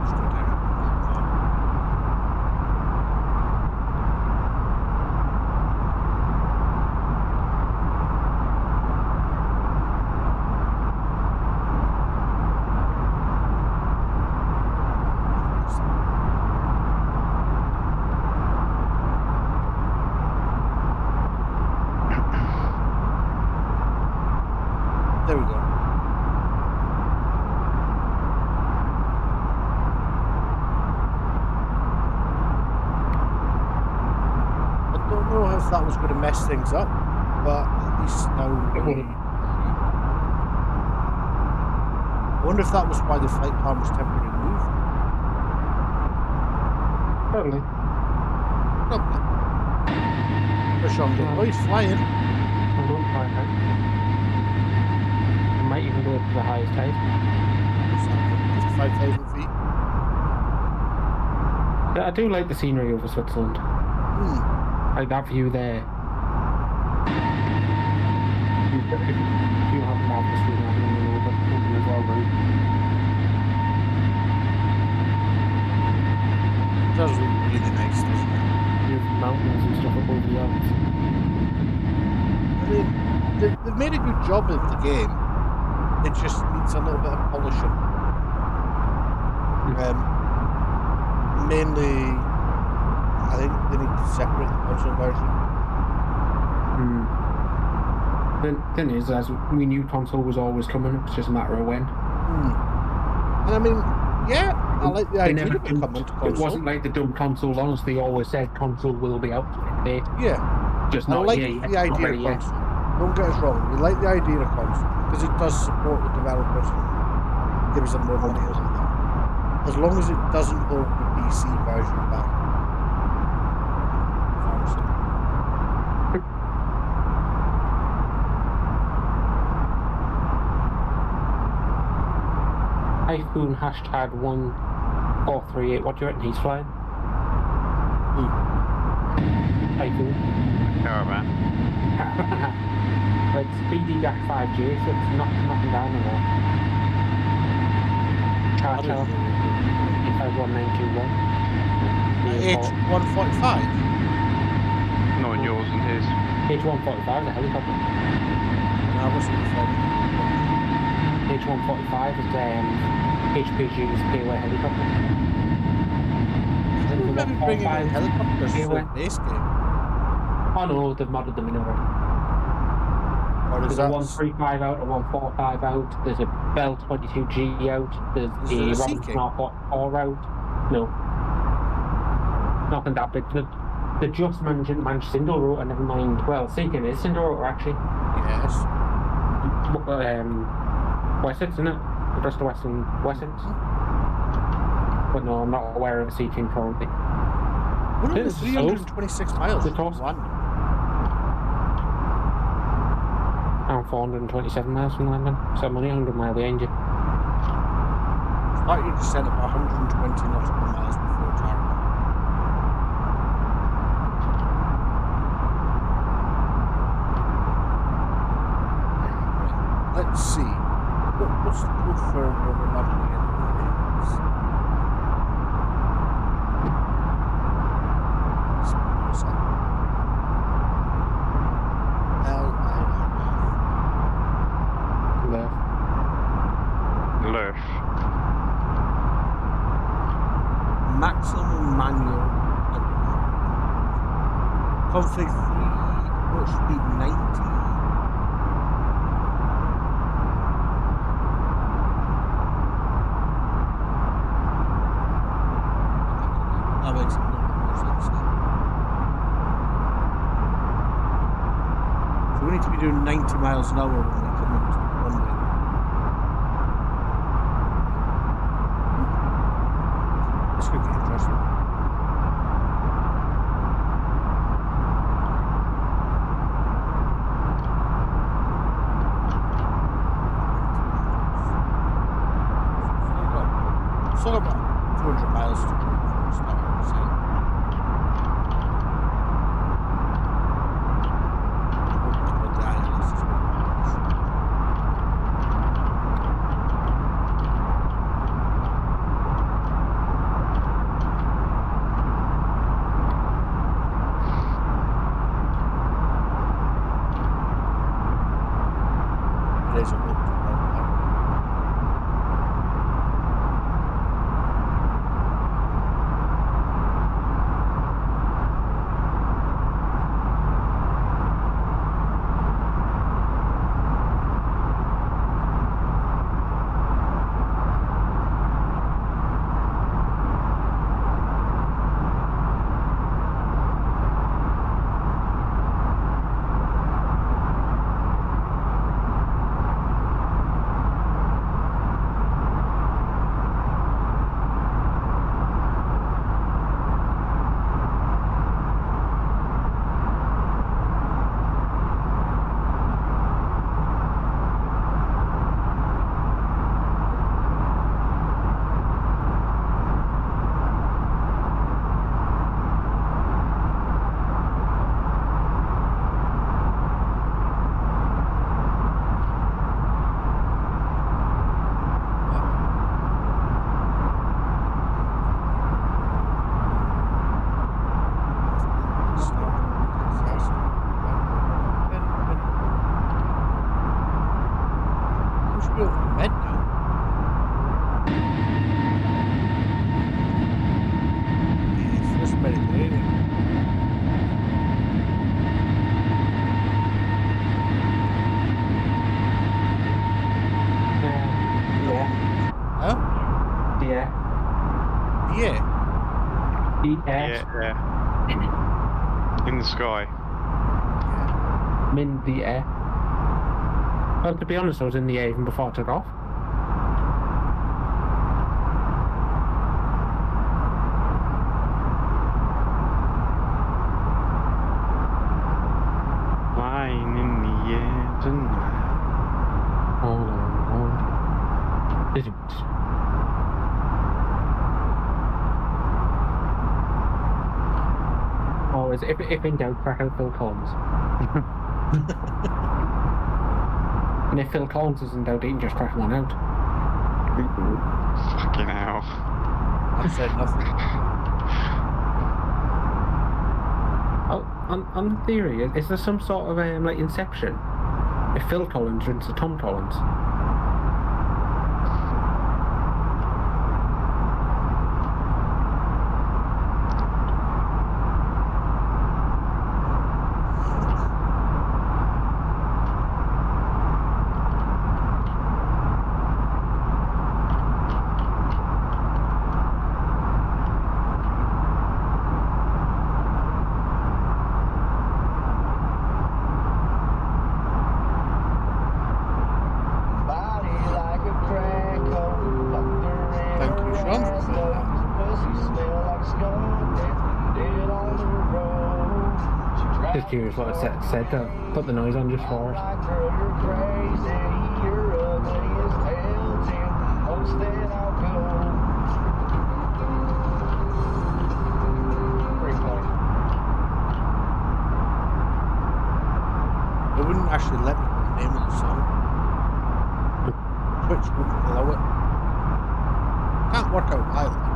Just do a direct to Elmar. There we go. I don't know if that was going to mess things up, but at least now we... I wonder if that was why the flight plan was temporarily moved. Probably. Probably. Push on the boys flying. I don't find out. I might even go up to the highest height. 55,000 feet. Yeah, I do like the scenery over Switzerland. Like that view there. If you haven't had the screen, I don't know, but open as well, right? It does look really nice, doesn't it? You have mountains and stuff above the Alps. I mean, they've made a good job of the game. It just needs a little bit of polishing. Mainly, I think they need to separate the console version. The thing is, as we knew console was always coming, it was just a matter of when. And I mean, yeah, I like the idea of it coming to console. It wasn't like the dumb console on us, they always said console will be out today. Yeah. Just I not like yet. the idea of console. Don't get us wrong, we like the idea of console, because it does support the developers and gives them more money as well. As long as it doesn't hold the PC version back. iPhone hashtag 1438, what do you reckon he's flying? iPhone. Caravan. It's BD-5J, so it's knocking down the wall. Cartel. 1921. H145? Not in yours and his. H145 is a helicopter. No, I wasn't H145 is HPG's Payway helicopter. I remember bringing in helicopters for the base game. Oh no, they've modded them in already. There's a 135 out, a 145 out, there's a Bell 22G out, there's a Robinson R4 out. No. Nothing that big. The just managed Sindel rotor, never mind. Well, Seeking is Sindel rotor actually. Yes. Wessex, isn't it? Just the Western Wessex. But no, I'm not aware of a Seeking currently. We're only 326 miles from London. I'm 427 miles from London, so I'm only 100 miles behind you. I thought you just said about 120 nautical miles before target. Let's see. What's the code for where we're landing in? Left. Maximum manual. Config 3 What speed? 90? That makes a little more sense then. So we need to be doing 90 miles an hour when we come into the runway. This could get interesting. Still about 200 miles to go before we start, so. We'll die unless it's one miles. It is a little too low. Yeah. In the sky. I'm in the air. Well, to be honest, I was in the air even before I took off. Flying in the air tonight. Oh, Lord. Always, if in doubt, crack out Phil Collins. And if Phil Collins is in doubt, he can just crack one out. Fucking hell. I said nothing. Oh, on theory, is there some sort of like Inception? If Phil Collins runs to Tom Collins. Just curious what I said to put the noise on just for us. They wouldn't actually let me put the name of the song. Twitch wouldn't allow it. Can't work out why, like.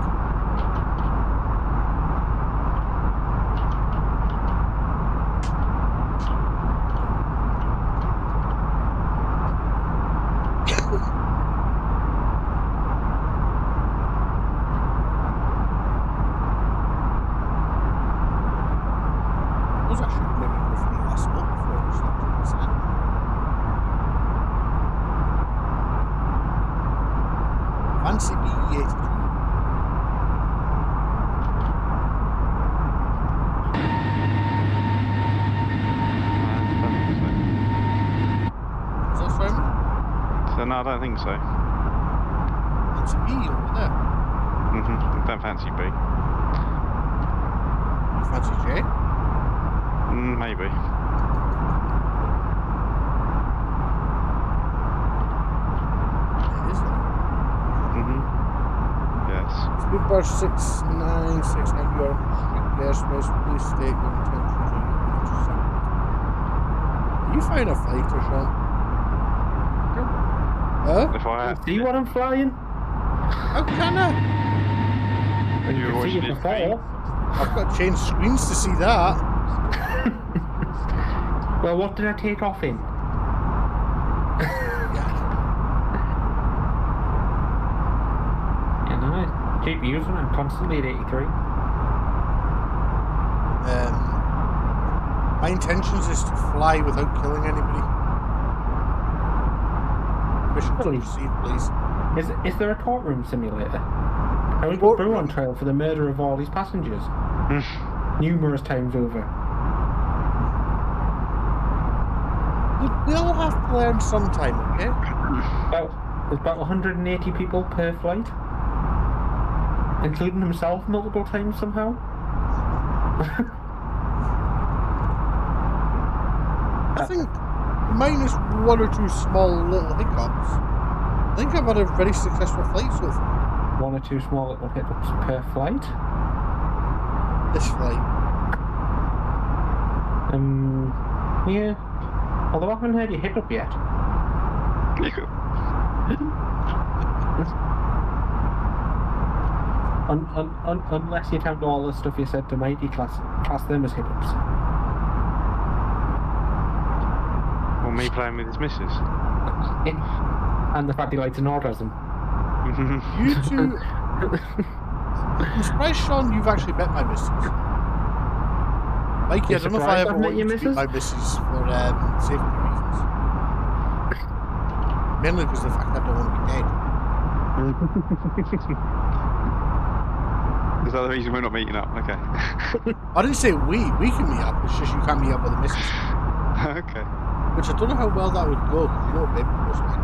I was actually maybe go for the last month. NCB82. Is that Simon? So no, I don't think so. NCB over there. Don't fancy B. You fancy J? Maybe. It is. Yes. Speedbird 696, and you are strict airspace. Please state your intentions when you intercept. Are you flying a fighter, Sean? Huh? If I had, See what I'm flying? How can I? Well, you You're can see watching it it before. I've got to change screens to see that. Well, what did I take off in? You know, I keep using it. I'm constantly at 83. My intentions is to fly without killing anybody. Permission to Really? proceed, please. Is there a courtroom simulator? I was put Brew on trial for the murder of all his passengers. Numerous times over. We all have to learn sometime, okay? There's about 180 people per flight. Including himself multiple times somehow. I think, minus one or two small little hiccups, I think I've had a very successful flight so far. One or two small little hiccups per flight. This flight. Yeah. Although I haven't heard you hiccup yet. Unless you count all the stuff you said to Mikey, class them as hiccups. Or me playing with his missus. And the fact he likes an orgasm. You two... I'm surprised, Sean, you've actually met my missus. Mikey, I don't know if I ever want you to meet my missus for safety reasons. Mainly because of the fact I don't want to be dead. Is that the reason we're not meeting up? Okay. I didn't say we can meet up, it's just you can't meet up with the missus. Okay. Which I don't know how well that would go, because you know what baby was like.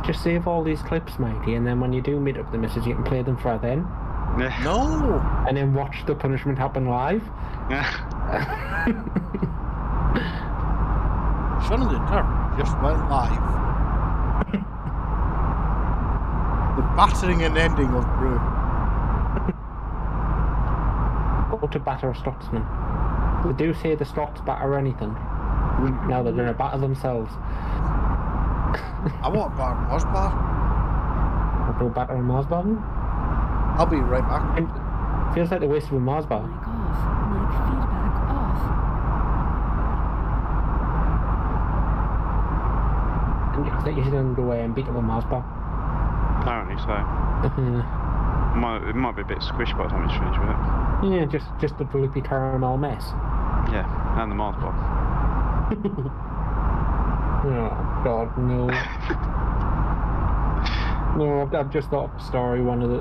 Just save all these clips, Mikey, and then when you do meet up with the missus, you can play them for then. Yeah. No! And then watch the punishment happen live. Shaun of the Dead just went live. The battering and ending of Brew. Or to batter a Scotsman. They do say the Scots batter anything. Now they're going to batter themselves. I want a bar Mars bar. I'll go batter a Mars bar then? I'll be right back. And feels like the waste of a Mars bar. Mic off. Mic feedback off. I think you should go away and beat up a Mars bar. Apparently so. It might be a bit squished by the time it's finished with it. Yeah, just the bloopy caramel mess. Yeah, and the Mars bar. Oh God, no. No, I've just thought of a story. One of the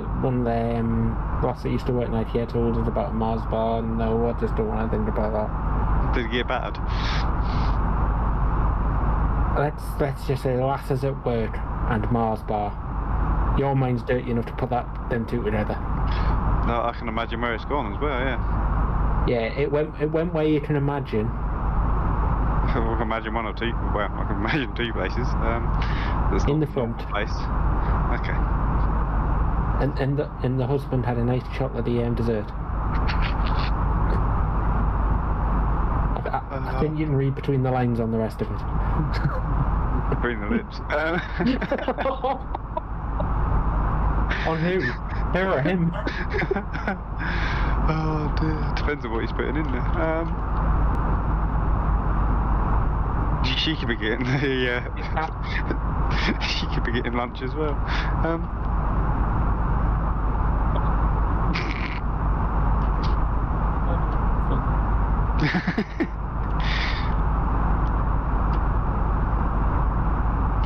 lads that used to work night here told us about a Mars bar. No, I just don't want to think about that. Did it get battered? Let's just say lasses at work and Mars bar. Your mind's dirty enough to put them two together. No, I can imagine where it's gone as well. Yeah. Yeah, it went where you can imagine. I can imagine one or two. Well, I can imagine two places. There's in not the front. Place. Okay. And the husband had a nice chocolatey dessert. I think you can read between the lines on the rest of it. Between the lips. On who? Her or him? Oh dear. Depends on what he's putting in there. She could be getting the. She could be getting lunch as well.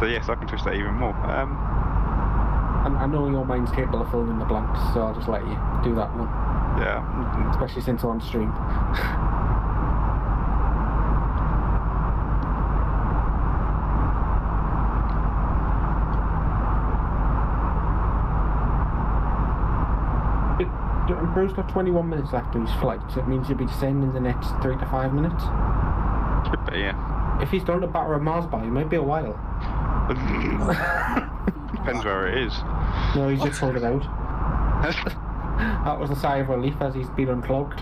So yes, I can twist that even more. I know your mind's capable of filling in the blanks, so I'll just let you do that one. Yeah. Especially since we're on stream. Bruce got 21 minutes after his flight, so it means he'll be descending in the next 3 to 5 minutes. Could be, yeah. If he's done to batter a Mars bar, it might be a while. Depends where it is. No, he's just pulled it out. That was a sigh of relief as he's been unclogged.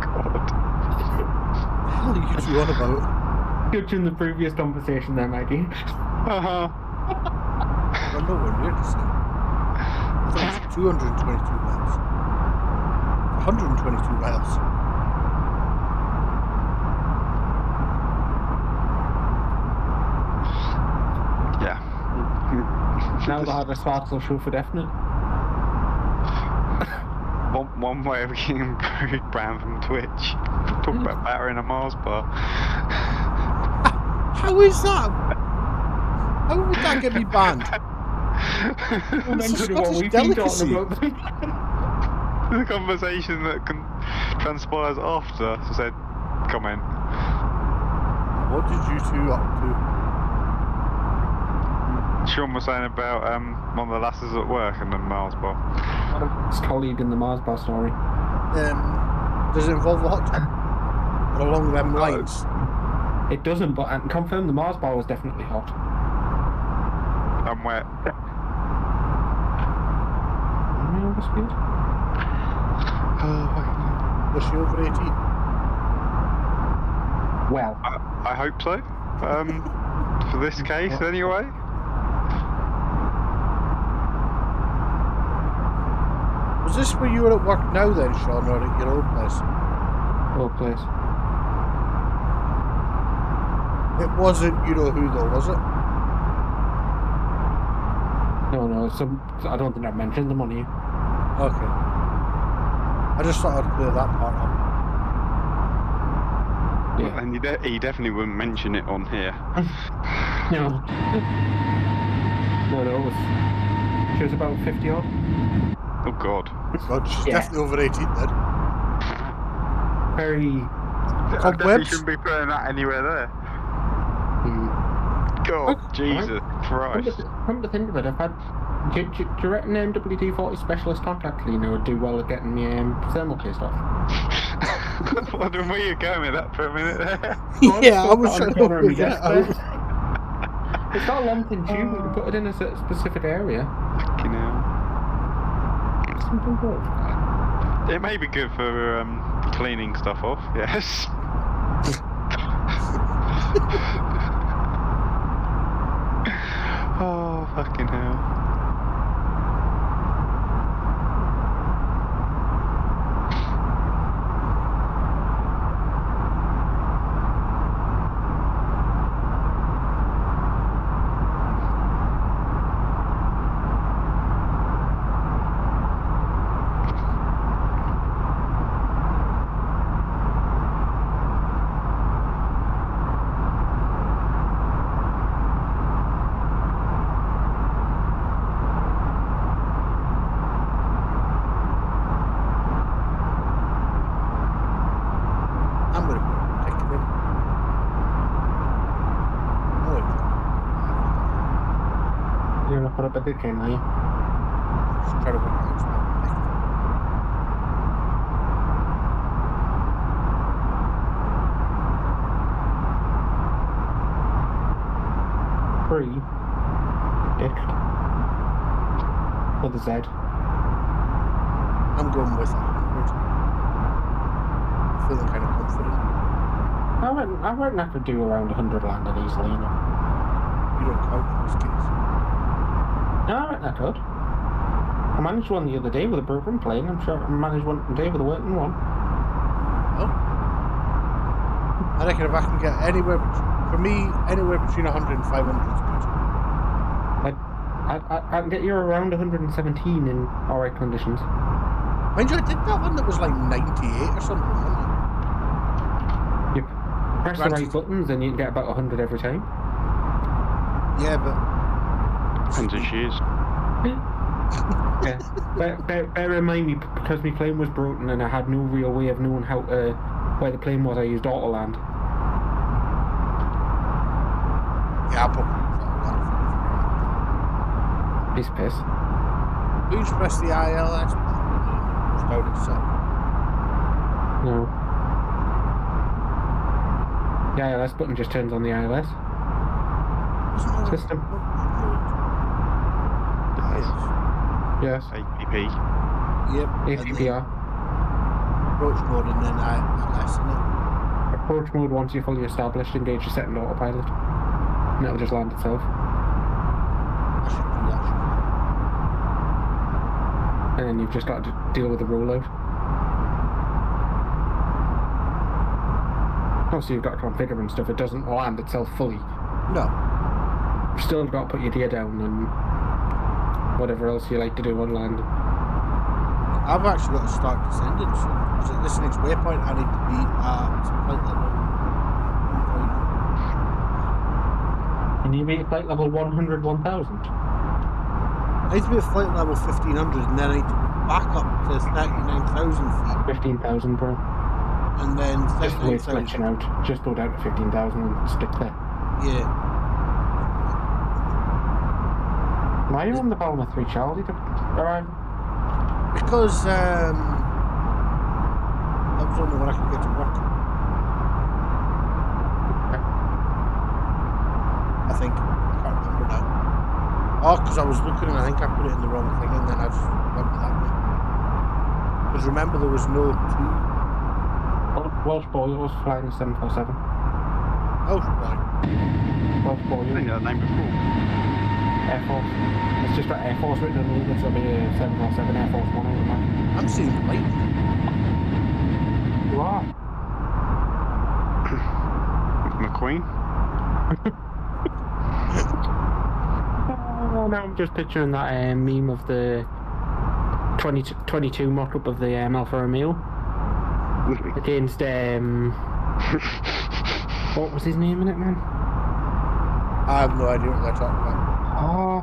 God. What the hell are you on about? Judging the previous conversation there, Maggie. Uh-huh. I'm nowhere near to say. I thought it was 222 miles. 122 miles. Yeah. Now that the sparks will show for definite. One way of getting banned from Twitch. Talk about battering a Mars bar. How is that? How would that get me banned? It's a Scottish delicacy. The conversation that transpires after said comment. What did you two up to? Sean was saying about one of the lasses at work and the Mars bar. His colleague in the Mars bar story. Does it involve a hot tub? Or along them lines? It doesn't, but I can confirm the Mars bar was definitely hot. I'm wet. Was she over 18? Well, I hope so. For this case, anyway. Was this where you were at work now then, Sean, or at your old place? old place. It wasn't you know who though, was it? No, I don't think I've mentioned the money. Okay. I just thought I'd clear that part up. Yeah. And he definitely wouldn't mention it on here. No. No, she was about 50 odd. Oh God. God, she's definitely over 18 then. Very... I definitely shouldn't be putting that anywhere there. God, Jesus Christ. Come to think of it, I've had... Do you reckon MWD-40 specialist contact cleaner would do well at getting me thermal paste off? Wondering where you're going with that for a minute there. Yeah, I was trying to figure it out. It's got a long thin tube, you can put it in a specific area. Fucking hell. Something good. It may be good for cleaning stuff off, yes. Oh, fucking hell. But they can, are you? Just try to work out Free. Dick. With a Z. I'm going with 100. I'm feeling kind of confident. I reckon I could do around 100 landed easily, you know. You don't count in this case. No, I reckon I could. I managed one the other day with a broken plane. I'm sure I managed one today with a working one. Oh. I reckon if I can get anywhere, for me, anywhere between 100 and 500 is good. I can get you around 117 in alright conditions. Mind you, I did that one that was like 98 or something, wasn't it? You press the right buttons and you can get about 100 every time. Yeah, but... Depends who she is. Yeah. Bear in mind, because my plane was broken and I had no real way of knowing where the plane was, I used Autoland. Yeah, I probably used Autoland. Piss. You just press the ILS button and it goes down itself. No. The ILS button just turns on the ILS system. Yes. APP. Yep. APPR. Approach mode and then ILS in it. Approach mode, once you're fully established, engage your setting autopilot. And it'll just land itself. I should do that. And then you've just got to deal with the rollout. Obviously you've got to configure and stuff, it doesn't land itself fully. No. You've still got to put your gear down and whatever else you like to do on land. I've actually got to start descending soon. Because at this next waypoint I need to be at flight level 1,000. You need to be at flight level 100, 1000? I need to be at flight level 1500 and then I need to go back up to 39,000 feet. 15,000, bro. And then Just the way it's 39,000. glitching out. Just go down to 15,000 and stick there. Yeah. Why are you on the Palmer 3 Charlie to arrive? Because that was only when I could get to work. I think. I can't remember now. Oh, because I was looking and I think I put it in the wrong thing and then I just went with that one. Because remember there was no two. Welsh boy was flying a 747. Oh, right. Welsh boy. I think that name before. Air Force. It's just got Air Force written underneath it, so it'll be a 747 Air Force 1, I would imagine. I'm seeing light. You are. McQueen? Oh, now I'm just picturing that meme of the 22 mock-up of the Alfa Romeo against what was his name in it, man? I have no idea what they're talking about. Oh,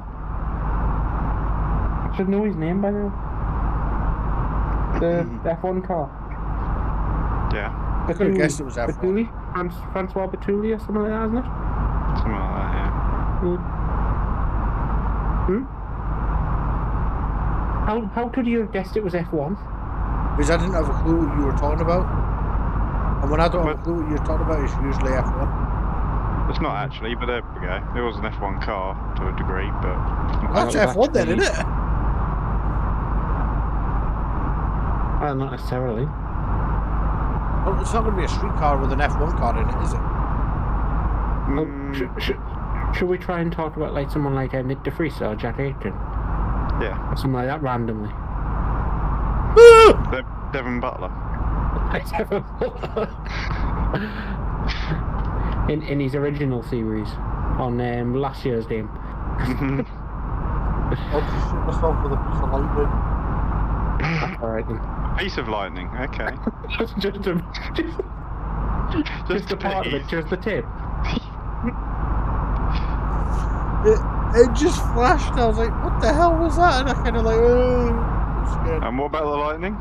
I should know his name by now. The F1 car. Yeah. I could have guessed it was F1. Batuli? Francois Batuli or something like that, isn't it? Something like that, yeah. How could you have guessed it was F1? Because I didn't have a clue what you were talking about. And when I don't have a clue what you're talking about, it's usually F1. It's not actually, but there we go. It was an F1 car to a degree, but... That's F1 then, isn't it? Well, not necessarily. Well, it's not going to be a street car with an F1 car in it, is it? Should we try and talk about like someone like Nick DeFries or Jack Aitken? Yeah. Or something like that randomly. Devon Butler. in his original series on last year's game. I'll just shoot myself with a piece of lightning. Alright then. Piece of lightning, okay. just a part of it, just the tip. It just flashed. I was like, what the hell was that? And I kind of like, I'm scared. And what about the lightning?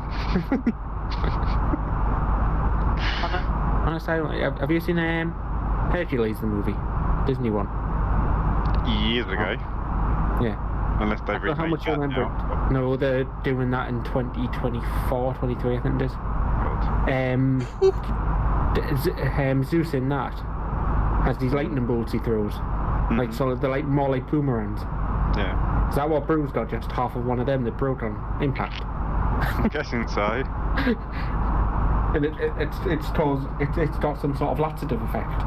Honestly, have you seen Hercules, the movie? Disney one? Years ago. Yeah. Unless they've remade how much you that remember? now. No, they're doing that in 2024, 23, I think it is. Zeus in that has these lightning bolts he throws. Like, so they're like more like boomerangs. Yeah. Is that what Bruce got? Just half of one of them that broke on impact? I'm guessing so. And it's got some sort of laxative effect.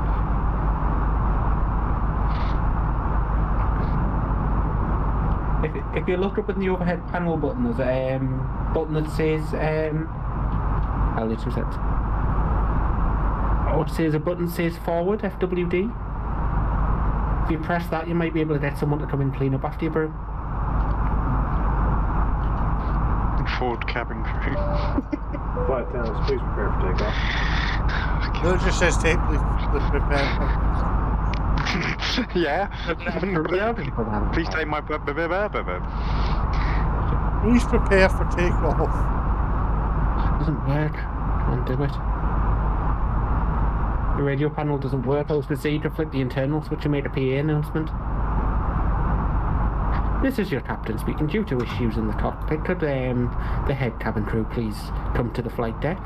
If you look up in the overhead panel button, there's a button that says I'll need 2 seconds. Oh, it says a button says forward, FWD. If you press that, you might be able to get someone to come and clean up after you, bro. Ford cabin crew. Flight attendants, please prepare for takeoff. No, it just says please prepare for... Yeah. Please take my... Please prepare for takeoff. Doesn't work. Can't do it. The radio panel doesn't work. I was going to say you to flick the internal switch and made a PA announcement. This is your captain speaking. Due to issues in the cockpit, could the head cabin crew please come to the flight deck?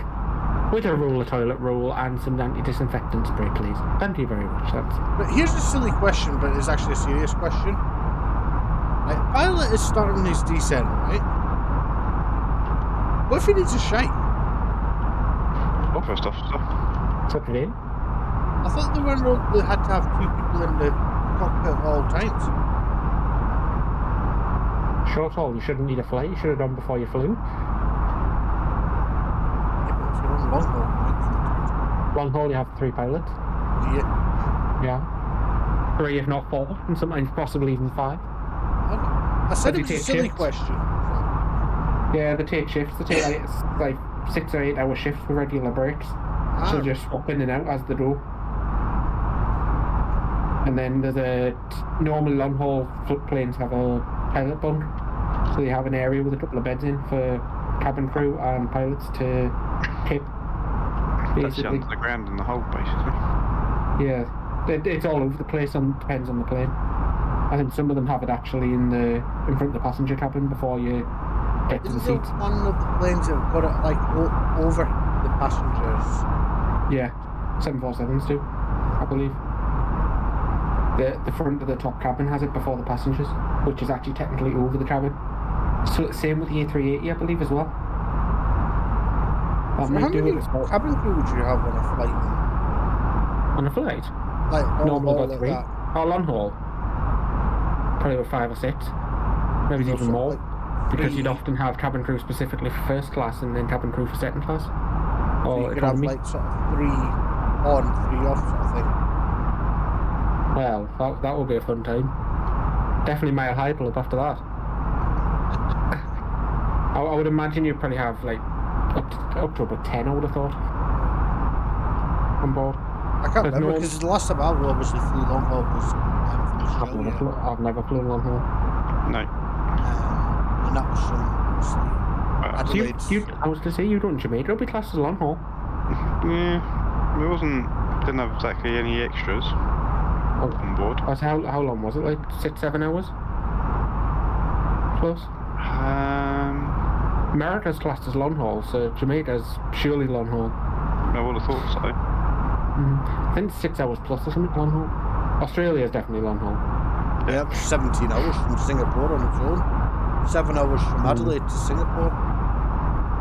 With a toilet roll and some anti-disinfectant spray, please. Thank you very much. But here's a silly question, but it's actually a serious question. Right, pilot is starting his descent, right? What if he needs a shite? Oh, first officer. Put it in. I thought they had to have 2 people in the cockpit at all times. Short haul, you shouldn't need a flight. You should have done before you flew. Yeah, but if you're on long haul, you might need it. Long haul, you have 3 pilots. Yeah. 3 if not 4, and sometimes possibly even 5. Okay. I said it was a silly question. Yeah, they take shifts. They take like 6 or 8 hour shifts with regular breaks. So just swap in and out as they go. And then there's a normal long haul planes have a pilot bunk, so they have an area with a couple of beds in for cabin crew and pilots to tip. Basically, that's the ground in the hole, basically. Yeah, it's all over the place. Depends on the plane. I think some of them have it actually in front of the passenger cabin before you get to the seats. One of the planes that have got it like over the passengers. Yeah, 747s do, I believe. The front of the top cabin has it before the passengers, which is actually technically over the cabin. So same with the A380, I believe, as well. So how many cabin crew would you have on a flight then? On a flight? Like normally about like 3. that. Oh, long haul. Probably about 5 or 6. Maybe even more. Like because you'd often have cabin crew specifically for first class and then cabin crew for second class. So you could have like sort of 3 on, 3 off sort of thing. Well, that would be a fun time. Definitely mile high club after that. I would imagine you'd probably have like up to about 10, I would have thought, on board. I can't remember because the last time I obviously flew long haul was from Australia. I've never flown long haul. No. And that was from Adelaide. I was going to say you don't Jamaica, it'll be classed as long haul. Yeah, didn't have exactly any extras on board. How long was it? Like 6-7 hours? Close. America's classed as long haul, so Jamaica's surely long haul. I would have thought so. I think 6 hours plus or something long haul. Australia's definitely long haul. Yeah, 17 hours from Singapore on its own. 7 hours from Adelaide to Singapore.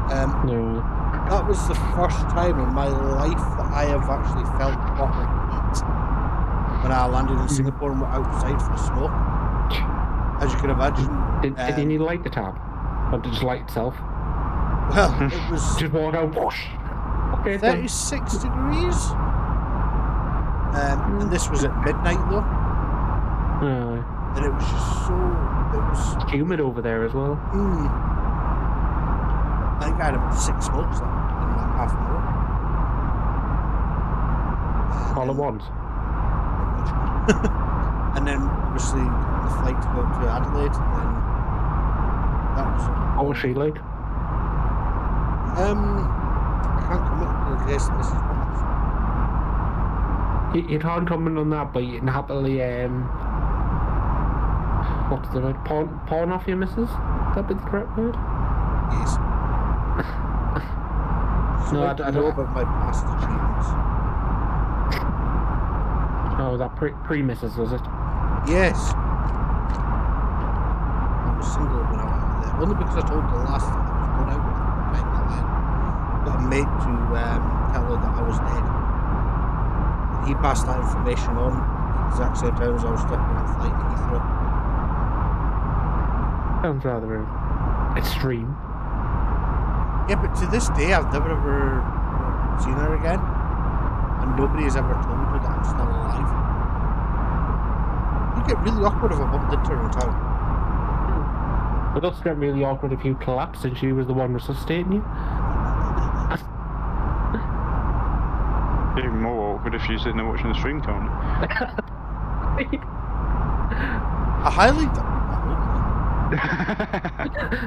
That was the first time in my life that I have actually felt proper heat when I landed in Singapore and went outside for a smoke. As you can imagine. Did you need to light the tab? Or did it just light itself? Well, it was just walk out, whoosh. Okay, 36 degrees. And this was at midnight though. And it was just so... It was humid over there as well. I think I had about 6 smokes in like half an hour. All at once? And then obviously the flight to go to Adelaide, and then that was... What was she like? I can't commit to the case that this is watches. You can't comment on that, but you can happily what's the word? Pawn off your missus? Would that be the correct word? Yes. No, I don't know about my past achievements. Oh, that pre-missus, was it? Yes. I was single when I went out there. Only because I told her last time I was going out with her. Right, and then got a mate to tell her that I was dead. And he passed that information on at the exact same time as I was stepping on the flight to Heathrow. Sounds rather extreme. Yeah, but to this day I've never ever seen her again. And nobody has ever told her that I'm still alive. You get really awkward if I bumped into her in town. It also get really awkward if you collapsed and she was the one resuscitating you. Even more awkward if she's sitting there watching the stream currently. I highly doubt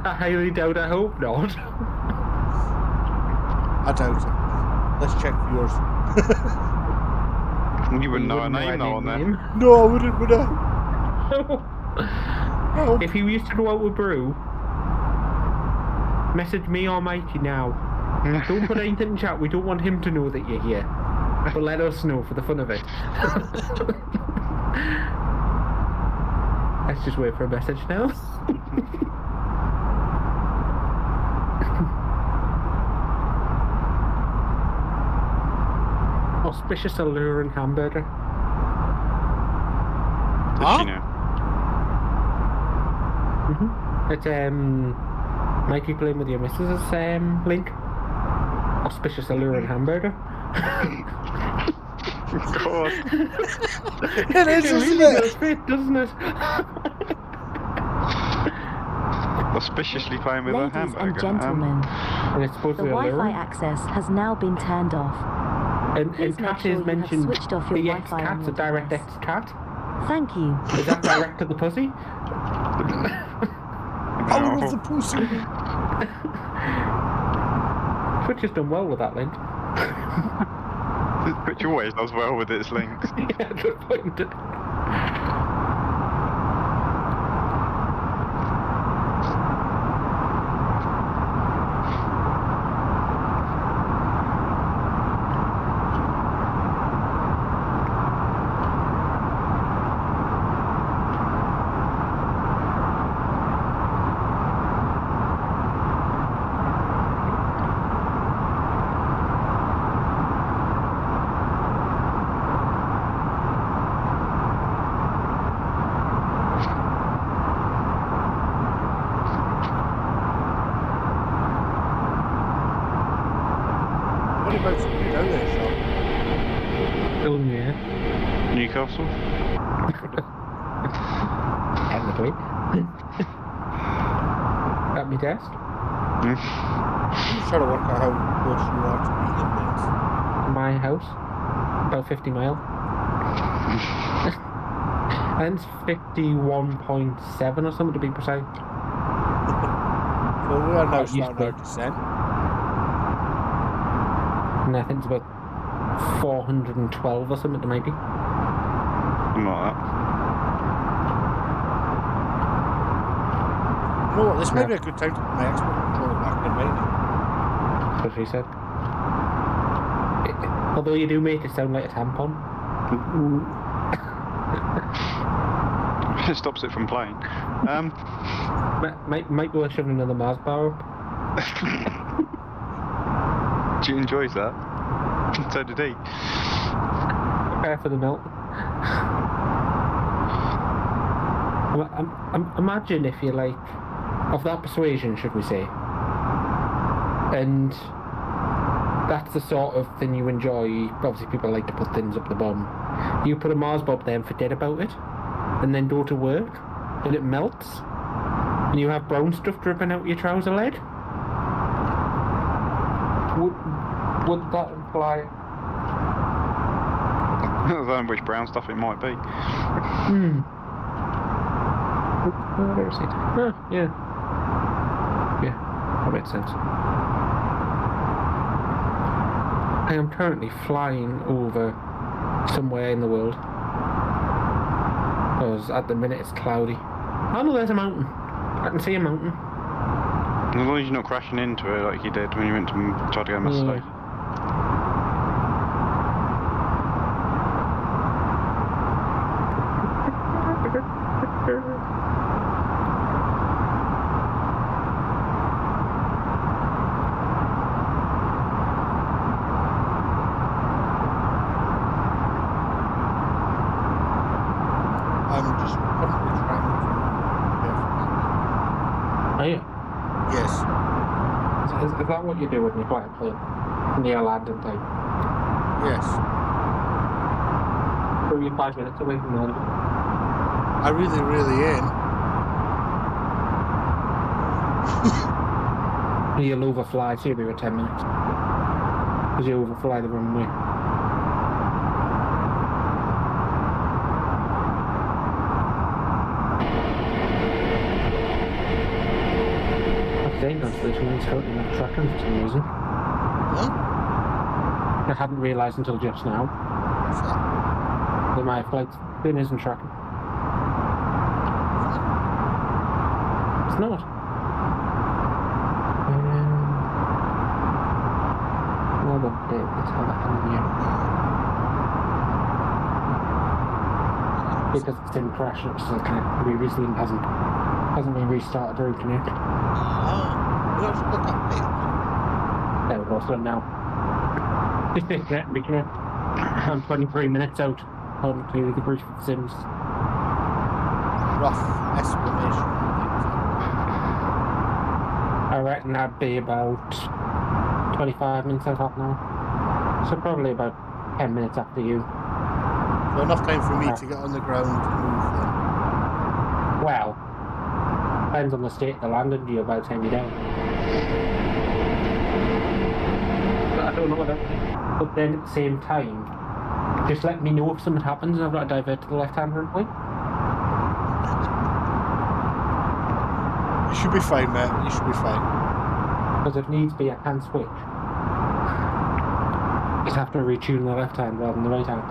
I highly doubt, I hope not. I doubt it. Let's check viewers. You wouldn't know her name though on there. No, I wouldn't, would I? No. If you used to go out with Brew, message me or Mikey now. Don't put anything in chat, we don't want him to know that you're here. But let us know for the fun of it. Let's just wait for a message now. Auspicious alluring hamburger. Does she know? It's Mikey playing with your missus' link. Auspicious alluring hamburger. Of course. It is, isn't really it? does fit, doesn't it? Auspiciously playing with a Ladies hamburger. and gentlemen, And it's supposed the to be Wi-Fi alluring. access has now been turned off. And Please make Cat sure is you have mentioned switched off your the Wi-Fi on X-Cat's a your direct device. X-Cat. Thank you. Is that direct to the pussy? Power of the pussy. Twitch has done well with that link. Which always does well with its links. Yeah, good point. What about you down there, Sean? Oh yeah. Newcastle? Technically. At my desk. I'm just trying to work out how close you are to being this. My house. About 50 mile. And it's 51.7 or something to be precise. So we are now Used to starting be. our descent. And I think it's about 412 or something to maybe. Something like that. You know what, this might be a good time to put my export controller back in, mate. That's what she said. Although you do make it sound like a tampon. It stops it from playing. Might be worth shoving another Mars bar up. She enjoys that. So did he. Prepare for the melt. Imagine if you're like of that persuasion, should we say, and that's the sort of thing you enjoy. Obviously, people like to put things up the bum. You put a Mars bob there and forget about it, and then go to work, and it melts, and you have brown stuff dripping out your trouser leg. Would that imply? I don't know which brown stuff it might be. Where is it? Oh, yeah. Yeah, that makes sense. I am currently flying over somewhere in the world. Because at the minute it's cloudy. Oh no, there's a mountain. I can see a mountain. As long as you're not crashing into it like you did when you went to try to go to Macedonia. I'm just currently trying to Are you? Yes. Is that what you do when you fly a plane? When you're landing time? Yes. So you're 5 minutes away from landing? I really am. You'll overfly, say we were 10 minutes. Because you overfly the runway. That constellation is totally not tracking for some reason. Huh? I hadn't realised until just now. What's that? That my flight bin isn't tracking. It's not. Well, let's have that on here. Because it's in crash, it's still connected previously and hasn't been restarted or reconnected. You have to look up it. There we go, so now. Just reconnect. I'm 23 minutes out. Hopefully we can bridge for the Sims. Rough estimation. I reckon that'd be about 25 minutes out, half an hour. So probably about 10 minutes after you. So enough time for me to get on the ground and move then. Well, depends on the state of the landing gear by the time you're down. But I don't know whether. But then at the same time, just let me know if something happens and I've got to divert to the left-hand runway. You should be fine, mate. You should be fine. Because if needs be, I can switch. Just have to retune the left hand rather than the right hand.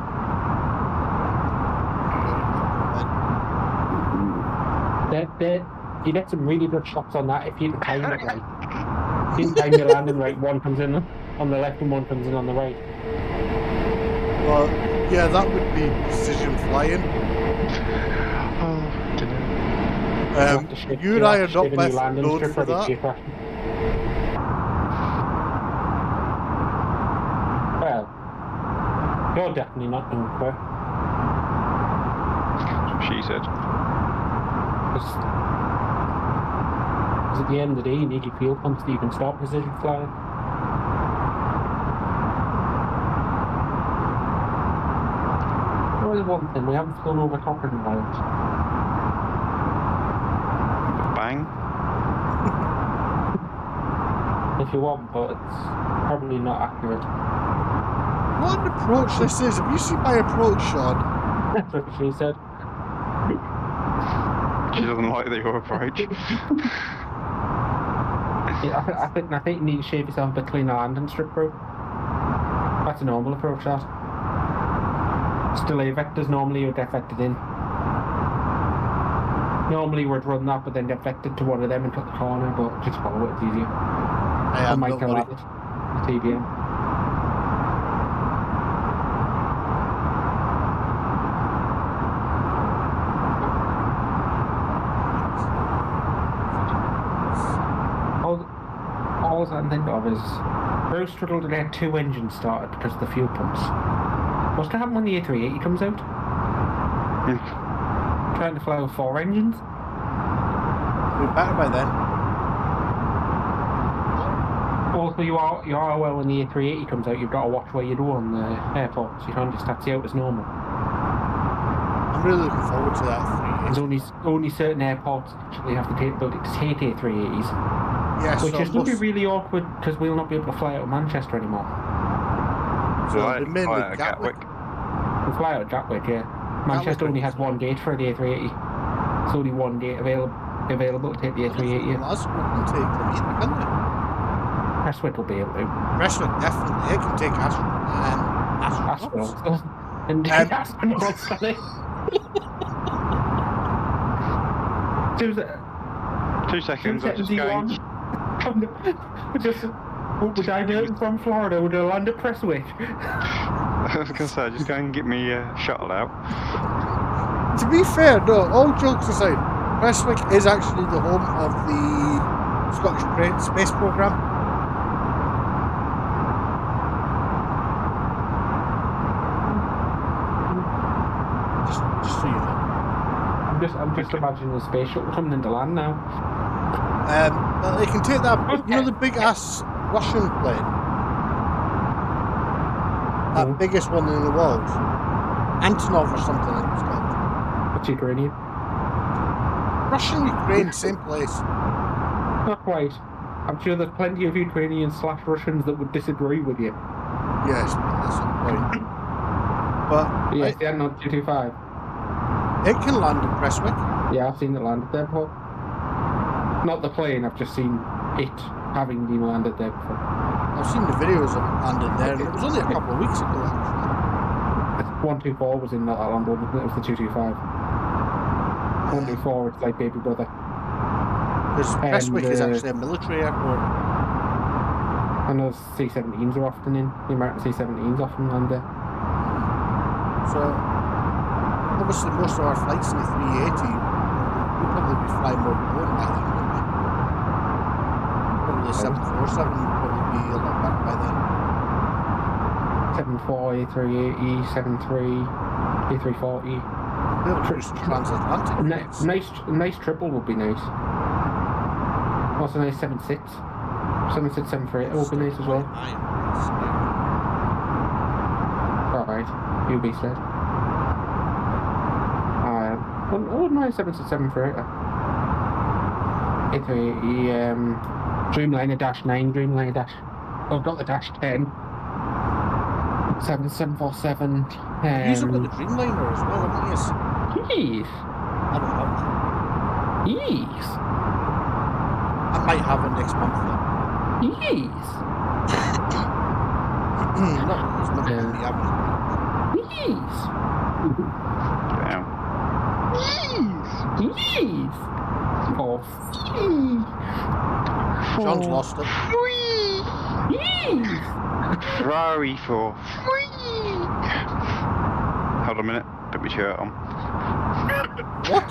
You get some really good shots on that if you can time it right. If you can time your landing right, one comes in on the left and one comes in on the right. Well, yeah, that would be precision flying. You and I are not best known for that. Well, you're definitely not known for it. That's what she said. Because at the end of the day, you need your fuel pumps so you can stop precision flying. There is one thing, we haven't flown over Cochrane Island. Bang. If you want, but it's probably not accurate. What an approach this is. Have you seen my approach, Sean? That's what she said. She doesn't like your approach. Yeah, I think you need to shave yourself between the landing strip, bro. That's a normal approach, that. Delay vectors normally you'd get vectored in. Normally we'd run that but then get vectored to one of them and cut the corner, but just follow it, it's easier. I am not worried. TBM. All I can think of is Bruce struggled to get 2 engines started because of the fuel pumps. What's going to happen when the A380 comes out? Trying to fly with 4 engines? We're better by then. Also, you are aware when the A380 comes out, you've got to watch where you do on the airport, so you can't just taxi out as normal. I'm really looking forward to that. There's only certain airports actually have the ability to take A380s. Yes, which is going to be really awkward because we'll not be able to fly out of Manchester anymore. So the mainly Gatwick. We'll fly out of Gatwick, yeah. Manchester only has 1 gate for the A380. It's only 1 gate available to take the A380. Well, that's what can take them either, can't they? Prestwick will be able to. Prestwick, definitely. They can take astronauts. And astronauts, sorry. 2 seconds, I'm just going. We're diverting from Florida, we're going to land at Prestwick. I was going to say, just go and get me shuttle out. To be fair, no, all jokes aside, Prestwick is actually the home of the Scottish Space Programme. Just so you know. I'm just imagining the space shuttle coming into land now. Well, they can take that, you know, the big ass Russian plane, that biggest one in the world, Antonov or something like it's called. What's Ukrainian? Russian, Ukraine, same place. Not quite. I'm sure there's plenty of Ukrainians/Russians that would disagree with you. Yes, that's the point. But Yes, yeah, not 225. it can land at Prestwick. Yeah, I've seen it landed there before. Not the plane, I've just seen it having been landed there before. I've seen the videos of it landing there, and it was only a couple of weeks ago, actually. 124 was in that land, wasn't it? It was the 225. 124, it's like baby brother. Because Prestwick is actually a military airport. And those C-17s are often in. The American C-17s often land there. So, obviously, most of our flights in the 380 will probably be flying more than by then, won't we? Probably the 747 will probably be a lot back by then. 74, A380, 73, A340. Be able to do some transatlantic. Nice triple would be nice. Also nice 76. 76, 73 would be nice as well. Alright, UB said. I wouldn't mind 767 for it. A380, Dreamliner Dash 9, Dreamliner Dash. Oh, I've got the Dash 10. 747. You've got the Dreamliner as well, haven't you? Yes. I don't have that. Yes. I might have it next month though. Yes. Not as much as me having. Yes. Damn. Yes. Oh. John's lost it. Yes. Ferrari for free. Hold on a minute. Put my shirt on. What?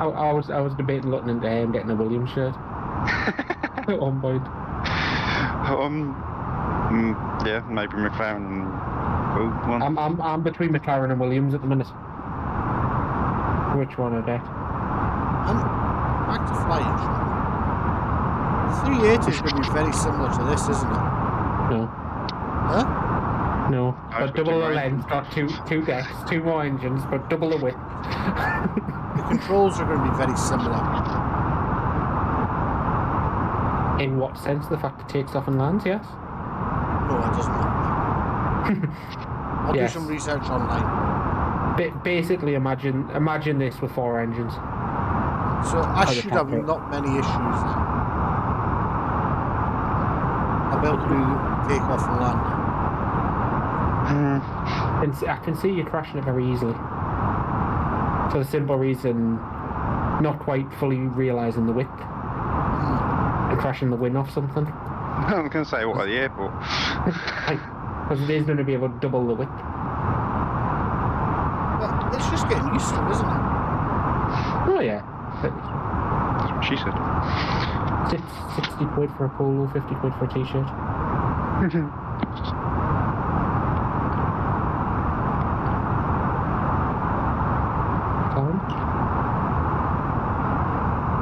I was debating looking into getting a Williams shirt at one point. Yeah, maybe McLaren. One. I'm between McLaren and Williams at the minute. Which one are they? I'm back to flying, Sean. 380 is going to be very similar to this, isn't it? No. Huh? No. I've But got double the two length, got two decks, 2 more engines, but double the width. The controls are going to be very similar. In what sense? The fact it takes off and lands, yes? No, it doesn't matter. I'll Yes. do some research online. Basically, imagine this with 4 engines. So I the should have cockpit. not many issues then. I'll be able to do take off and land. I can see you crashing it very easily. For the simple reason, not quite fully realising the width. And crashing the wing off something. I'm going to say, what, at the airport? Because it is going to be able to double the width. But it's just getting used to, isn't it? Oh yeah. That's what she said. 60 quid for a polo, 50 quid for a t-shirt.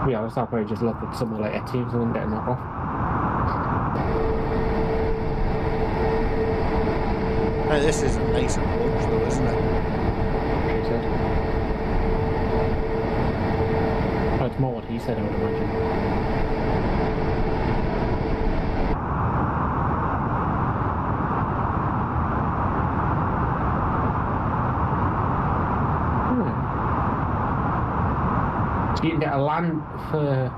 Yeah, I'll probably just look at somewhere like Etsy and someone get a knockoff. Hey, this is a nice approach though, isn't it? He said. Oh, it's more what he said, I would imagine. So you can get a land for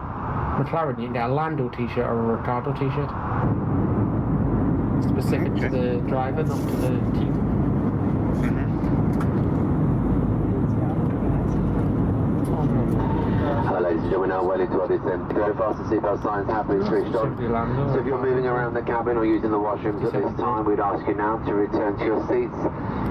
McLaren, you can get a Lando t-shirt or a Ricardo t-shirt. Specific to the driver, not to the team. Hello ladies and gentlemen, now well into our descent. Go fasten seatbelt signs happily switched on. So if you're moving around the cabin or using the washrooms at this time, we'd ask you now to return to your seats,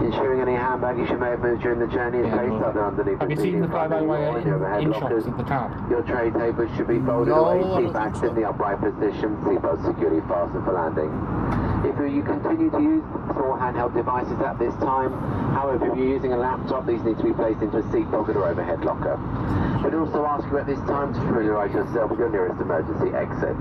ensuring any hand baggage you may have moved during the journey is placed either underneath Have the you seen the fly-by-wire in shops at the car? Your tray tables should be folded away, seat backs in the upright position, seatbelt securely fastened for landing. If you continue to use small handheld devices at this time, however, if you're using a laptop, these need to be placed into a seat pocket or overhead locker. We'd also ask you at this time to familiarise yourself with your nearest emergency exit.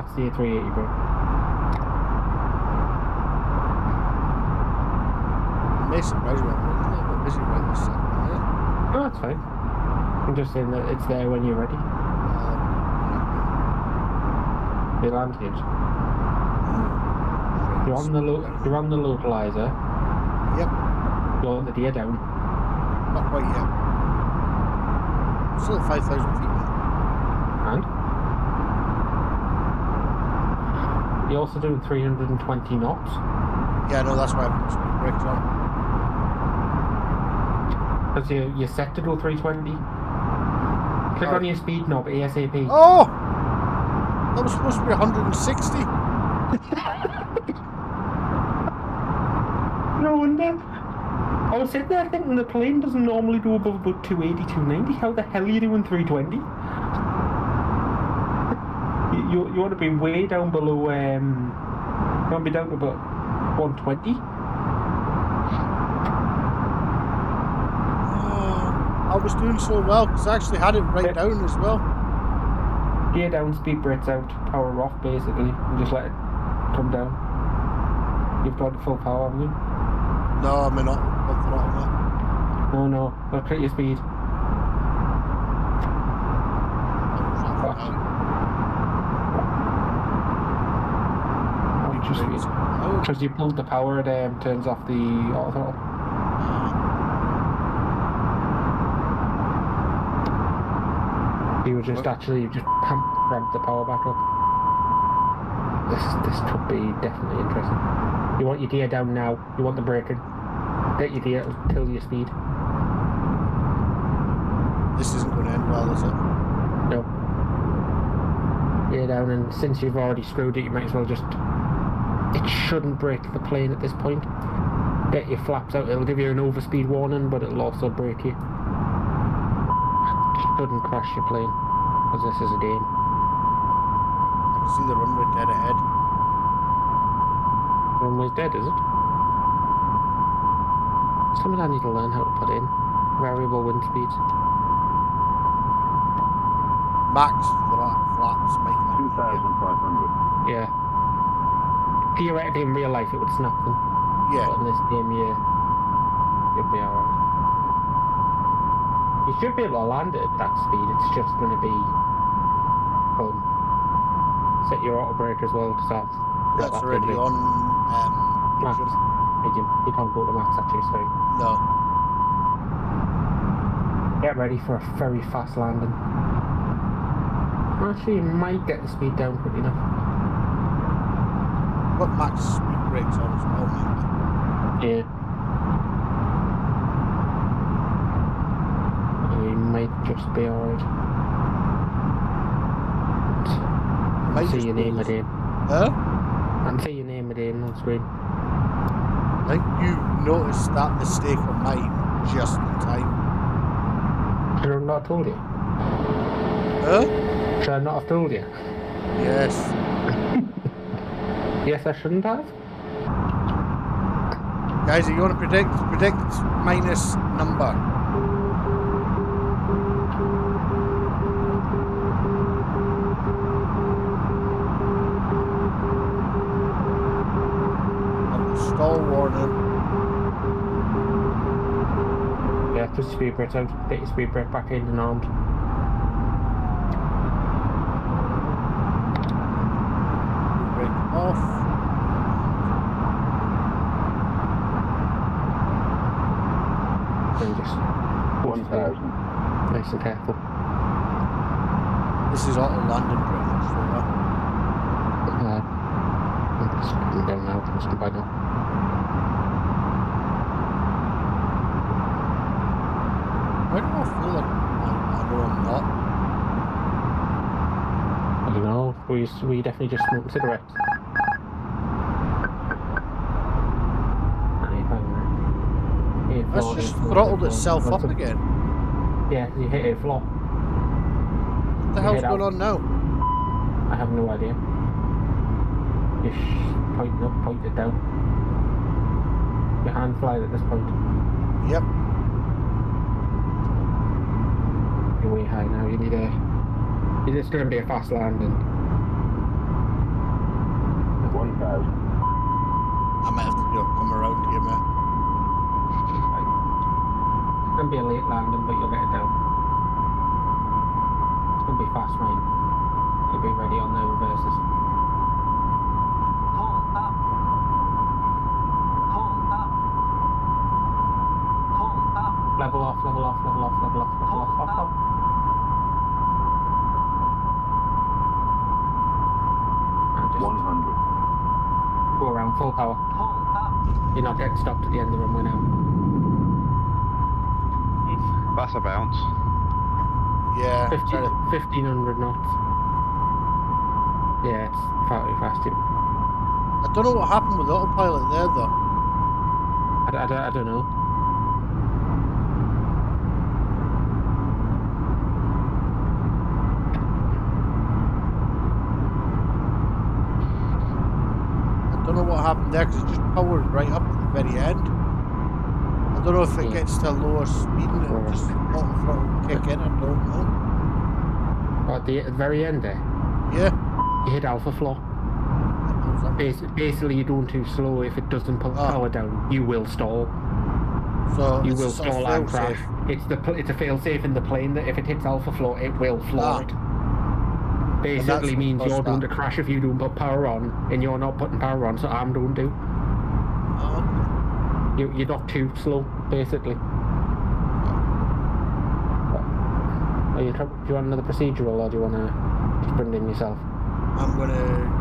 That's the A380, bro. Mason Roswell, I'm a little bit busy right this second, yeah. No, that's fine. I'm just saying that it's there when you're ready. The advantage. You're on the localizer. Yep. You're on the gear down. Not quite yet. I'm still at 5,000 feet now. And? You're also doing 320 knots. Yeah, no, that's why I've got speed brakes on. Because you're set to go 320. Click on your speed knob ASAP. Oh! That was supposed to be 160. No wonder. I was sitting there thinking the plane doesn't normally go above about 280, 290. How the hell are you doing 320? You want to be way down below, you want to be down to about 120? I was doing so well because I actually had it right down as well. Gear down, speed brakes out, power off basically, and just let it come down. You've got full power, haven't you? No, I may not. Full throttle now. No, look at your speed. Because you pulled the power, it turns off the auto throttle. You just ramped the power back up. This could be definitely interesting. You want your gear down now. You want the braking. Get your gear till your speed. This isn't going to end well, is it? No. Gear down, and since you've already screwed it, you might as well just... It shouldn't break the plane at this point. Get your flaps out. It'll give you an overspeed warning, but it'll also break you. Shouldn't crash your plane, because this is a game. I can see the runway dead ahead. Runway's dead, is it? Something I need to learn how to put in. Variable wind speeds. Max flaps make that. 2,500. Yeah. Theoretically, in real life, it would snap them. Yeah. But in this game, you'll be alright. You should be able to land it at that speed. It's just going to be fun. Set your auto brake as well, because that's already on max. Medium. You can't go to max actually, so no. Get ready for a very fast landing. Actually, you might get the speed down quick enough. Got max speed brakes on as well, maybe. Yeah. You might just be alright. See your name again. Huh? And see your name again on screen. I think you noticed that mistake on mine just in time. Should I not have told you? Huh? Should I not have told you? Yes. Yes, I shouldn't have. Guys, you want to predict minus number? Stall warning. Yeah, put your speed brake out. Get your speed brake back in and armed. Brake off. And just 1,000. nice and careful. This is auto landing pretty much so that. It's coming down now, it's by now. Why do I feel like I know I'm not? I don't know, we definitely just smoked cigarettes. That's just throttled itself up again. Yeah, you hit a flop. What the hell's going on now? I have no idea. Just point up, point it down. Your hand flies at this point. Yep. You're way high now, you need a... It's going to be a fast landing. I might have to come around here, mate. It's going to be a late landing, but you'll get it down. It's going to be fast, mate. You'll be ready on the reverses. Pull up. Pull up. Pull up. Level off, level off, level off, level off, level off, off, off. And just 100. go around full power. You're not getting stopped at the end of the runway now. That's a bounce. Yeah. 1500 knots. Yeah, it's far too fast. I don't know what happened with autopilot there, though. I don't know. I don't know what happened there because it just powered right up at the very end. I don't know if it gets to a lower speed and it'll just auto throttle kick in. I don't know. At the very end there? Yeah. You hit alpha floor. Basically, you're going too slow. If it doesn't put power down, you will stall. So you will stall and crash. It's a fail-safe in the plane that if it hits alpha floor, it will floor it. Basically means you're going to crash if you don't put power on, and you're not putting power on, so I'm going to. You're not too slow, basically. Do you want another procedural, or do you want to just bring it in yourself? I'm going to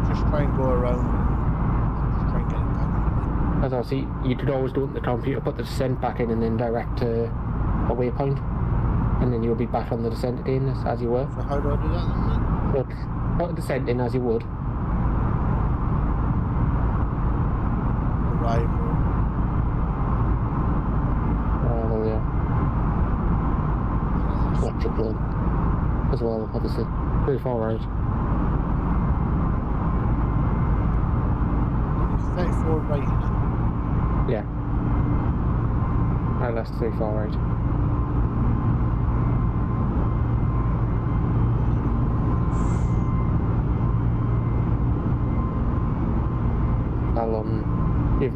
just try and go around and just try and get it down. As I see, you could always do it in the computer, put the descent back in and then direct to a waypoint. And then you'll be back on the descent again as you were. So how do I do that then? Put the descent in as you would. Arrival. There we are. Watch your plane. As well, obviously. Pretty far right. 34 right, isn't it? Yeah. Right, that's 34 right.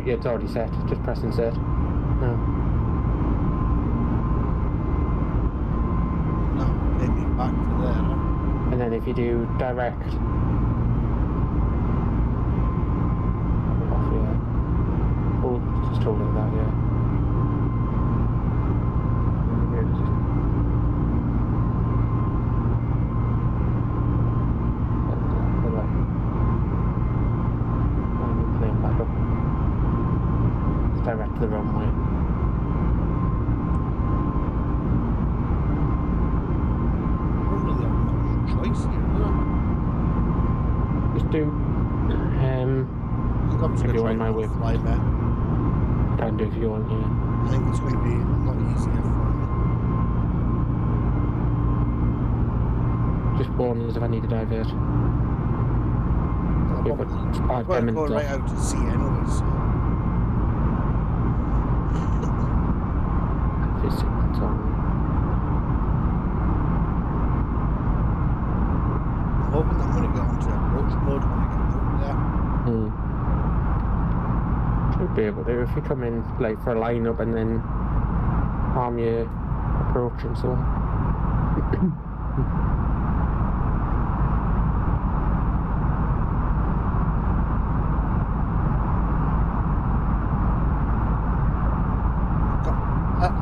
It's already set, just press insert. No. No, take me back to there. Huh? And then if you do direct. Off, yeah. Oh, just hold it like that, yeah. Direct to the runway. I don't really have much choice here, do I? Just do. I'm just if you going want my way, fly back. Can do if you want, yeah. I think it's going to be a lot easier for me. Just warn us if I need to divert. I've got to go right out to sea anyway, so. I'm hoping that I'm going to get onto approach mode when I get out there. Should be able to if you come in like for a lineup and then arm your approach and so on.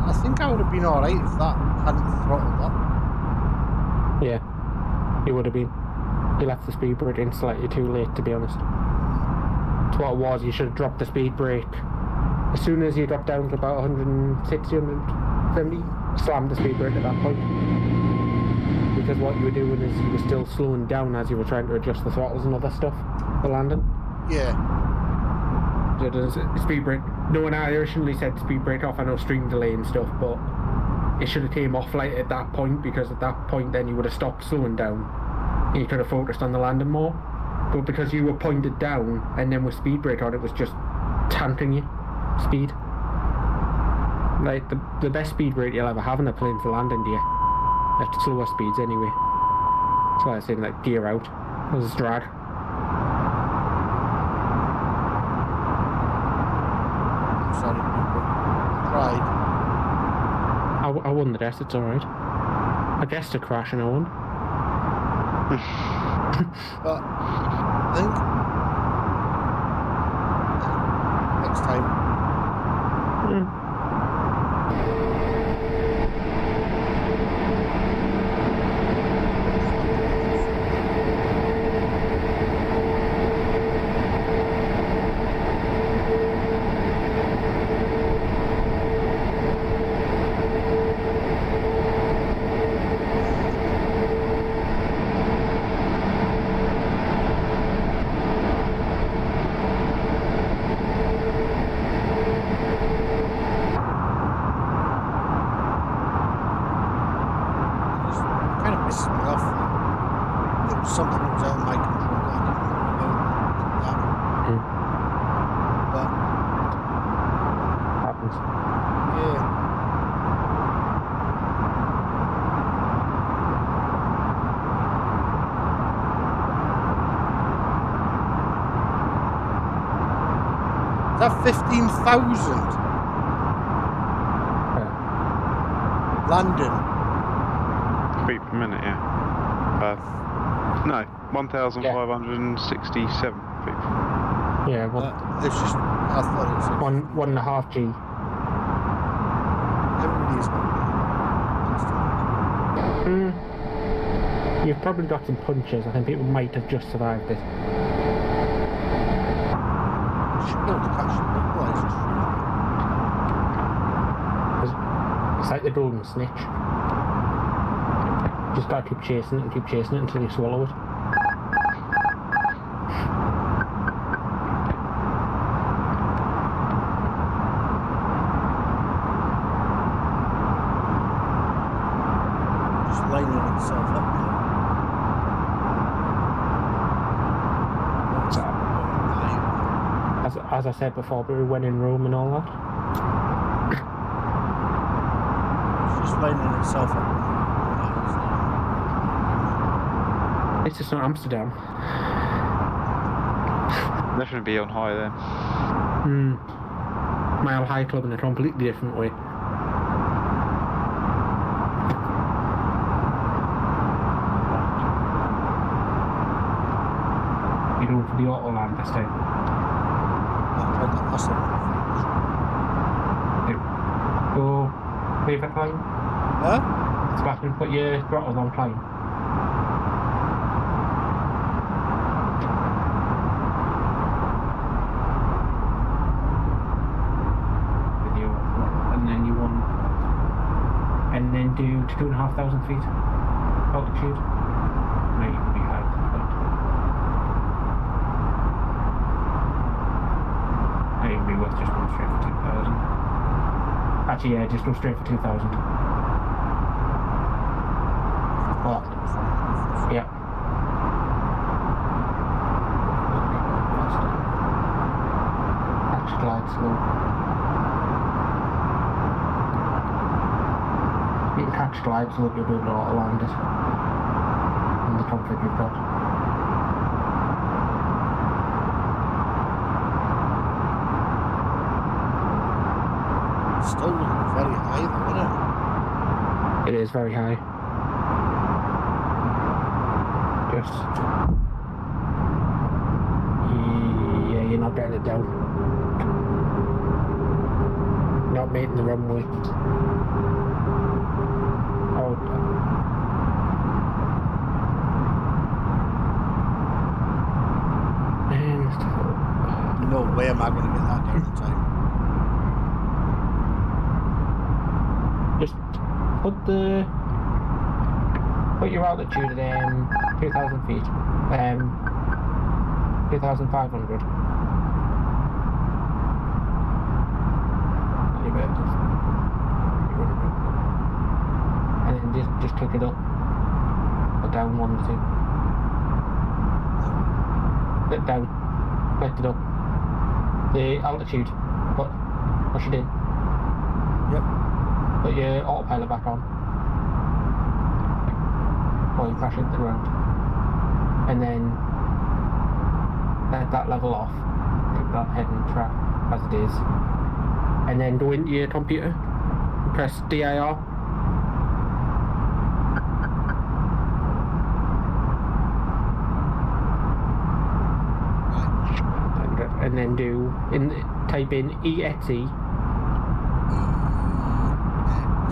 I think I would have been alright if that hadn't throttled up. Yeah, it would have been. You left the speed brake in slightly too late, to be honest. That's what it was. You should have dropped the speed brake as soon as you dropped down to about 160, 170. Slammed the speed brake at that point. Because what you were doing is you were still slowing down as you were trying to adjust the throttles and other stuff for landing. Yeah. So there's speed brake. No one originally said speed brake off. I know stream delay and stuff, but it should have came off like at that point, because at that point then you would have stopped slowing down and you could have focused on the landing more. But because you were pointed down and then with speed brake on, it was just tamping you speed. Like the best speed brake you'll ever have in a plane for landing, dear. At slower speeds anyway. That's why I say like gear out. There's drag. done the test, it's alright. I guessed a crash and I won. But I think next time. Pisses me off. There was something that was out of my control that I didn't know about. But Happens. yeah. Is that 15,000? London. Feet per minute, yeah. No, 1,567 feet. Yeah, well, It's just, I thought it was 1.5 G. everybody's You've probably got some punches. I think people might have just survived it. should be able to catch the equalizers. It's like the golden snitch. Just gotta keep chasing it and keep chasing it until you swallow it. Just lining itself up now. As I said before, we went in Rome and all that. It's just lining itself up. It's just not Amsterdam. Definitely be on high then. Mile High Club in a completely different way. You're going for the Autoland this time. I tried that last time. Go favourite climb. Huh? Splash and put your throttles on climb. And then do 2,500 feet altitude. No, you can be high. It would be worth just going straight for 2,000. Actually, yeah, just go straight for 2,000. What? Yeah. Catch glide slow. You can catch glide so that you'll be able to auto-land it in the config you've got. It's still looking very high though, isn't it? It is very high. Just... yeah, you're not getting it down. Not making the runway. No way am I going to get that down in time. Just put your altitude at 2,000 feet, 2,500. And then just click it up or down 1 or 2. Click down, click it up. The altitude, push it in. Yep. Put your autopilot back on. Or you crash into the ground. And then let that level off. Keep that heading track as it is. And then go into your computer. Press DIR. do type in ETE.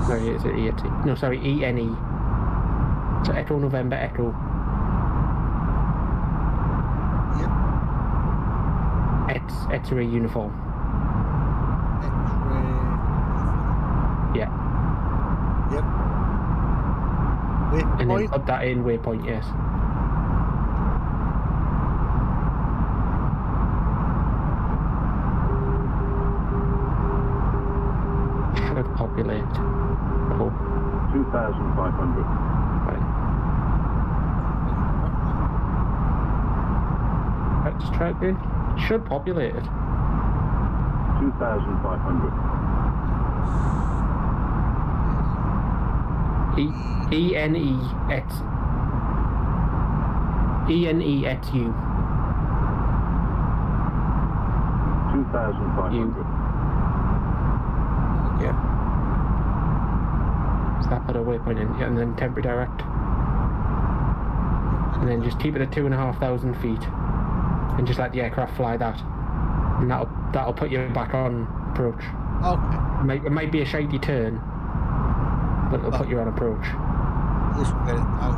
Sorry, is it ETE? No, sorry, ENE. So Echo November Echo. Yep. X-ray uniform. X-ray. Yeah. Yep. And then Waypoint. put that in waypoint, yes. Should populate. Oh. 2,500. Fine. Let's try it again. Should populate it. 2,500. ENEXU. 2,500. Yeah. So that put a waypoint in, yeah, and then temporary direct. And then just keep it at 2,500 feet. And just let the aircraft fly that. And that'll put you back on approach. Okay. It might be a shady turn, but it'll put you on approach. At least we'll get it down.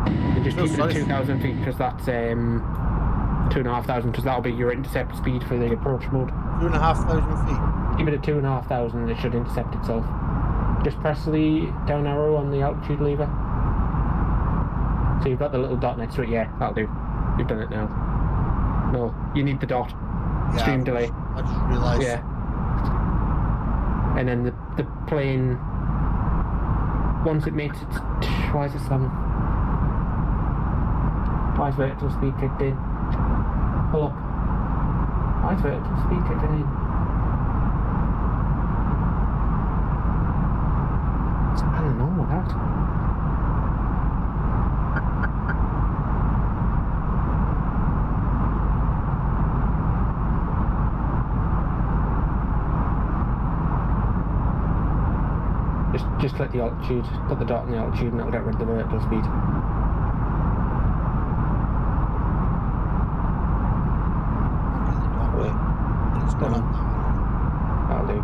And just keep it at Nice. 2,000 feet because that's 2,500 because that'll be your intercept speed for the approach mode. 2,500 feet. Keep it at 2,500 and it should intercept itself. Just press the down arrow on the altitude lever. So you've got the little dot next to it. Yeah, that'll do. You've done it now. No, you need the dot. Yeah, Stream delay. I just realised. Yeah. And then the plane, once it makes its... Why is it slamming? Why is vertical speed kicked in? Pull up. Why is vertical speed kicking in? I don't know that. Just let the altitude, put the dot in the altitude and it'll get rid of the vertical speed. It's gone up now. That'll do.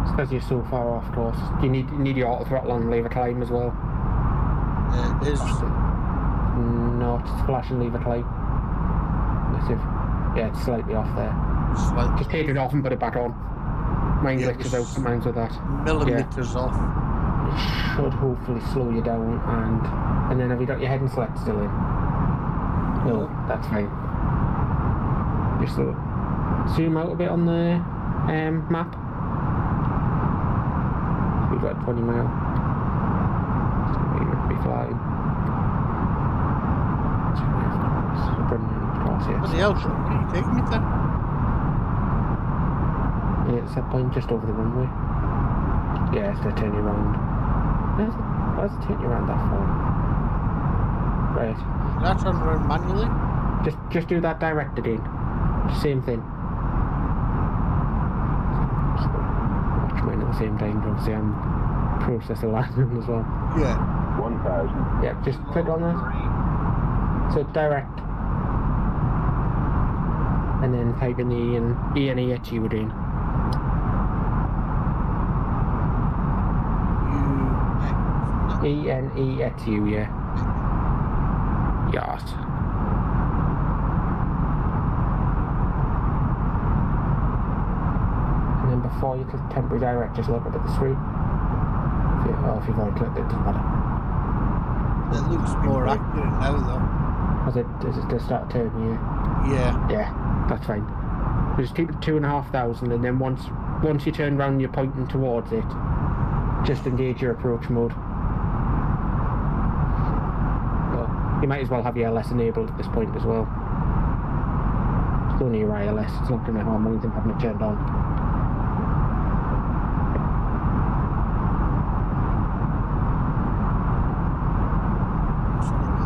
It's because you're so far off course. You need your auto throttle on lever climb as well. It is. No, it's flash and lever climb. Yeah, it's slightly off there. Slightly. Just take it off and put it back on. Mine glitches out sometimes with that. Millimeters off. It should hopefully slow you down and then have you got your head and select still in? No, that's fine. Just zoom out a bit on the map. We've got 20 mile. So we would be flying. What the hell, Sean? What are you taking me to? Yeah, it's that point just over the runway. Yeah, it's going to turn you around. Why does it turn you around that far? Right. Should I turn around manually? Just do that direct again. Same thing. So, watch mine at the same time, obviously I'm processing landing as well. Yeah. 1,000. Yeah, just click on that. So direct. And then type in the ENE at you again. ENE at you, yeah. Yes. And then before you click temporary direct, just look up at the screen. If you've already clicked it, doesn't matter. It looks more accurate now, though. Does it start turning you? Yeah. Yeah, that's fine. Just keep it 2,500 and then once you turn around you're pointing towards it, just engage your approach mode. Well, you might as well have your ILS enabled at this point as well. It's only your ILS, it's not going to harm anything having it turned on.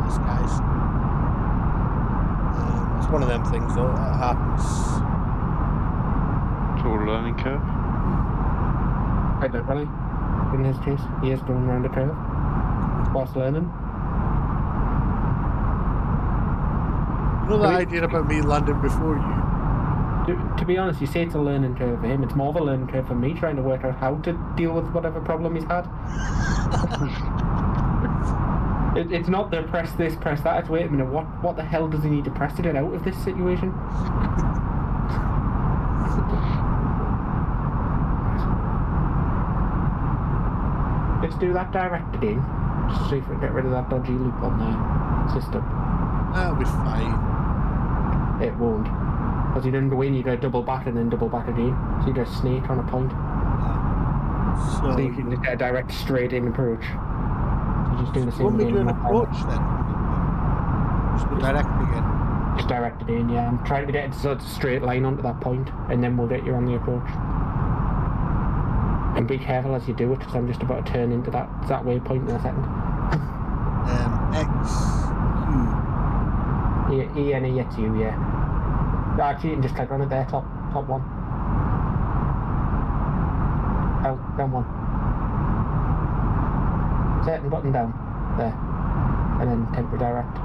This guy's. It's one of them things, though. It happens. It's all a learning curve. I don't really. In his case, he is going around the curve whilst learning. You know that idea about me landing before you? To be honest, you say it's a learning curve for him. It's more of a learning curve for me trying to work out how to deal with whatever problem he's had. It's not the press this, press that. It's wait a minute, what the hell does he need to press to get out of this situation? Let's do that directed in. Just see if we can get rid of that dodgy loop on the system. That'll be fine. It won't. Because you didn't go in, you go double back and then double back again. So you go snake on a point. So you can just get a direct straight in approach. So just do the same again. Want me to do an approach then? Just go direct again. Just direct it in, yeah. I'm trying to get it so it's a straight line onto that point, and then we'll get you on the approach. And be careful as you do it, because I'm just about to turn into that waypoint in a second. X, E and E X U, yeah. Actually, you can just click on it there, top one. Oh, down one. Certain button down, there. And then temporary direct.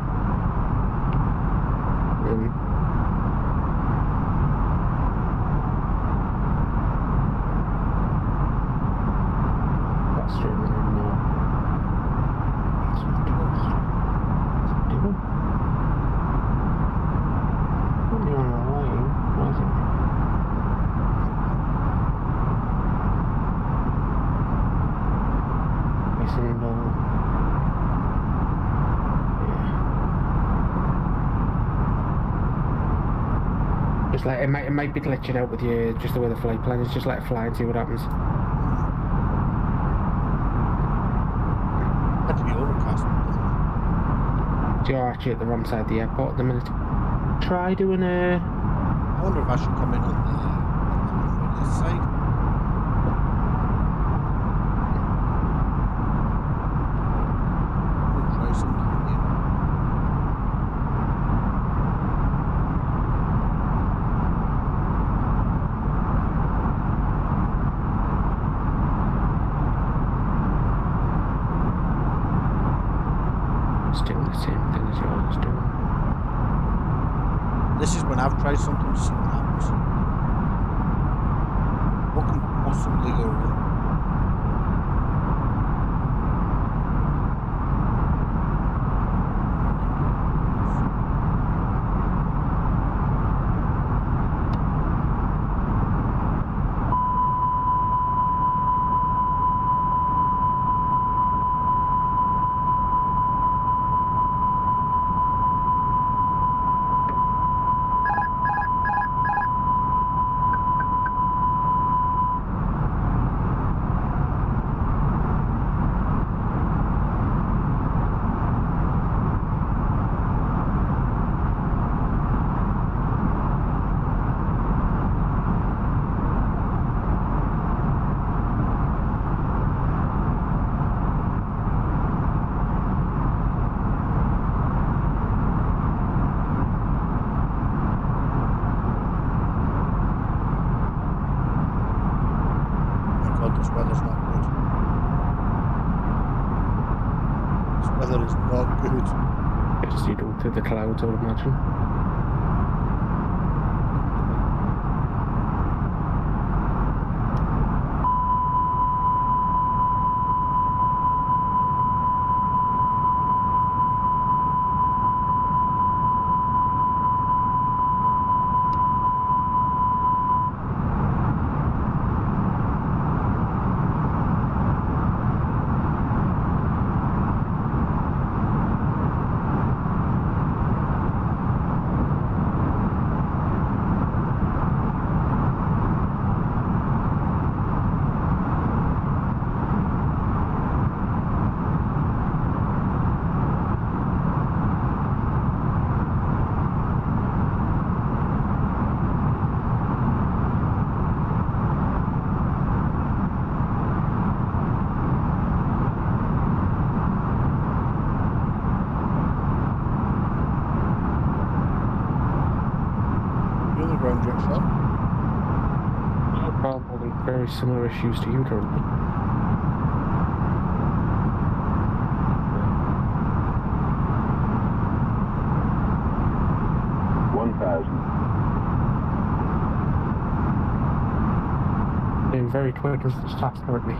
That's streaming in now. Just like it might be glitching out with you, just the way the flight plan is. Just let it fly and see what happens. That could be overcast. You're actually at the wrong side of the airport at the minute. Try doing a. I wonder if I should come in on the side. We'll try something again. Doing the same thing as you're always doing. This is when I've tried something to see what happens. What can possibly go wrong? This weather's not good. This weather is not good. Just you go through the clouds, I would imagine. Probably very similar issues to you currently. very quick as the stats currently.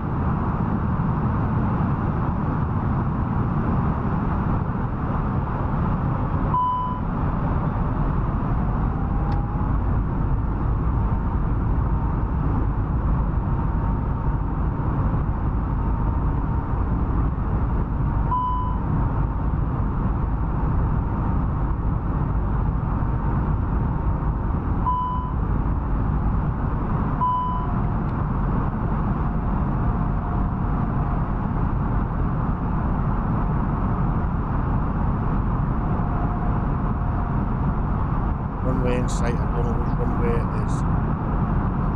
Runway in sight. I don't know which runway it is.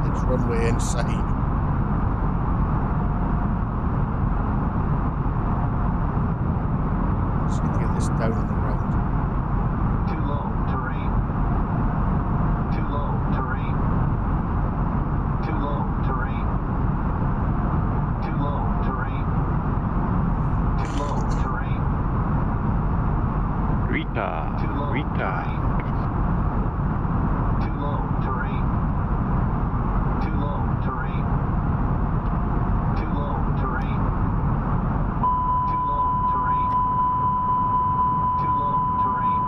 It's runway in sight. Just need to get this down on the ground. Too low, terrain. Too low, terrain. Too low, terrain. Too low, terrain. Too low, terrain. Rita, Too low, Rita. terrain. Too low, terrain. Too low, terrain. Too low, terrain. Too low, terrain. Too low, terrain.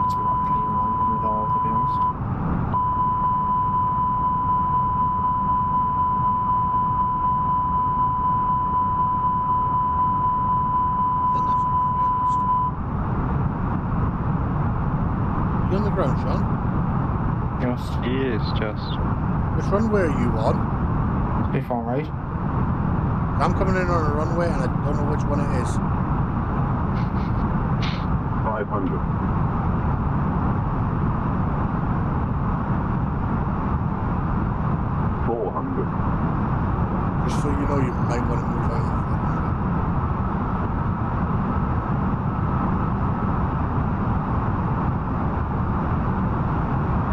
It's a lot cleaner landing with all, to be honest. I think that's a runway list. You on the ground, Sean? Just He is just. Which runway are you on? before, right? I'm coming in on a runway and I don't know which one it is. 500. 400. Just so you know, you might want to move out of the runway.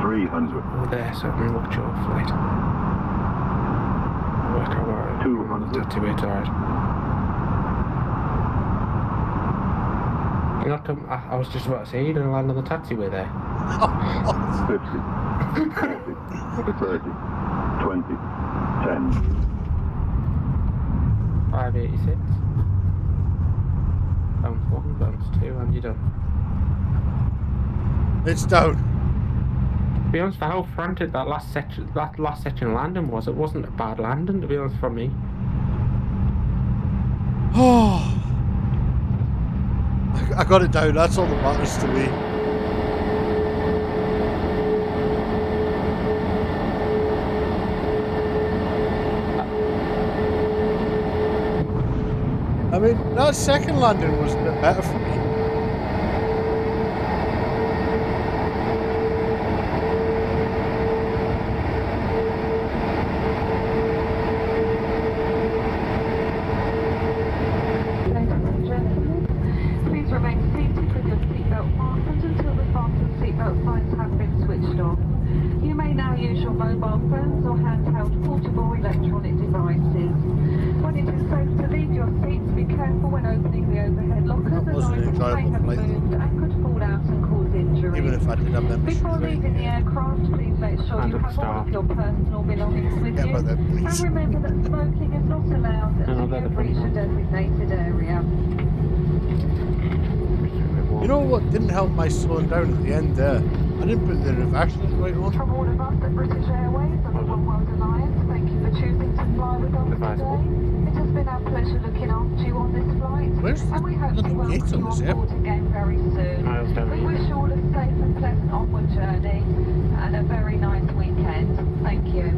300. Over there, so we watch your flight. Work out 200. That's it, alright. You're not coming, I was just about to say, you're going to land on the taxiway there. 50. 40. 30. 20. 10. 586. Bounce 1, bounce 2, and you're done. It's down. To be honest, for how frantic that last section of landing was, it wasn't a bad landing, to be honest, from me. Oh, I got it down. That's all that matters to me. I mean, that second landing was a bit better for me. Please remain seated with your seatbelt fastened until the fastened seatbelt signs have been switched off. You may now use your mobile phones or handheld portable electronic devices. When it is safe to leave your seats, be careful when opening the overhead lockers, as items may have moved and could fall out and cause injury. Even if I did have them Before issues, leaving the aircraft, please make sure you have all of your personal belongings with you. And remember that smoking is not allowed until you reach a designated area. You know what didn't help my slowing down at the end there? I didn't put the reversers right on. From all of us at British Airways and the One World Alliance, thank you for choosing to fly with us today. It has been our pleasure looking after you on this flight. And we hope to welcome you on board again very soon. We wish you all a safe and pleasant onward journey and a very nice weekend. Thank you.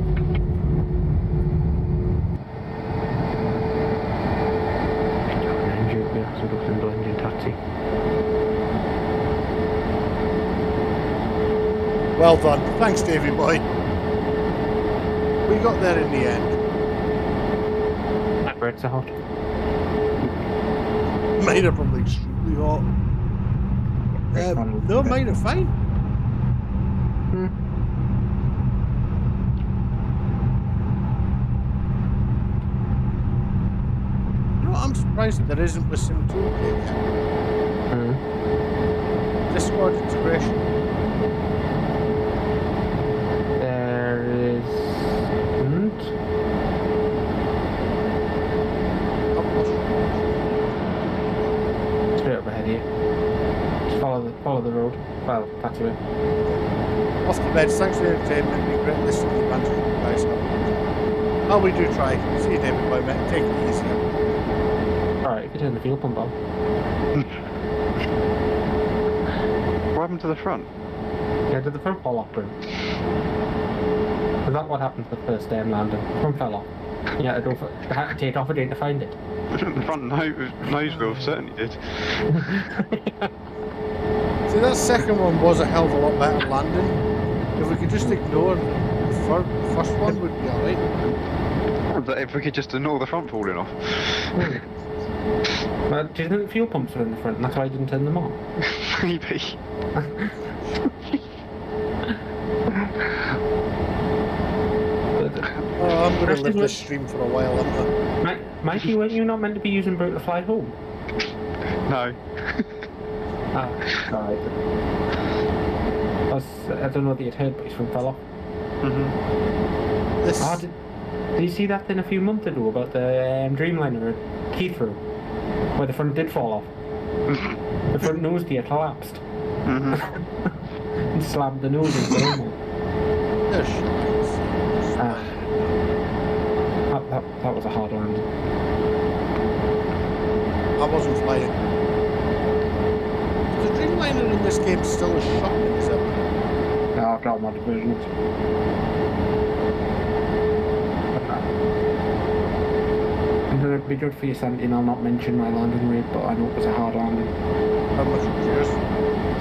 Well done. Thanks, Davey boy. We got there in the end. That breads are hot. Mine are probably extremely hot. No, mine are fine. You know what? I'm surprised there isn't with Sim Toolkit yet. Discord integration. Well, that's it. Off to bed. Thanks for the entertainment. Be great listening to you, man. Guys, oh, we do try. See you, David Boy, mate. Take it easy. Alright, if you turn the fuel pump on. What happened to the front? Yeah, did the front fall off, Bryn? Is that what happened the first day in London? The front fell off. Yeah, I had to take off again to find it. The front nose wheel certainly did. See, that second one was a hell of a lot better landing. If we could just ignore the first one, would be alright. But if we could just ignore the front falling off. Well, do you think the fuel pumps were in the front and that's why I didn't turn them on? Maybe. Oh, I'm going to live this stream for a while, aren't I? Mikey, weren't you not meant to be using Brute to fly home? No. Ah, alright. I don't know what you'd heard, but his front fell off. This... did you see that thing a few months ago about the Dreamliner at Heathrow? Where the front did fall off. The front nose gear collapsed. And slammed the nose into the normal. That was a hard landing. I wasn't flying. The Dreamliner in this game still a shotgun, is it? No, I've got mod versions. It'd be good for your sanity, and I'll not mention my landing rate, but I know it was a hard landing. How much was yours?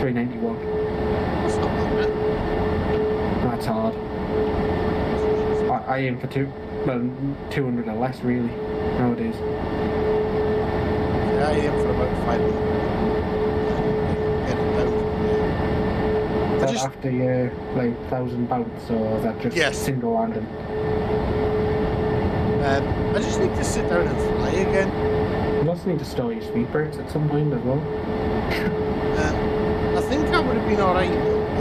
391. That's not bad. That's hard. I aim for 200 or less, really, nowadays. Yeah, I aim for about 500. Get it down from there. After like 1,000 bounce, or is that just single landing? I just need to sit down and fly again. You also need to store your speed brakes at some point as well. I think I would have been alright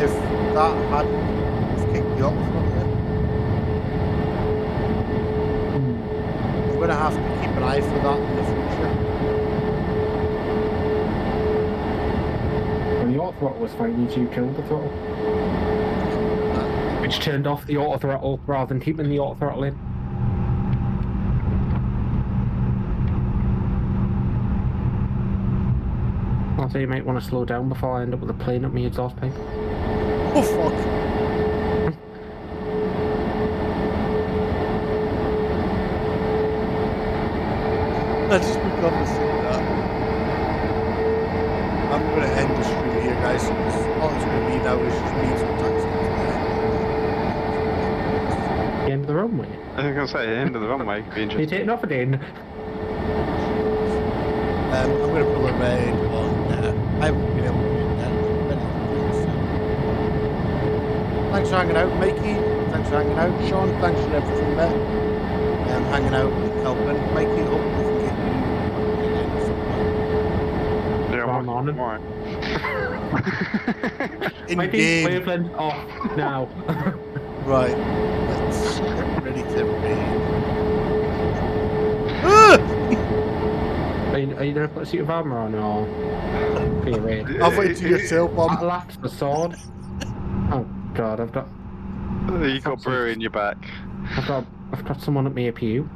if that hadn't kicked the off from there. I'm going to have to keep an eye for that in the future. When the auto throttle was fine, you killed the throttle. Which turned off the auto throttle rather than keeping the auto throttle in. So you might want to slow down before I end up with a plane up my exhaust pipe. Oh fuck! I just forgot to say that. I'm going to end the stream here, guys. All it's going to be now is just me some taxis. The end of the runway? I was going to say, the end of the runway could be interesting. You're taking off again. I'm going to pull a raid on I haven't been able to do that. Thanks for hanging out, Mikey. Thanks for hanging out, Sean. Thanks for everything, mate. Hanging out and helping. Mikey, hope we can get you. Yeah, I'm on. In Mikey, game. wavelength off now. Right. Let's get ready to raid. Are you going to put a suit of armour on, or be raid? I'll wait till your tail bomb. Lapse the sword. Oh god, I've got You got brew in your back. I've got someone at me up you.